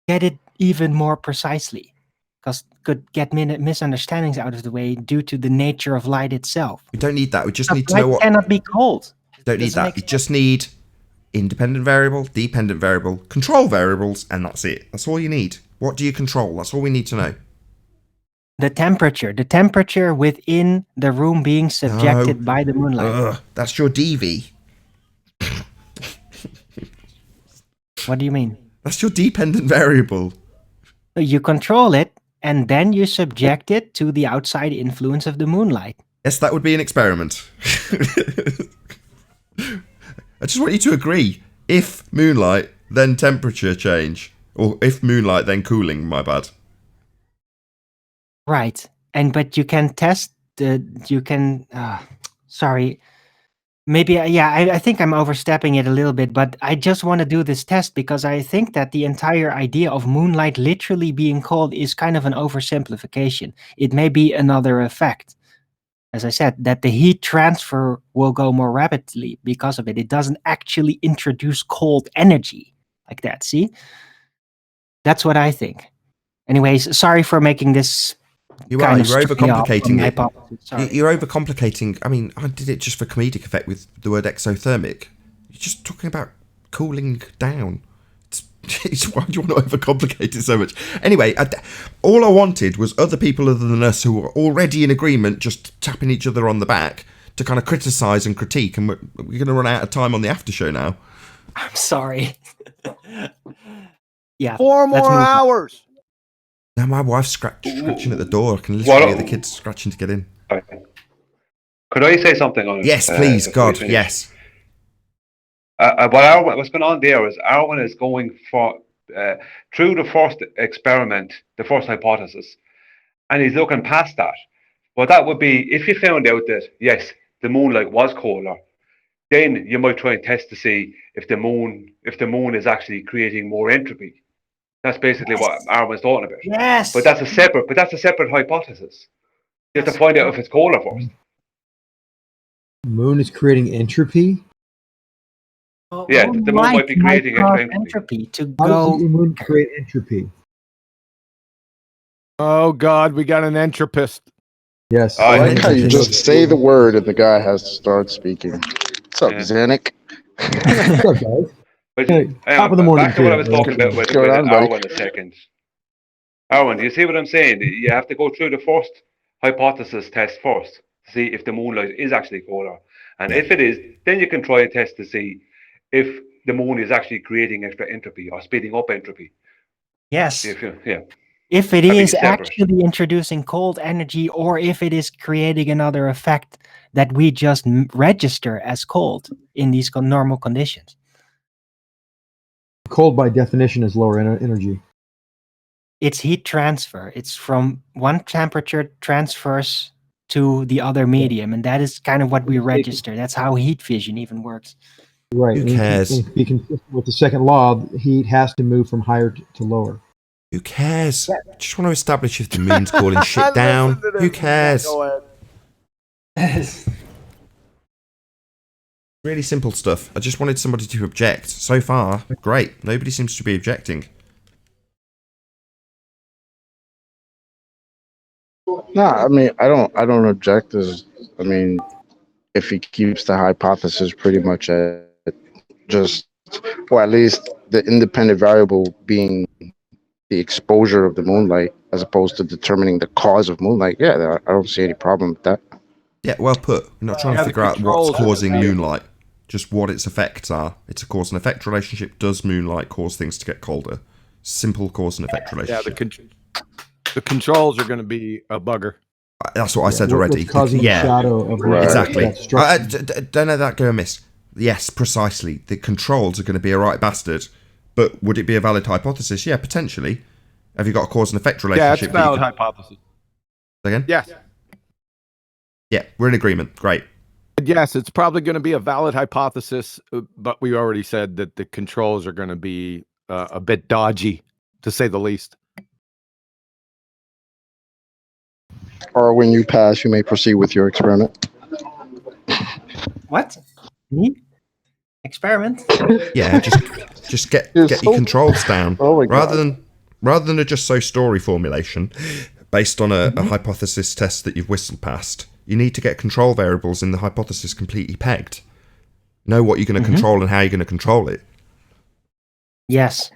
S9: get it even more precisely, because could get misunderstandings out of the way due to the nature of light itself.
S2: We don't need that. We just
S9: Because
S2: need to know
S9: light
S2: what.
S9: cannot be cold.
S2: Don't need
S9: Doesn't
S2: that.
S9: make
S2: You
S9: sense.
S2: just need independent variable, dependent variable, control variables, and that's it. That's all you need. What do you control? That's all we need to know.
S9: The temperature within the room being subjected by the moonlight.
S2: That's your DV.
S9: What do you mean?
S2: That's your dependent variable.
S9: You control it, and then you subject it to the outside influence of the moonlight.
S2: Yes, that would be an experiment. I just want you to agree. If moonlight, then temperature change. Or if moonlight, then cooling, my bad.
S9: Right. But you can test sorry. Maybe, I think I'm overstepping it a little bit, but I just want to do this test because I think that the entire idea of moonlight literally being cold is kind of an oversimplification. It may be another effect. As I said, that the heat transfer will go more rapidly because of it. It doesn't actually introduce cold energy like that, see? That's what I think. Anyways, sorry for making this.
S2: You're overcomplicating it.
S9: Sorry.
S2: You're overcomplicating. I mean, I did it just for comedic effect with the word exothermic. You're just talking about cooling down. Why do you want to overcomplicate it so much? Anyway, all I wanted was other people other than us who were already in agreement, just tapping each other on the back to kind of criticise and critique. And we're going to run out of time on the after show now.
S9: I'm sorry. Yeah.
S8: 4 more hours.
S2: Now my wife's scratching at the door. I can literally hear the kids scratching to get in.
S3: Could I say something on it?
S2: Yes, please, God, yes.
S3: What's going on there is Arwen is going for through the first experiment, the first hypothesis, and he's looking past that. But that would be if you found out that yes, the moonlight was colder, then you might try and test to see if the moon is actually creating more entropy. That's basically what Arwen's talking about.
S9: Yes.
S3: But that's a separate hypothesis. You have to find out if it's colder first.
S16: Moon is creating entropy.
S3: Yeah, the moon might be creating
S9: entropy to
S16: How
S9: go.
S16: does the moon create entropy?
S8: Oh God, we got an entropist.
S16: Yes.
S4: I like how you just say the word and the guy has to start speaking. What's up, Zanuck?
S16: What's up, guys?
S3: But,
S16: top of the morning.
S3: Back to what I was talking about with Arwen a second. Arwen, do you see what I'm saying? You have to go through the first hypothesis test first to see if the moonlight is actually colder. And if it is, then you can try a test to see if the moon is actually creating extra entropy or speeding up entropy.
S9: Yes.
S3: If
S9: it
S3: That'd be
S9: is
S3: separate.
S9: actually introducing cold energy, or if it is creating another effect that we just register as cold in these normal conditions.
S16: Cold by definition is lower energy.
S9: It's heat transfer. It's from one temperature transfers to the other medium, and that is kind of what we register. That's how heat fission even works.
S16: Right.
S2: Who cares?
S16: And to be consistent with the second law, heat has to move from higher to lower.
S2: Who cares? Just want to establish if the moon's cooling shit down. Who cares? Really simple stuff. I just wanted somebody to object. So far, great. Nobody seems to be objecting.
S4: No, I mean, I don't object. I mean, if he keeps the hypothesis pretty much at just, or at least the independent variable being the exposure of the moonlight as opposed to determining the cause of moonlight. Yeah, I don't see any problem with that.
S2: Yeah, well put. We're not trying to figure out what's causing moonlight, just what its effects are. It's a cause and effect relationship. Does moonlight cause things to get colder? Simple cause and effect relationship.
S8: Yeah, the controls are going to be a bugger.
S2: That's what I said already.
S16: What's causing the shadow of
S2: exactly.
S16: that structure.
S2: Don't let that go amiss. Yes, precisely. The controls are going to be a right bastard. But would it be a valid hypothesis? Yeah, potentially. Have you got a cause and effect relationship?
S8: Yeah, it's a valid hypothesis.
S2: Again?
S8: Yes.
S2: Yeah, we're in agreement. Great.
S8: Yes, it's probably going to be a valid hypothesis, but we already said that the controls are going to be a bit dodgy, to say the least.
S4: Or when you pass, you may proceed with your experiment.
S9: What? Me? Experiment?
S2: Yeah, just get your controls down.
S4: Oh my
S2: rather than a just so story formulation based on a hypothesis test that you've whistled past. You need to get control variables in the hypothesis completely pegged. Know what you're going to control and how you're going to control it.
S9: Yes.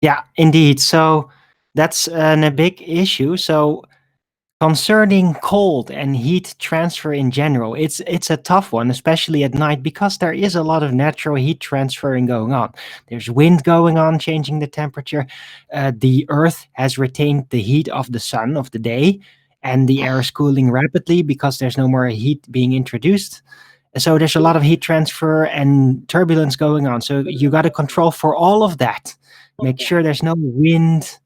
S9: Yeah, indeed. So that's a big issue. So concerning cold and heat transfer in general, it's a tough one, especially at night, because there is a lot of natural heat transferring going on. There's wind going on, changing the temperature. The Earth has retained the heat of the sun of the day, and the air is cooling rapidly because there's no more heat being introduced. So there's a lot of heat transfer and turbulence going on. So you got to control for all of that. Make sure there's no wind.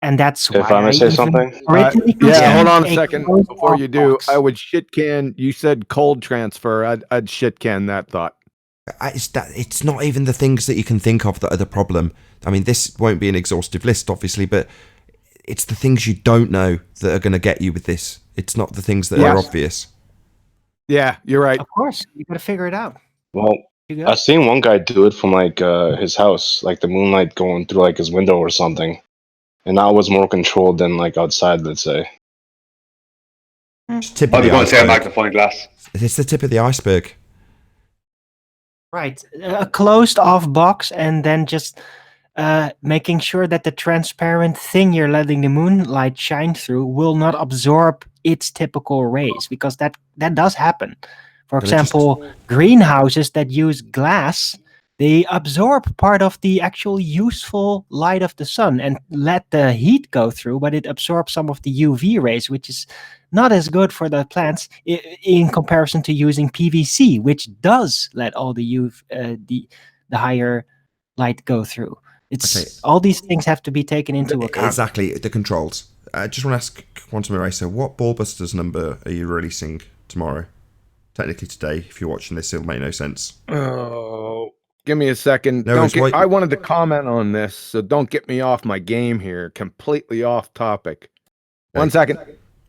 S9: And that's why
S17: If I may say something?
S8: Yeah, hold on a second
S9: closed
S8: before you do.
S9: box.
S8: I would shit can. You said cold transfer. I'd shit can that thought.
S2: It's not even the things that you can think of that are the problem. I mean, this won't be an exhaustive list, obviously, but it's the things you don't know that are going to get you with this. It's not the things that are obvious.
S8: Yeah, you're right.
S9: Of course, you got to figure it out.
S17: Well, I seen one guy do it from like his house, like the moonlight going through like his window or something, and that was more controlled than like outside, let's say.
S2: It's tip
S3: I
S2: of
S3: was
S2: the
S3: going to say a
S2: iceberg.
S3: magnifying glass.
S2: It's the tip of the iceberg.
S9: Right, a closed off box, and then just making sure that the transparent thing you're letting the moonlight shine through will not absorb its typical rays, because that does happen. For example, greenhouses that use glass, they absorb part of the actual useful light of the sun and let the heat go through, but it absorbs some of the UV rays, which is not as good for the plants in comparison to using PVC, which does let all the the higher light go through. All these things have to be taken into account.
S2: Exactly, the controls. I just want to ask Quantum Eraser, what Ballbusters number are you releasing tomorrow? Technically today, if you're watching this, it'll make no sense.
S8: Oh, give me a second.
S2: No,
S8: I wanted to comment on this, so don't get me off my game here. Completely off topic. One second.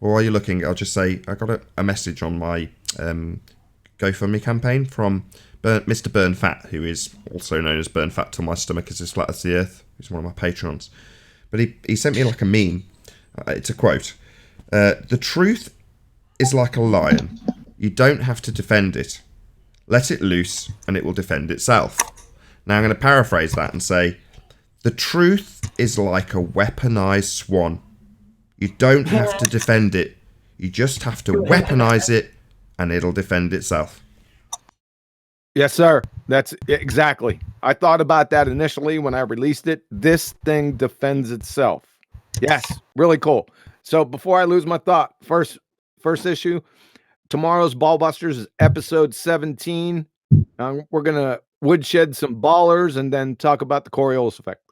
S2: Well, while you're looking, I'll just say I got a message on my GoFundMe campaign from Mr. Burn Fat, who is also known as Burn Fat Till My Stomach Is As Flat As the Earth. He's one of my patrons. But he sent me like a meme. It's a quote. The truth is like a lion. You don't have to defend it. Let it loose and it will defend itself. Now I'm going to paraphrase that and say, the truth is like a weaponized swan. You don't have to defend it. You just have to weaponize it and it'll defend itself.
S8: Yes, sir. That's exactly. I thought about that initially when I released it. This thing defends itself. Yes, really cool. So before I lose my thought, first issue, tomorrow's Ballbusters is episode 17. We're going to woodshed some ballers and then talk about the Coriolis effect.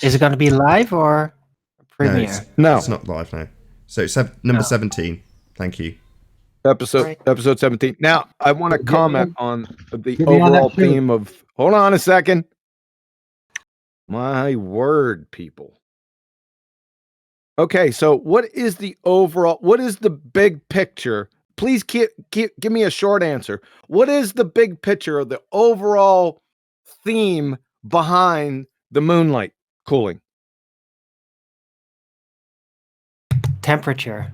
S9: Is it going to be live or premiere?
S2: No, it's not live now. So it's number 17. Thank you.
S8: Episode 17. Now, I want to comment on the
S16: Get me on that
S8: overall
S16: too.
S8: theme of... Hold on a second. My word, people. Okay, so what is the big picture? Please give me a short answer. What is the big picture of the overall theme behind the moonlight cooling?
S9: Temperature.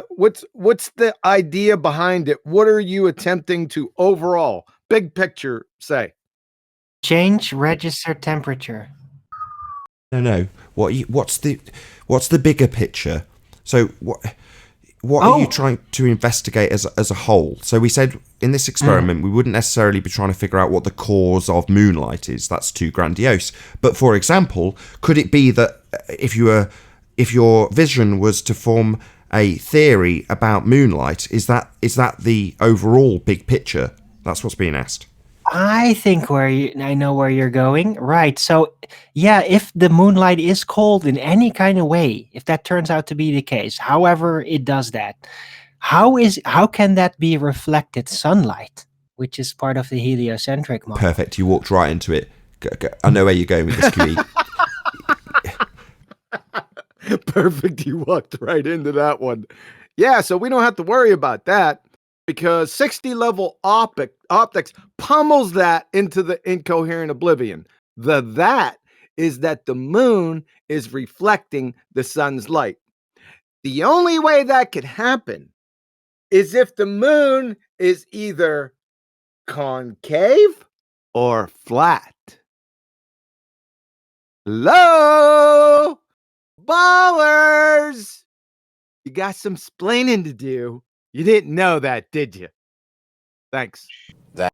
S8: What's the idea behind it? What are you attempting to overall big picture say?
S9: Change register temperature.
S2: No. What's the bigger picture? So what are you trying to investigate as a whole? So we said in this experiment we wouldn't necessarily be trying to figure out what the cause of moonlight is. That's too grandiose. But for example, could it be that if your vision was to form a theory about moonlight, is that the overall big picture? That's what's being asked.
S9: I think I know where you're going. Right. So, yeah, if the moonlight is cold in any kind of way, if that turns out to be the case, however it does that, how can that be reflected sunlight, which is part of the heliocentric model?
S2: Perfect. You walked right into it. Go. I know where you're going with this, QE.
S8: Perfect. You walked right into that one. Yeah, so we don't have to worry about that because 60 level optics pummels that into the incoherent oblivion. That is that the moon is reflecting the sun's light. The only way that could happen is if the moon is either concave or flat. Hello, ballers! You got some splaining to do. You didn't know that, did you? Thanks.
S16: Can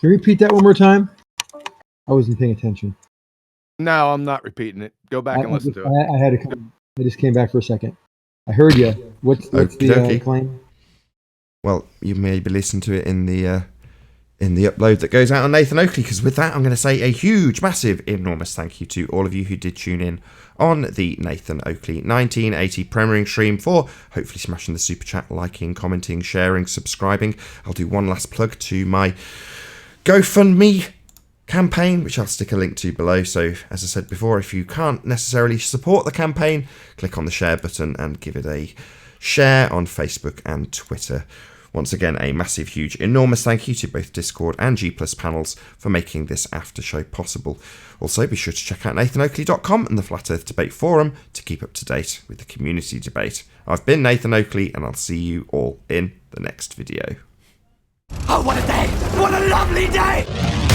S16: you repeat that one more time? I wasn't paying attention.
S8: No, I'm not repeating it. Go back and listen to it.
S16: I had to come. I just came back for a second. I heard you. What's the claim?
S2: Well, you maybe listen to it in the upload that goes out on Nathan Oakley, because with that, I'm going to say a huge, massive, enormous thank you to all of you who did tune in on the Nathan Oakley 1980 premiering stream for hopefully smashing the super chat, liking, commenting, sharing, subscribing. I'll do one last plug to my GoFundMe campaign, which I'll stick a link to below. So, as I said before, if you can't necessarily support the campaign, click on the share button and give it a share on Facebook and Twitter. Once again, a massive, huge, enormous thank you to both Discord and G+ panels for making this after show possible. Also, be sure to check out nathanoakley.com and the Flat Earth Debate Forum to keep up to date with the community debate. I've been Nathan Oakley, and I'll see you all in the next video.
S11: Oh, what a day! What a lovely day!